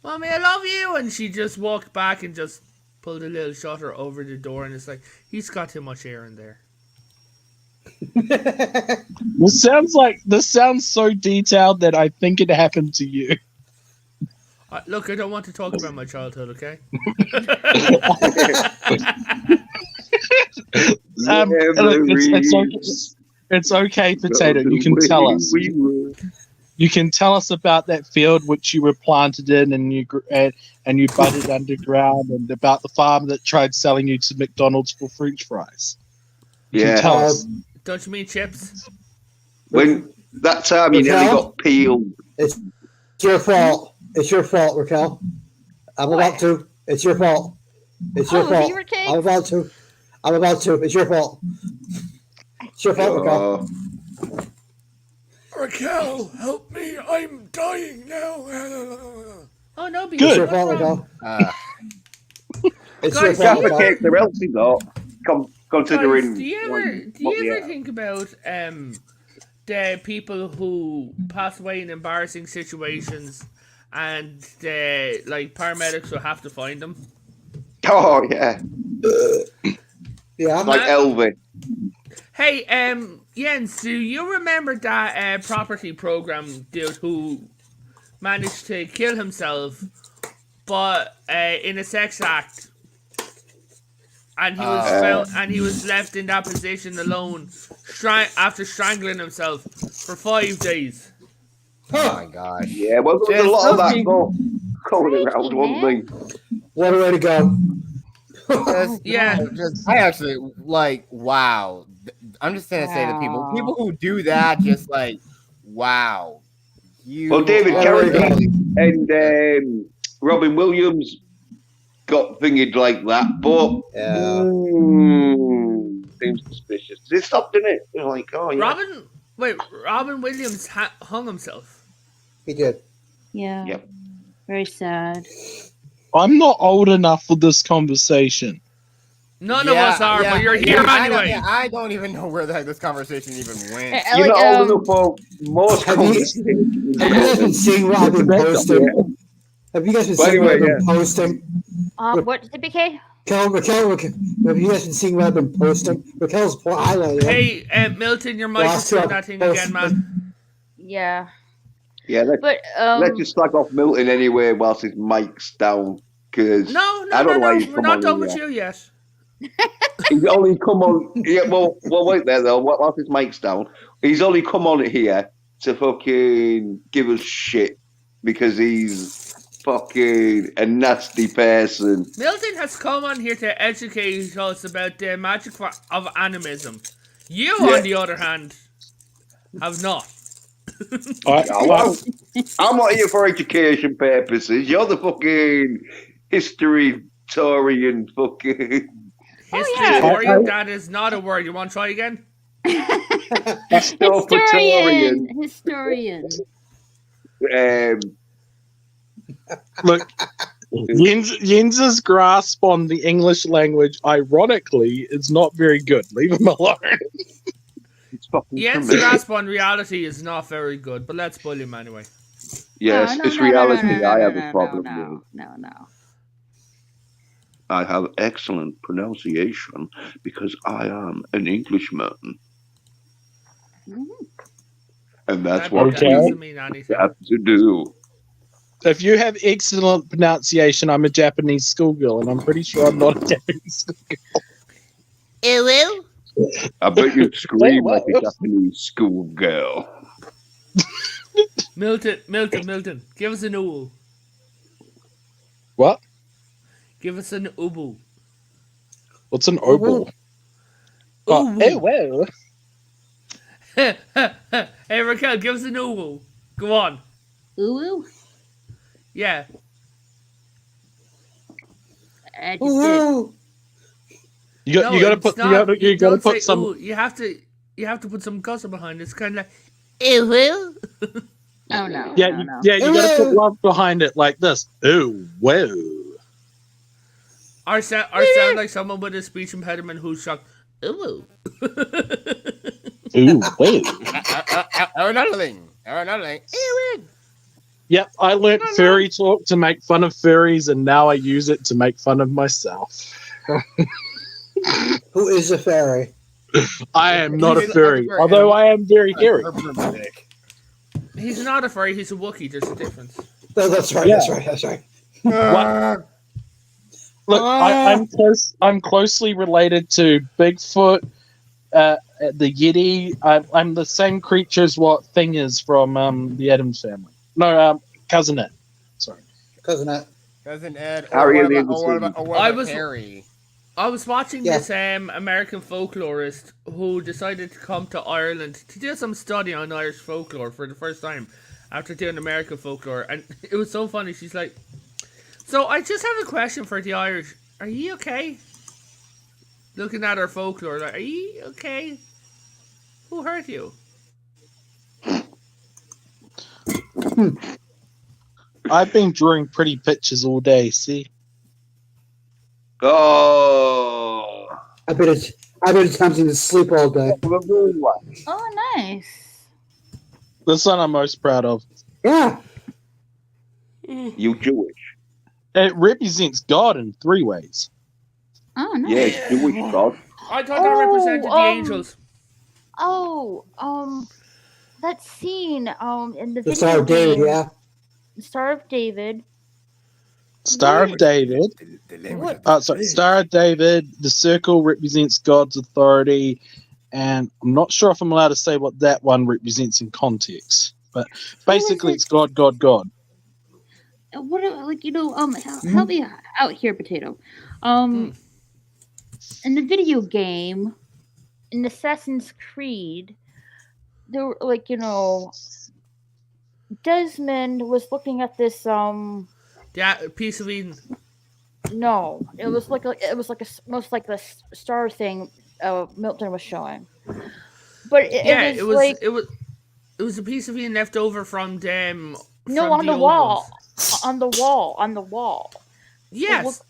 I love you. And she just walked back and just pulled a little shutter over the door, and it's like, he's got too much air in there. This sounds so detailed that I think it happened to you. Look, I don't want to talk about my childhood, okay? It's okay, Potato. You can tell us. You can tell us about that field which you were planted in, and you budded underground, and about the farm that tried selling you to McDonald's for French fries. You can tell us. Don't you mean chips? When that time you nearly got peeled. It's your fault. It's your fault, Raquel. I'm about to. It's your fault. It's your fault. I'm about to. It's your fault. It's your fault, Raquel. Raquel, help me! I'm dying now. Oh no, good. It's your fault, Raquel. It's your fault, Raquel. They're healthy, though. Considering. Guys, do you ever think about the people who pass away in embarrassing situations, and the paramedics will have to find them? Oh yeah. Yeah, like Elvis. Hey, Jens, do you remember that property program dude who managed to kill himself, but in a sex act, and he was found, and he was left in that position alone, after strangling himself for 5 days? Oh my god! Yeah, well, there was a lot of that going around, wasn't there? What a way to go! Yeah, I actually wow. I'm just gonna say to people who do that, just wow. Well, David Carradine and Robin Williams got thingied like that, but seems suspicious. They stopped, didn't it? They're like, oh yeah. Robin Williams hung himself. He did. Yeah. Yep. Very sad. I'm not old enough for this conversation. None of us are, but you're here anyway. I don't even know where the heck this conversation even went. You're not old enough for most conversations. Have you guys been seeing what I've been posting? Have you guys been seeing what I've been posting? What, BK? Raquel, have you guys been seeing what I've been posting? Raquel's poor highlight. Hey, Milton, your mic is doing that thing again, man. Yeah. Yeah, let's just slag off Milton anyway whilst his mic's down. Cause no, we're not done with you yet. He's only come on. Yeah, well, wait there though. Whilst his mic's down, he's only come on here to fucking give us shit because he's fucking a nasty person. Milton has come on here to educate us about the magic of animism. You, on the other hand, have not. I'm not here for education purposes. You're the fucking history-torian fucking... History-torian? That is not a word. You want to try again? Historian. Look, Jens's grasp on the English language, ironically, is not very good. Leave him alone. Jens's grasp on reality is not very good, but let's bully him anyway. Yes, it's reality I have a problem with. No. I have excellent pronunciation because I am an Englishman. And that's what you have to do. If you have excellent pronunciation, I'm a Japanese schoolgirl, and I'm pretty sure I'm not a Japanese schoolgirl. Ew. I bet you'd scream like a Japanese schoolgirl. Milton, give us an ubu. What? Give us an ubu. What's an ubu? Hey, well. Hey, Raquel, give us an ubu. Go on. Ubu? Yeah. You gotta put some. Ooh. You have to put some gusto behind it. It's kind of like, ew. Oh no. Yeah, no. yeah. You gotta put love behind it like this. Ooh, whoa. Or sound like someone with a speech impediment who's shocked. Ooh. Ooh, whoa. Another thing. Yep, I learnt furry talk to make fun of furries, and now I use it to make fun of myself. Who is a fairy? I am not a furry, although I am very hairy. He's not a furry, he's a Wookiee. There's a difference. No, that's right. That's right. What? Look, I'm closely related to Bigfoot, the Yeti. I'm the same creature as what Thing is from the Addams Family. No, Cousin Ed. Sorry, Cousin Ed. Cousin Ed. Harry Or and the what about Harry? I was watching Yeah. this American folklorist who decided to come to Ireland to do some study on Irish folklore for the first time after doing American folklore, and it was so funny. She's like, "So I just have a question for the Irish. Are you okay? Looking at our folklore, like, are you okay? Who hurt you?" I've been drawing pretty pictures all day. See, Oh. I've been attempting to sleep all day. Oh, nice. this one I'm most proud of. Yeah. You Jewish? It represents God in 3 ways. Oh, nice. Yeah, it's Jewish God. I thought that represented the angels. That scene in the The video Star of David, game, yeah. Star of David. Star of David. Star of David. The circle represents God's authority, and I'm not sure if I'm allowed to say what that one represents in context. But basically, it's God, God, God. What, like, help me out here, Potato. In the video game, in Assassin's Creed, there were, like, Desmond was looking at this Yeah, piece of Eden. No, it was like most like the star thing Milton was showing. But it was a piece of Eden left over from them. On the wall. On the wall. Yes.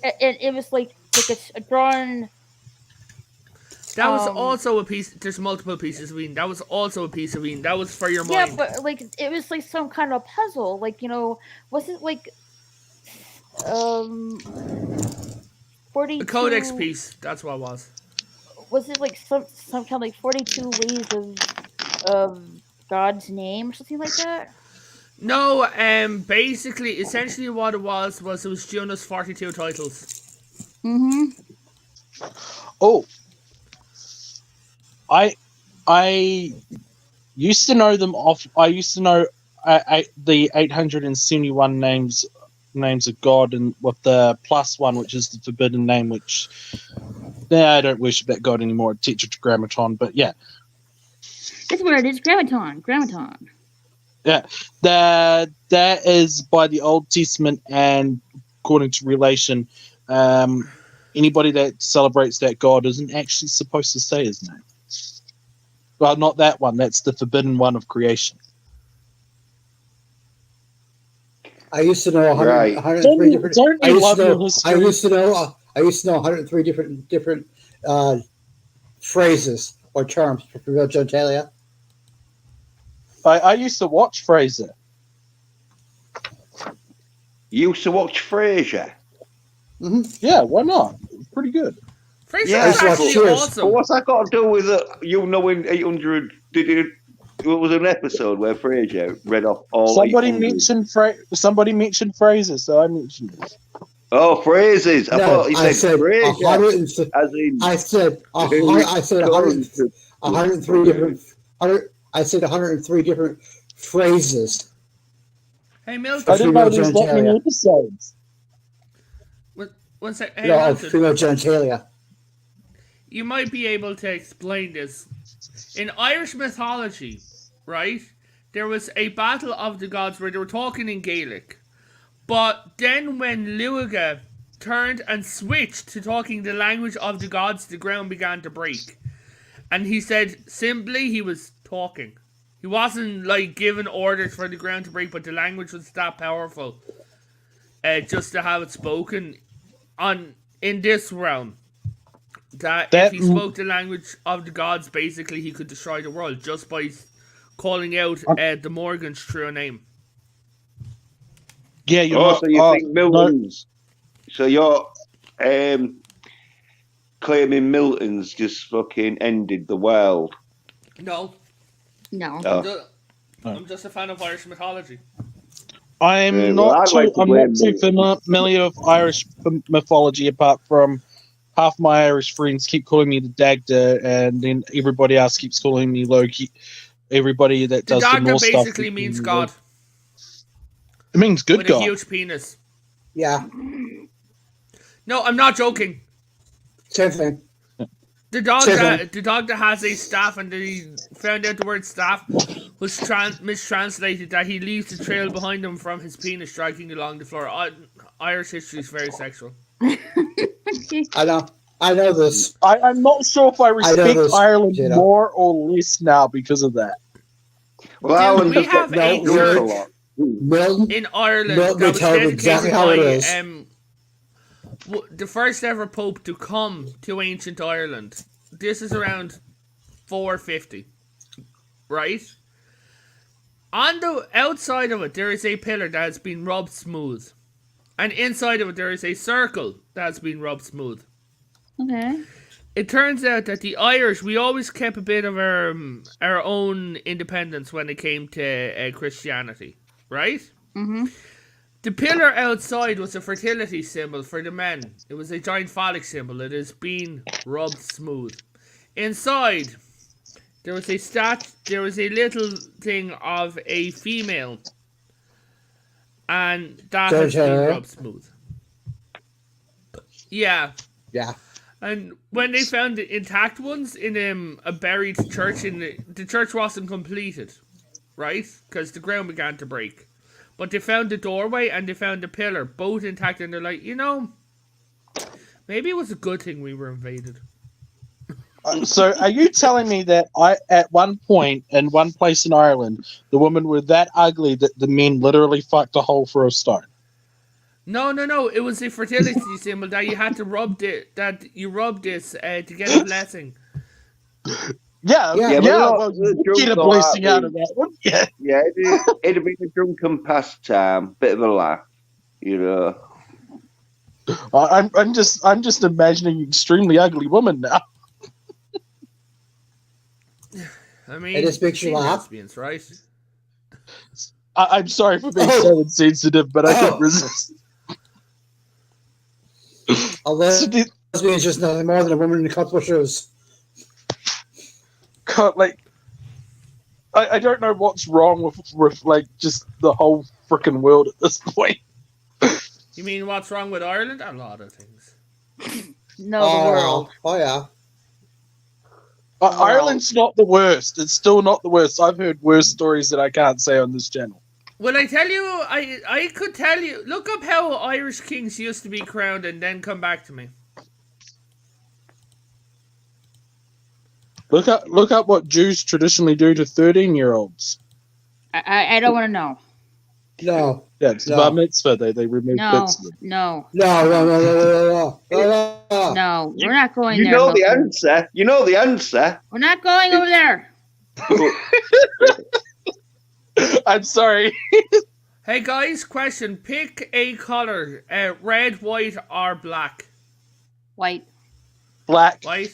It was like a drawn. That was also a piece. There's multiple pieces of Eden. That was also a piece of Eden. That was for your mind. Yeah, but like it was like some kind of puzzle. Like, was it like 42? A codex piece. That's what it was. Was it like some kind of like 42 ways of God's name or something like that? No, basically, essentially what it was it was Jonah's 42 titles. Mm-hmm. Oh, I used to know them off. I used to know the 871 names of God, and with the +1, which is the forbidden name, which I don't worship that God anymore. Tetragrammaton, but yeah. That's what it is. Grammaton. Yeah, that is by the Old Testament, and according to Revelation, anybody that celebrates that God isn't actually supposed to say his name. Well, not that one. That's the forbidden one of creation. I used to know 103 different. I used to know 103 different phrases or terms for real genitalia. I used to watch Frasier. You used to watch Frasier? Mm-hmm. Yeah, why not? Pretty good. Frasier was actually awesome. But what's that got to do with you knowing 800? It was an episode where Frasier read off all. Somebody mentioned Frasier, so I mentioned it. Oh, phrases! I thought you said Frasier. I said 103 different. I said 103 different phrases. Hey, Milton. I didn't know there was that many episodes. One sec. Hey, no, female genitalia. You might be able to explain this. In Irish mythology, right, there was a battle of the gods where they were talking in Gaelic. But then when Luaga turned and switched to talking the language of the gods, the ground began to break. And he said simply he was talking. He wasn't like giving orders for the ground to break, but the language was that powerful. Just to have it spoken in this realm. That if he spoke the language of the gods, basically he could destroy the world just by calling out the Morgan's true name. Yeah, so you think Milton's? No. So you're claiming Milton's just fucking ended the world? No. I'm just a fan of Irish mythology. I'm not too familiar with Irish mythology apart from half my Irish friends keep calling me the Dagda, and then everybody else keeps calling me Loki. Everybody that The does the Dagda North stuff. basically means God. It means good with God. a huge penis. Yeah. No, I'm not joking. Same thing. The dog that has a staff, and he found out the word staff was mistranslated, that he leaves a trail behind him from his penis striking along the floor. Irish history is very sexual. I know this. I'm not sure if I respect Ireland you know. more or less now because of that. Well, dude, we have a church in Ireland that was dedicated by the first ever pope to come to ancient Ireland. This is around 450, right? On the outside of it, there is a pillar that has been rubbed smooth, and inside of it, there is a circle that has been rubbed smooth. Okay. It turns out that the Irish, we always kept a bit of our own independence when it came to Christianity, right? Mm-hmm. The pillar outside was a fertility symbol for the men. It was a giant phallic symbol. It has been rubbed smooth. Inside, there was a little thing of a female, and that has been rubbed smooth. Yeah. Yeah. And when they found the intact ones in a buried church, the church wasn't completed, right? Because the ground began to break. But they found the doorway and they found the pillar, both intact, and they're like, maybe it was a good thing we were invaded. So are you telling me that at one point in one place in Ireland, the women were that ugly that the men literally fucked a hole for a stone? No. It was a fertility symbol that you had to rub this to get a blessing. Yeah. Well, you get a blessing out of that one. Yeah. Yeah, it'd have been a drunken pastime, bit of a laugh, I'm just imagining an extremely ugly woman now. I mean, it just makes you laugh, lesbians, right? I'm sorry for being so insensitive, but I couldn't resist. A lesbian is just nothing more than a woman in a couple of shoes. God, I don't know what's wrong with just the whole freaking world at this point. You mean what's wrong with Ireland? A lot of things. No, the world. Oh yeah. Ireland's not the worst. It's still not the worst. I've heard worse stories that I can't say on this channel. Well, I tell you, I could tell you. Look up how Irish kings used to be crowned, and then come back to me. Look up what Jews traditionally do to 13-year-olds. I don't want to know. No. Yeah, it's bar mitzvah. They remove bits of them. No, we're not going there. You know the answer. You know the answer. We're not going over there. I'm sorry. Hey guys, question. Pick a color. Red, white, or black? White. Black. White?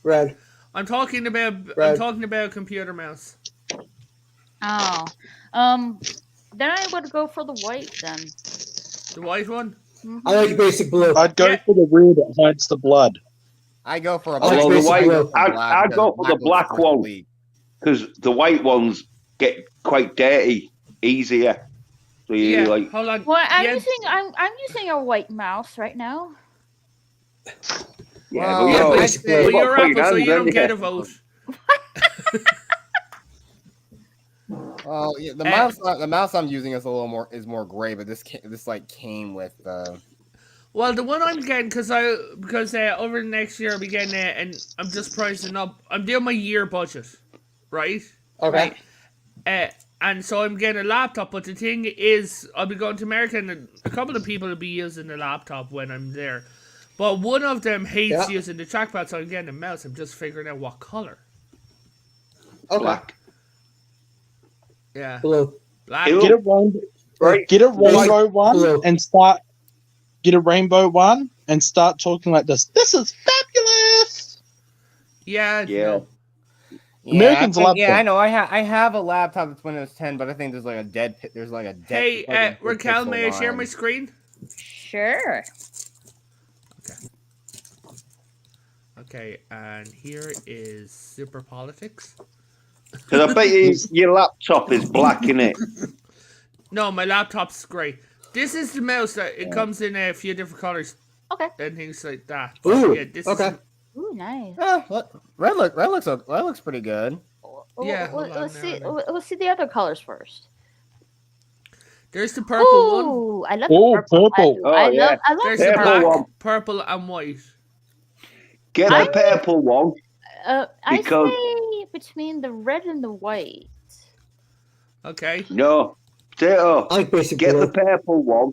Red. I'm talking about computer mouse. Oh. Then I would go for the white then. The white one? Mm-hmm. I like basic blue. I'd go for the red that hides the blood. I go for a black. black. The white. I'd go for the black one because the white ones get quite dirty easier. So you hold on. Well, I'm using a white mouse right now. Yeah, but you're Apple, so you don't get a vote. Oh, yeah, the mouse I'm using is more gray, but this came with. Well, the one I'm getting because over the next year I'll be getting it, and I'm just pricing up. I'm doing my year budget, right? Okay. And so I'm getting a laptop, but the thing is, I'll be going to America, and a couple of people will be using the laptop when I'm there. But one of them hates using the trackpad, so I'm getting a mouse. I'm just figuring out what color. Okay. Black. Yeah. Blue. Black. Get a rainbow one Blue. and start. Get a rainbow one and start talking like this. This is fabulous. Yeah. No. Americans love. Yeah, I know. I have a laptop that's Windows 10, but I think there's like a dead. Hey, Raquel, may I share my screen? Sure. Okay. Okay, and here is Super Politics. Because I bet your laptop is black, innit? No, my laptop's grey. This is the mouse that it comes in a few different colors Okay. and things like that. Ooh, Yeah, this okay. is Ooh, nice. Red looks pretty good. Yeah, hold on let's now, see. now. Let's see the other colors first. There's the purple one. Ooh, I love Oh, the purple. purple. I Oh, yeah. love There's the the Purple black, one. purple, and white. Get the purple one. I because- say between the red and the white. Okay. No, Potato. I like basic Get blue. the purple one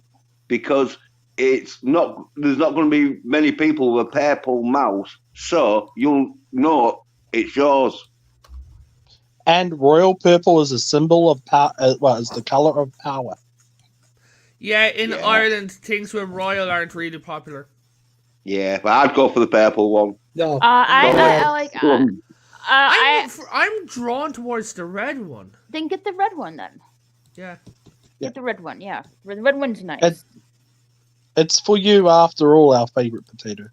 because it's not. There's not going to be many people with a purple mouse, so you'll know it's yours. And royal purple is a symbol of power. Well, it's the color of power. Yeah, in Yeah. Ireland, things with royal aren't really popular. Yeah, but I'd go for the purple one. No. I like. I'm drawn towards the red one. Then get the red one then. Yeah. Get the red one. Yeah, the red one's nice. It's for you, after all, our favorite potato.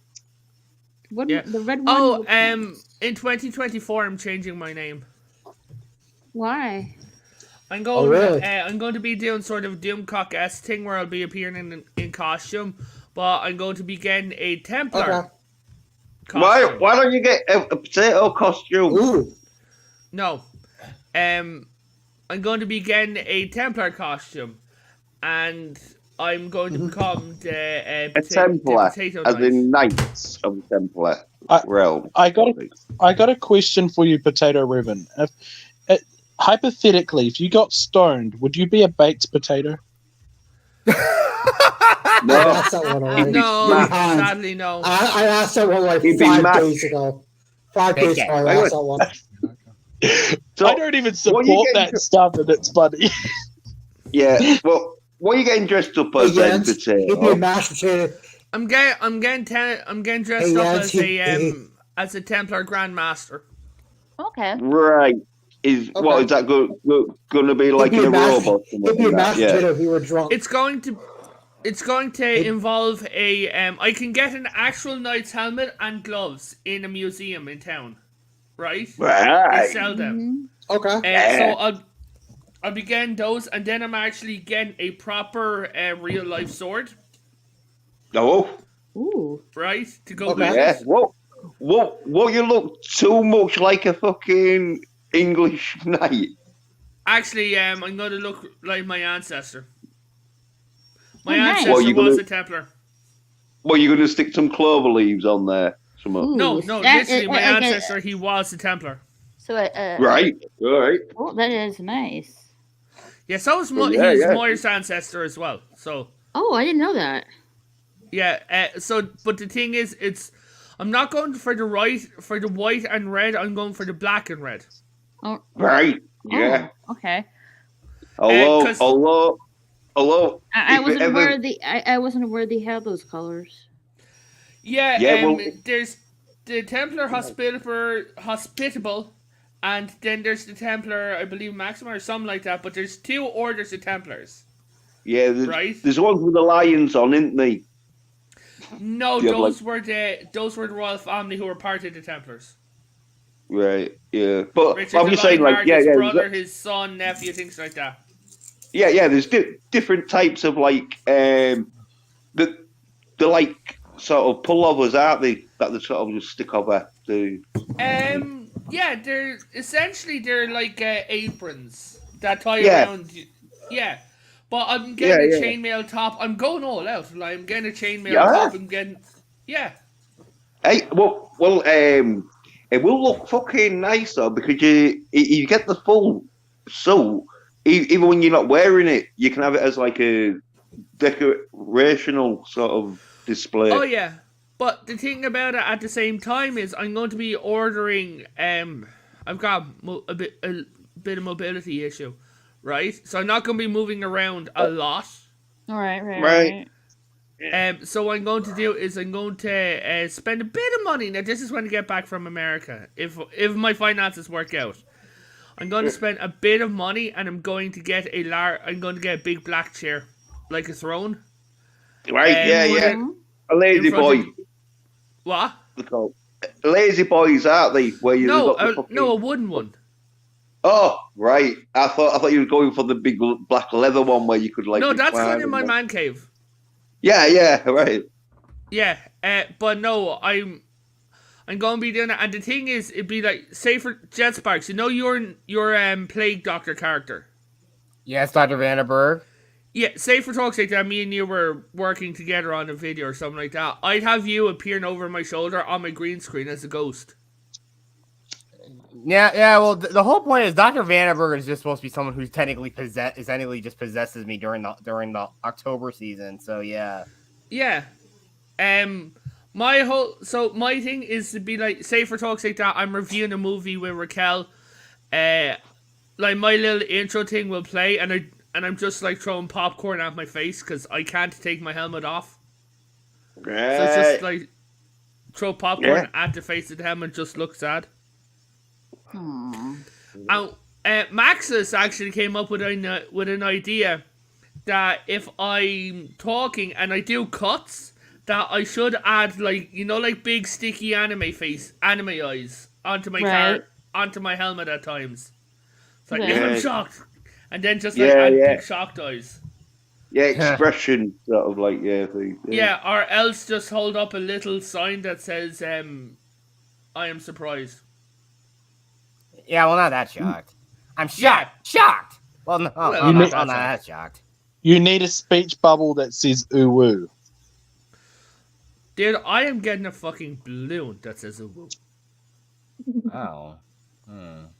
Yeah. The red one. Oh, looks nice. in 2024, I'm changing my name. Why? I'm going. really? I'm going to be doing sort of Doomcock-esque thing where I'll be appearing in costume, but I'm going to be getting a Templar Okay. costume. Why don't you get a potato costume? Ooh. No, I'm going to be getting a Templar costume, and I'm going to become the A Templar, the potato as knife. in Knights of the Templar realm. I got a question for you, Potato Revan. Hypothetically, if you got stoned, would you be a baked potato? No, I asked that one already. No, You'd be Hans. sadly no. I asked that one like He'd be 5 mad. days ago. 5 days ago, I asked that one. so I don't even what support you getting that to- stuff, and it's funny. yeah. Well, what are you getting dressed up as then, He'd be a potato? mashed potato. I'm getting dressed Hey, up Jens, as a Templar Grandmaster. Okay. Right. What is that going to be like in a robe or something? He'd be a like that? mashed Yeah. potato if he were drunk. It's going to involve a I can get an actual knight's helmet and gloves in a museum in town, right? They Right. sell them. Okay. So I'll be getting those, and then I'm actually getting a proper real life sword, Oh. Ooh. right? To go Okay. with Yeah. it. What? You look too much like a fucking English knight. Actually, I'm going to look like my ancestor. My Oh, nice. ancestor Well, you was gonna- a Templar. Well, you're going to stick some clover leaves on there. Ooh, No, that- literally, my okay. ancestor, he was a Templar. So Right. All right. Oh, that is nice. Yeah, so is Yeah, he's yeah. Moira's ancestor as well. So Oh, I didn't know that. yeah, but the thing is, I'm not going for the white and red. I'm going for the black and red. Oh. Right. Yeah. Oh, okay. Although. I if it wasn't ever- aware I wasn't aware they had those colors. Yeah, Yeah, well- there's the Templar hospitable, and then there's the Templar, I believe, Maxima or something like that. But there's 2 orders of Templars. Yeah. Right. There's ones with the lions on, isn't they? No, Yeah, those were the royal family who were part of the Templars. Right. Yeah. But Richard I'm the just saying, like, Lionheart, his yeah. brother, his son, nephew, things like that. Yeah. There's different types of like the like sort of pullovers, aren't they? That they sort of just stick over the. Yeah, they're like aprons that tie Yeah. around. Yeah, but I'm getting Yeah, a yeah. chainmail top. I'm going all out. Like, I'm getting a chainmail Yeah. top. I'm getting. Yeah. Hey, well, it will look fucking nice though because you get the full suit. Even when you're not wearing it, you can have it as like a decorational sort of display. Oh yeah, but the thing about it at the same time is I'm going to be ordering. I've got a bit of mobility issue, right? So I'm not going to be moving around a lot. All right. So what I'm going to do is I'm going to spend a bit of money. Now this is when I get back from America, if my finances work out. I'm going to spend a bit of money, and I'm going to get a big black chair, like a throne. Right? Yeah. put it A lazy in front boy. of- What? They call lazy boys, aren't they? Where you got the fucking... no, a wooden one. Oh, right. I thought you were going for the big black leather one where you could like. No, that's going in my man cave. Yeah, right. Yeah, but no, I'm going to be doing it. And the thing is, it'd be like, say for Jet Sparks, you know your Plague Doctor character. Yes, Dr. Vandenberg. Yeah, say for talk's sake that me and you were working together on a video or something like that. I'd have you appearing over my shoulder on my green screen as a ghost. Yeah. Well, the whole point is Dr. Vandenberg is just supposed to be someone who's technically just possesses me during the October season. So yeah. Yeah. My thing is to be like, say for talk's sake that I'm reviewing a movie with Raquel, like my little intro thing will play, and I'm just like throwing popcorn at my face because I can't take my helmet off. Right. So it's just like throw popcorn at the face of the helmet, just look sad. Hmm. And Maxis actually came up with an idea that if I'm talking and I do cuts, that I should add like big sticky anime eyes onto my onto my helmet at times. It's like if I'm shocked, and then just add big shocked eyes. Yeah, expression sort of like thing. Yeah, or else just hold up a little sign that says I am surprised. Yeah, well, not that shocked. I'm shocked. Yeah. Shocked. Well, no, I'm not that shocked. You need a speech bubble that says ooh woo. Dude, I am getting a fucking balloon that says ooh woo. Oh.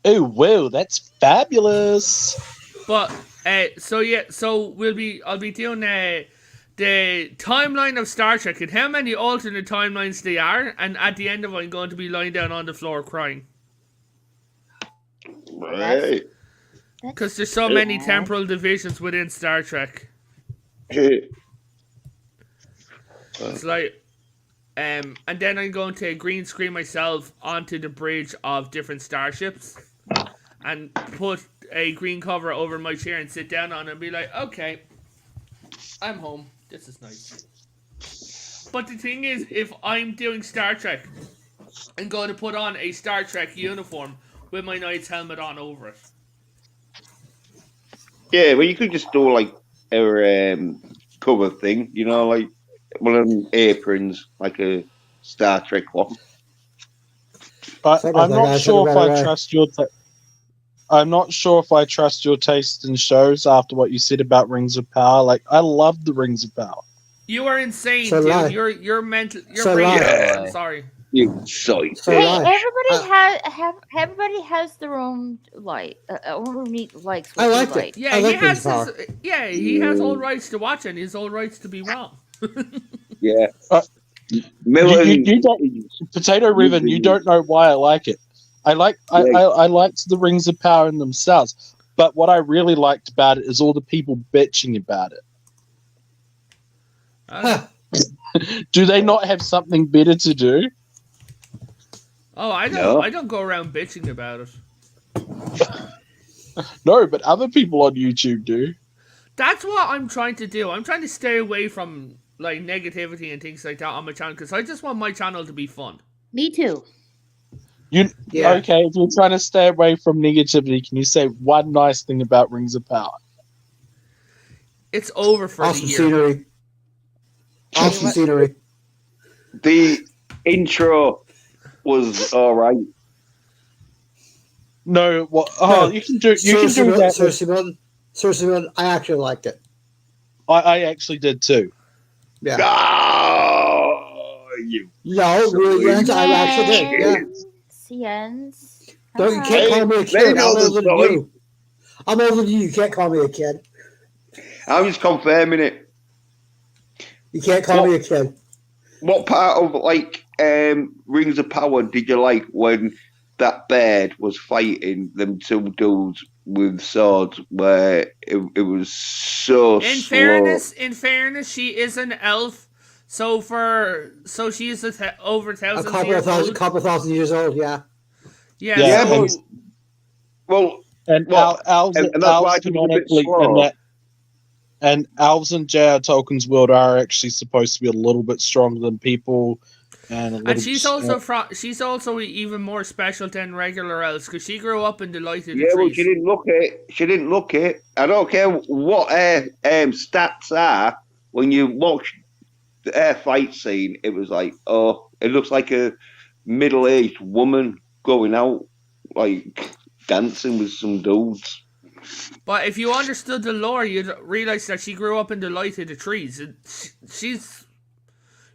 Ooh woo, that's fabulous. But so I'll be doing the timeline of Star Trek and how many alternate timelines they are, and at the end of it, I'm going to be lying down on the floor crying. Right. Because there's so many temporal divisions within Star Trek. It's like, and then I'm going to green screen myself onto the bridge of different starships and put a green cover over my chair and sit down on it and be like, okay, I'm home. This is nice. But the thing is, if I'm doing Star Trek, I'm going to put on a Star Trek uniform with my knight's helmet on over it. Yeah, well, you could just do like a cover thing, like one of them aprons, like a Star Trek one. I'm not sure if I trust your. I'm not sure if I trust your taste in shows after what you said about Rings of Power. Like, I love the Rings of Power. You are insane, So dude. lie. You're mental. You're So brain lie. dead. I'm sorry. You sorry. So Hey, lie. everybody has their own unique likes. I what liked you it. like. Yeah, I he like has Rings of his, he has all rights to watch it and he has all rights to be wrong. Yeah. You don't, Potato Riven, you don't know why I like it. I liked the Rings of Power in themselves, but what I really liked about it is all the people bitching about it. Do they not have something better to do? Oh, I don't go around bitching about it. No, but other people on YouTube do. That's what I'm trying to do. I'm trying to stay away from like negativity and things like that on my channel because I just want my channel to be fun. Me too. Okay, if you're trying to stay away from negativity, can you say one nice thing about Rings of Power? It's over for Awesome the year. scenery. Awesome scenery. The intro was all right. No, what? Oh, you can do that. Cersei, I actually liked it. I actually did too. Yeah. Oh, you. No, I actually did. Yeah. CNs. You can't call me a kid. I'm older than you. I'm older than you. You can't call me a kid. I'm just confirming it. You can't call me a kid. What part of Rings of Power did you like when that bird was fighting them two dudes with swords? Where it was so slow. In fairness, she is an elf, so she is over 1,000 years old. A couple thousand years old. Yeah. Yeah. Elves canonically in that. And elves in J.R. Tolkien's world are actually supposed to be a little bit stronger than people And she's also even more special than regular elves because she grew up in the light of the trees. Well, she didn't look it. She didn't look it. I don't care what her stats are. When you watch the fight scene, it was like, oh, it looks like a middle-aged woman going out, like dancing with some dudes. But if you understood the lore, you'd realize that she grew up in the light of the trees.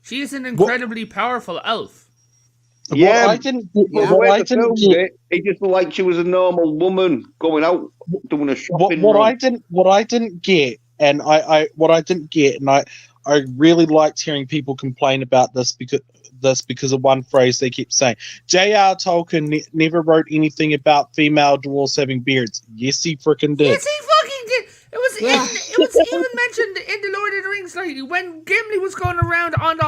She's an incredibly powerful elf. Yeah, I didn't get. It just looked like she was a normal woman going out doing a shopping. What I didn't get, and I really liked hearing people complain about this because of one phrase they keep saying. J.R. Tolkien never wrote anything about female dwarves having beards. Yes, he freaking did. Yes, he fucking did. It was even mentioned in the Lord of the Rings, like when Gimli was going around on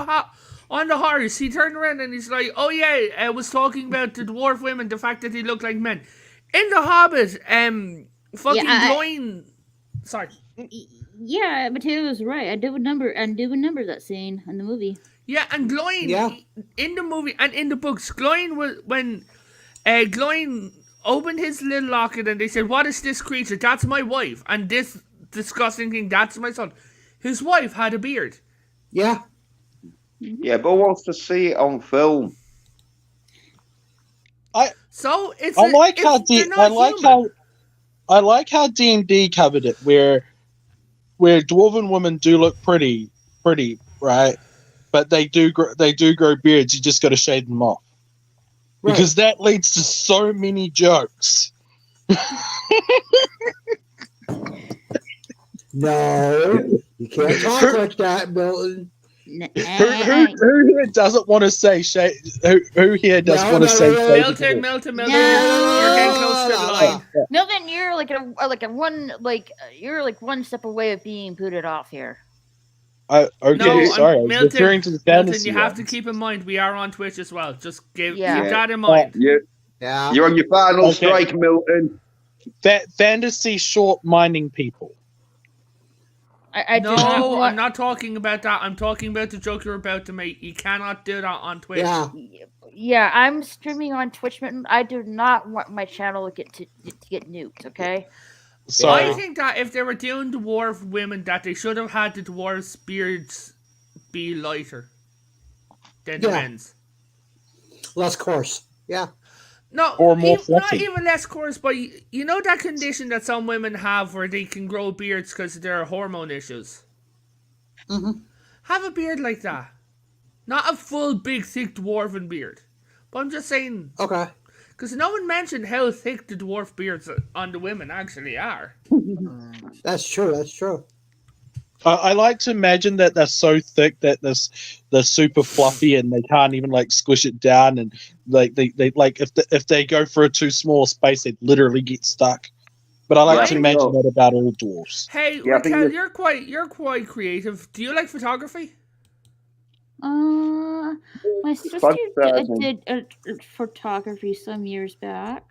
the horse, he turned around and he's like, "Oh yeah, I was talking about the dwarf women, the fact that they look like men." In the Hobbit, glowing. Sorry. Yeah, Mateo was right. I do remember that scene in the movie. Yeah, and Gloin in the movie and in the books, Gloin was when Gloin opened his little locket and they said, "What is this creature?" "That's my wife." "And this disgusting thing, that's my son." His wife had a beard. Yeah. Yeah, but wants to see it on film. I like how D&D covered it, where dwarven women do look pretty, right? But they do grow beards. You just got to shave them off, because that leads to so many jokes. No, you can't talk like that, Milton. Who here doesn't want to say shade? Who here does want to say shade? Milton, you're getting close to the line. Milton, you're you're one step away of being booted off here. Okay, sorry. I was referring to the fantasy. You have to keep in mind we are on Twitch as well. Just keep that in mind. Yeah. You're on your final strike, Milton. Fantasy short minding people. I'm not talking about that. I'm talking about the joke you're about to make. You cannot do that on Twitch. Yeah, I'm streaming on Twitch, Milton. I do not want my channel to get nuked, okay? So I think that if they were doing dwarf women, that they should have had the dwarves' beards be lighter than the men's. Less coarse. Yeah. No, or more not even less coarse, but you know that condition that some women have where they can grow beards because of their hormone issues? Mm-hmm. Have a beard like that. Not a full, big, thick dwarven beard. But I'm just saying... Okay. Because no one mentioned how thick the dwarf beards on the women actually are. That's true. I like to imagine that they're so thick that they're super fluffy and they can't even like squish it down, and like they like if they go for a too small space, they literally get stuck. But I like to imagine that about all dwarves. Hey, Raquel, you're quite creative. Do you like photography? My sister did photography some years back.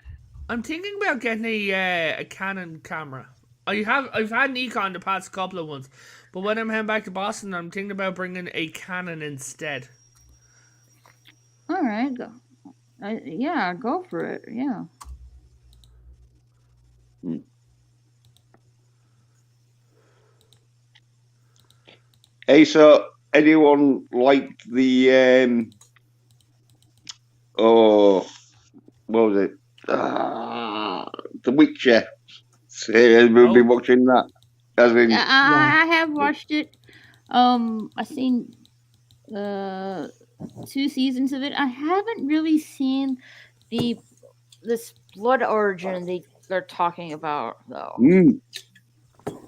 I'm thinking about getting a Canon camera. I've had Nikon the past couple of ones, but when I'm heading back to Boston, I'm thinking about bringing a Canon instead. All right, go. Go for it. Yeah. Hey, so anyone like the what was it? The Witcher. We'll be watching that. I have watched it. I've seen 2 seasons of it. I haven't really seen this blood origin they're talking about though.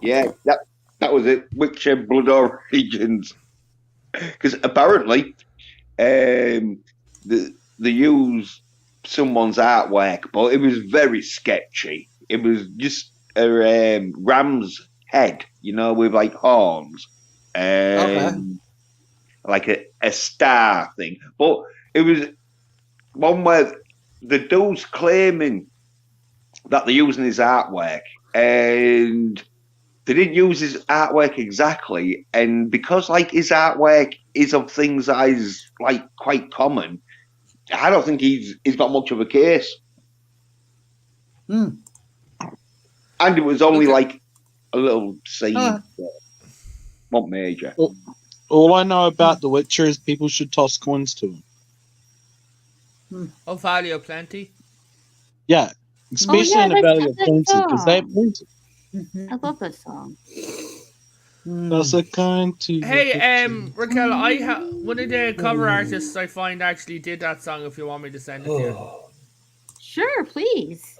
Yeah, that was it. Witcher blood origins. Because apparently, they used someone's artwork, but it was very sketchy. It was just a ram's head, with like horns, like a star thing. But it was one where the dude's claiming that they're using his artwork, and they didn't use his artwork exactly, and because like his artwork is of things that is like quite common, I don't think he's got much of a case. Hmm. And it was only like a little scene, not major. All I know about The Witcher is people should toss coins to him. Oh, value plenty. Yeah, especially in the Valley of Plenty, because they have plenty. I love that song. Toss a coin to Hey, Raquel, one of the cover artists I find actually did that song. If you want me to send it to you. Sure, please.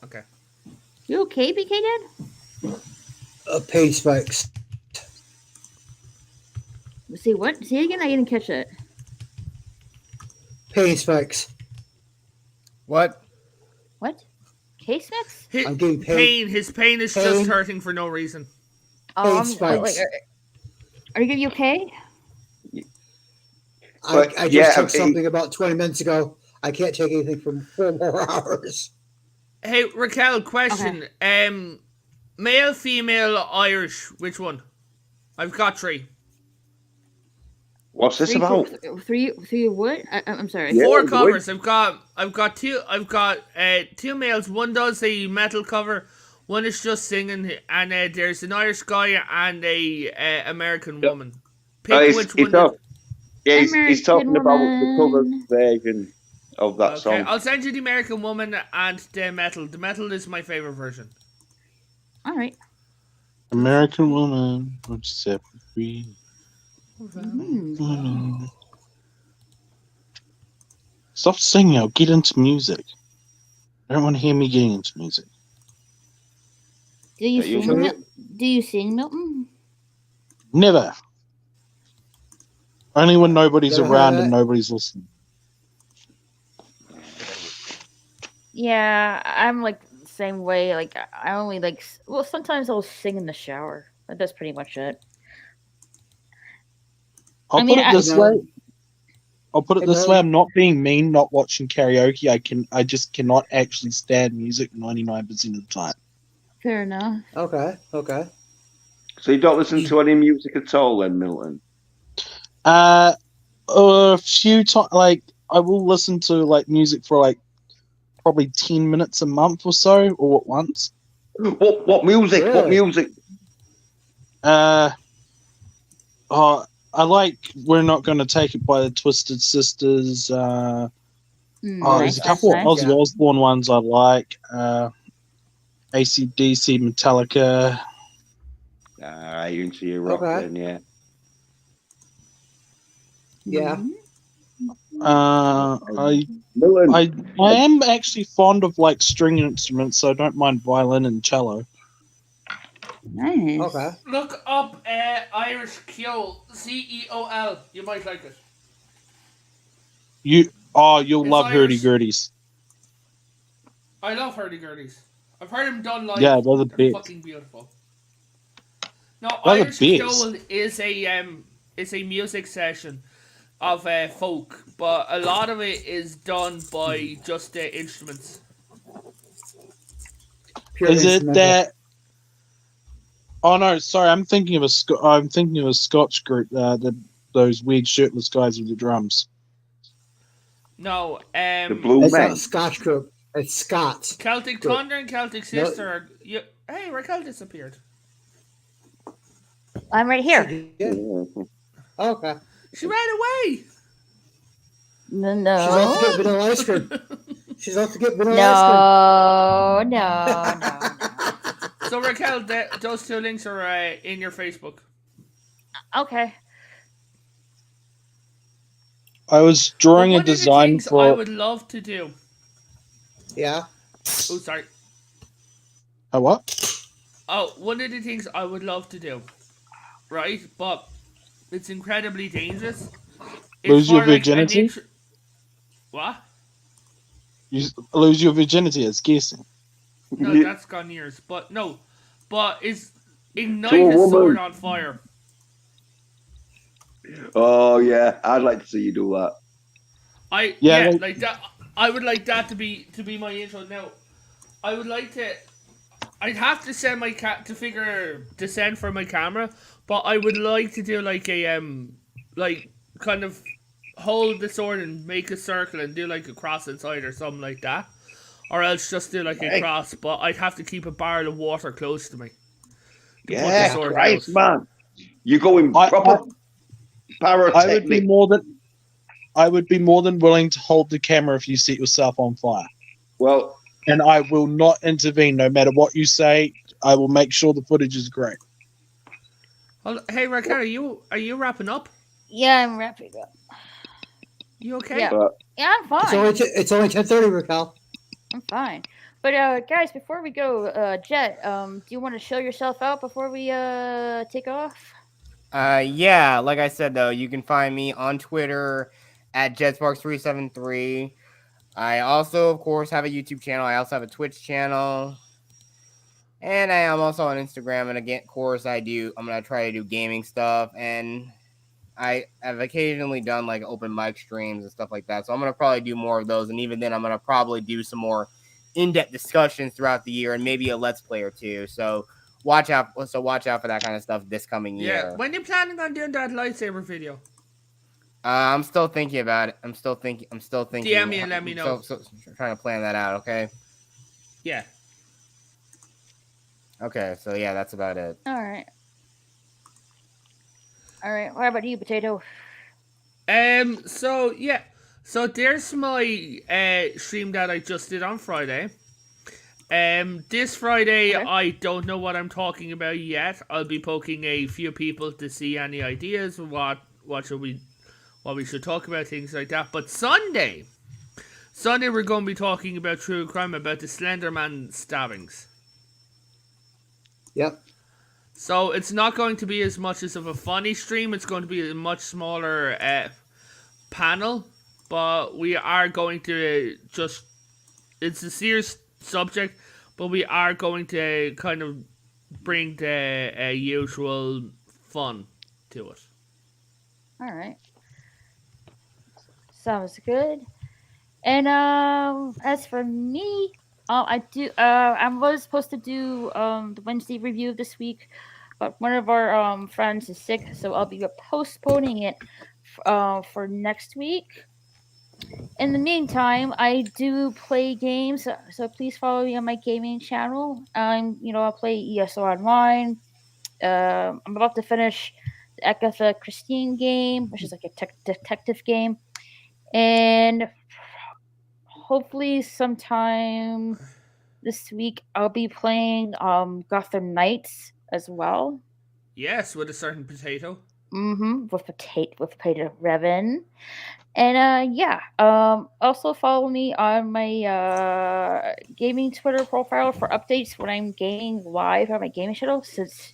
Okay. You okay, BK Dad? Page spikes. See what? See it again? I didn't catch it. Pain spikes. What? What? Case mix? I'm getting pain. His pain is just hurting for no reason. Like, spikes. are you okay? I just took something about 20 minutes ago. I can't take anything for 4 more hours. Hey, Raquel, question. Okay. Male, female, Irish, which one? I've got 3. What's this about? Three what? I'm sorry. Yeah, 4 covers. I've got 2. I've got 2 males. One does a metal cover. One is just singing, and there's an Irish guy and a American woman. Pick which one. He's talking about the cover version of that song. I'll send you the American woman and the metal. The metal is my favorite version. All right. American woman, I'm set free. Stop singing. I'll get into music. I don't want to hear me getting into music. Do you sing, Milton? Never. Only when nobody's around and nobody's listening. Yeah, I'm like the same way. Like I only sometimes I'll sing in the shower, but that's pretty much it. I'll put it this way. I'm not being mean, not watching karaoke. I just cannot actually stand music 99% of the time. Fair enough. Okay. So you don't listen to any music at all then, Milton? A few times, like I will listen to like music for like probably 10 minutes a month or so, or at once. What music? Really? What music? I like We're Not Gonna Take It by the Twisted Sisters. There's a couple of Ozzy Osbourne ones I like. AC/DC, Metallica. You into your rock then, yeah. Yeah. I am actually fond of like string instruments, so I don't mind violin and cello. Nice. Okay. Look up Irish Ceol, CEOL. You might like it. You'll love hurdy-gurdies. I love hurdy-gurdies. I've heard him done live. Yeah, they're the best. Fucking beautiful. No, Irish Ceol is a music session of folk, but a lot of it is done by just the instruments. Is it that? Oh no, sorry. I'm thinking of a Scotch group. Those weird shirtless guys with the drums. No, the Blue it's Men. not a Scotch group. It's Scots. Celtic Thunder and Celtic Sister. Hey, Raquel disappeared. I'm right here. Okay. She ran away. No. She's off to get vanilla ice cream. She's off to get vanilla ice cream. No. So Raquel, those 2 links are in your Facebook. Okay. I was drawing a design for. I would love to do. Yeah. Oh, sorry. A what? Oh, one of the things I would love to do, right? But it's incredibly dangerous. Lose your virginity? What? You lose your virginity as guessing. No, that's gone years. But no. But it's ignite a sword on fire. Oh yeah, I'd like to see you do that. Like that. I would like that to be my intro. Now, I would like to. I'd have to send my to send for my camera, but I would like to do like a like kind of hold the sword and make a circle and do like a cross inside or something like that, or else just do like a cross. But I'd have to keep a barrel of water close to me to put the sword Christ, out. man, you're going proper pyrotechnic. I would be more than willing to hold the camera if you set yourself on fire. Well, and I will not intervene no matter what you say. I will make sure the footage is great. Hey, Raquel, are you wrapping up? Yeah, I'm wrapping up. You okay? Yeah, I'm fine. It's only 10:30, Raquel. I'm fine. But guys, before we go, Jet, do you want to show yourself out before we take off? Yeah, like I said though, you can find me on Twitter at JetSparks373. I also, of course, have a YouTube channel. I also have a Twitch channel. And I am also on Instagram. And again, of course, I'm going to try to do gaming stuff. And I have occasionally done like open mic streams and stuff like that. So I'm going to probably do more of those. And even then, I'm going to probably do some more in-depth discussions throughout the year and maybe a Let's Play or two. So watch out for that kind of stuff this coming year. Yeah. When are you planning on doing that lightsaber video? I'm still thinking about it. I'm still thinking. DM me and let me know. So trying to plan that out, okay? Yeah. Okay, so yeah, that's about it. All right. What about you, Potato? So yeah. So there's my stream that I just did on Friday. This Friday, okay. I don't know what I'm talking about yet. I'll be poking a few people to see any ideas of what we should talk about, things like that. But Sunday we're going to be talking about true crime, about the Slenderman stabbings. Yep. So it's not going to be as much as of a funny stream. It's going to be a much smaller panel. But we are going to it's a serious subject, but we are going to kind of bring the usual fun to it. All right. Sounds good. And as for me, I was supposed to do the Wednesday review this week, but one of our friends is sick, so I'll be postponing it for next week. In the meantime, I do play games, so please follow me on my gaming channel. I'll play ESO Online. I'm about to finish the Agatha Christie game, which is like a detective game. And hopefully sometime this week I'll be playing Gotham Knights as well. Yes, with a certain potato. With potato Revan. And also follow me on my gaming Twitter profile for updates when I'm gaming live on my gaming channel, since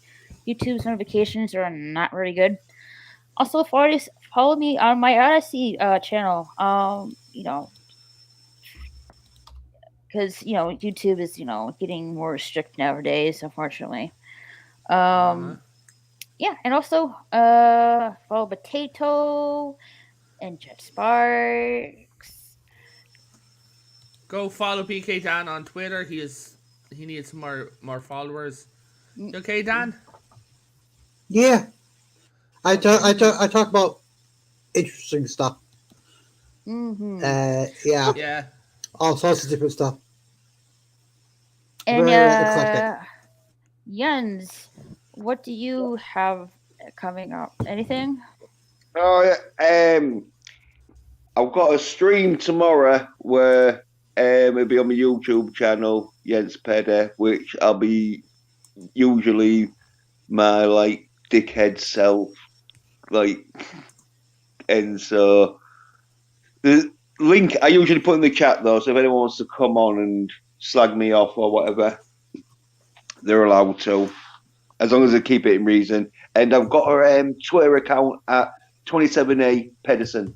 YouTube's notifications are not really good. Also follow me on my Odyssey channel. Because YouTube is getting more strict nowadays, unfortunately. Yeah, and also follow Potato and Jet Sparks. Go follow PK Dan on Twitter. He needs more followers. You okay, Dan? Yeah. I talk about interesting stuff. Yeah. All sorts of different stuff. And Jens, what do you have coming up? Anything? Oh yeah. I've got a stream tomorrow where it'll be on my YouTube channel, Jens Peder, which I'll be usually my like dickhead self, and so the link I usually put in the chat though, so if anyone wants to come on and slag me off or whatever, they're allowed to, as long as they keep it in reason. And I've got a Twitter account at 27A Pedersen.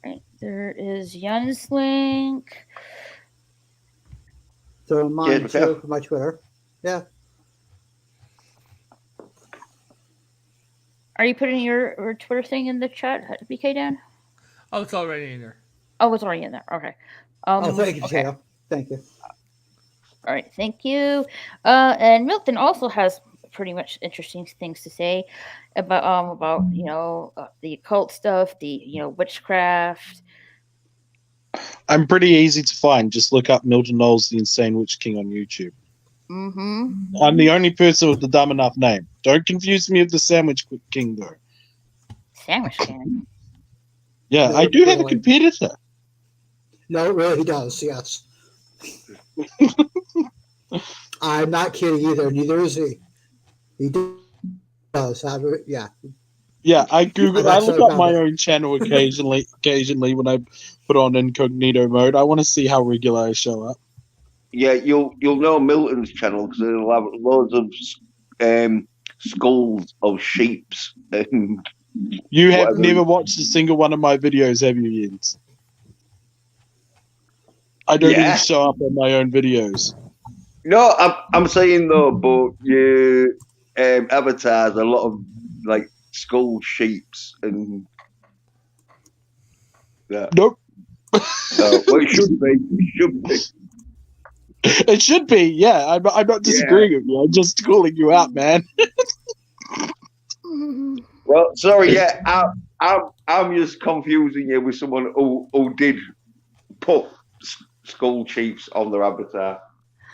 Right, there is Jens' link. So mine too, for my Twitter. Yeah. Are you putting your Twitter thing in the chat, BK Dan? Oh, it's already in there. Oh, it's already in there. Okay. Thank you, Potato. Thank you. All right, thank you. And Milton also has pretty much interesting things to say about the occult stuff, the witchcraft. I'm pretty easy to find. Just look up Milton Knowles, the Insane Witch King on YouTube. Mm-hmm. I'm the only person with the dumb enough name. Don't confuse me with the Sandwich King, though. Sandwich King. Yeah, No, I do have a really. competitor. No, really, he does. Yes. I'm not kidding either. Neither is he. He does. Yeah. Yeah, I Google. I That's look no up my problem. own channel occasionally when I put on incognito mode. I want to see how regular I show up. Yeah, you'll know Milton's channel because it'll have loads of skulls of sheeps and You have whatever. never watched a single one of my videos, have you, Jens? I don't even show up on my own videos. No, I'm saying though, but your avatars a lot of like skull sheeps and that. Nope. No, well, it should be. It should be. It should be. Yeah, I'm not disagreeing with you. I'm just calling you out, man. Well, sorry. Yeah, I'm just confusing you with someone who did put skull sheeps on their avatar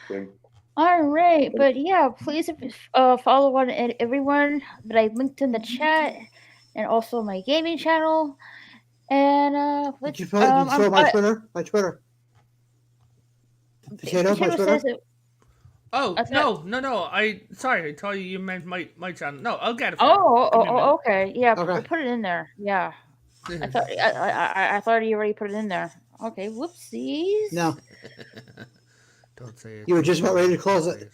thing. All right, but yeah, please follow on everyone that I linked in the chat, and also my gaming channel. And Did you throw my Twitter? My Twitter. Potato my Twitter? says it. Oh, thought- no. I thought you meant my channel. No, I'll get it. Okay. Yeah, Okay. put it in there. Yeah, I thought I thought you already put it in there. Okay, whoopsies. No, Don't say it. you were just about ready to close it.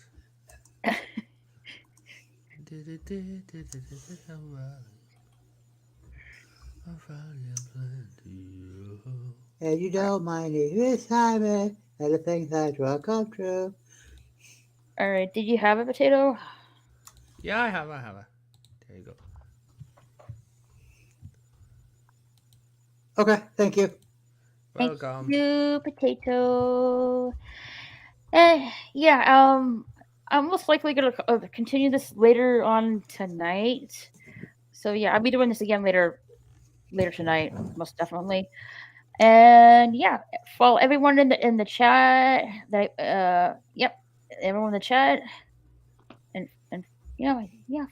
And you don't mind if it's time and the things that will come true. All right, did you have a potato? Yeah, I have it. There you go. Okay, thank you. Welcome. Thank you, potato. Yeah, I'm most likely gonna continue this later on tonight. So yeah, I'll be doing this again later tonight, most definitely. And yeah, follow everyone in the chat. Everyone in the chat, and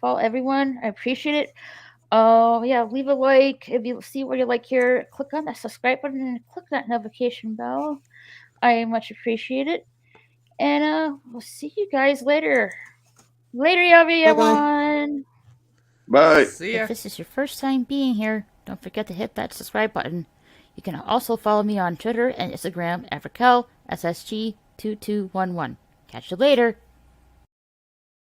follow everyone. I appreciate it. Yeah, leave a like if you see what you like here. Click on that subscribe button and click that notification bell. I much appreciate it. And we'll see you guys later. Later, everyone. Bye. See ya. If this is your first time being here, don't forget to hit that subscribe button. You can also follow me on Twitter and Instagram at RaquelSSG2211. Catch you later.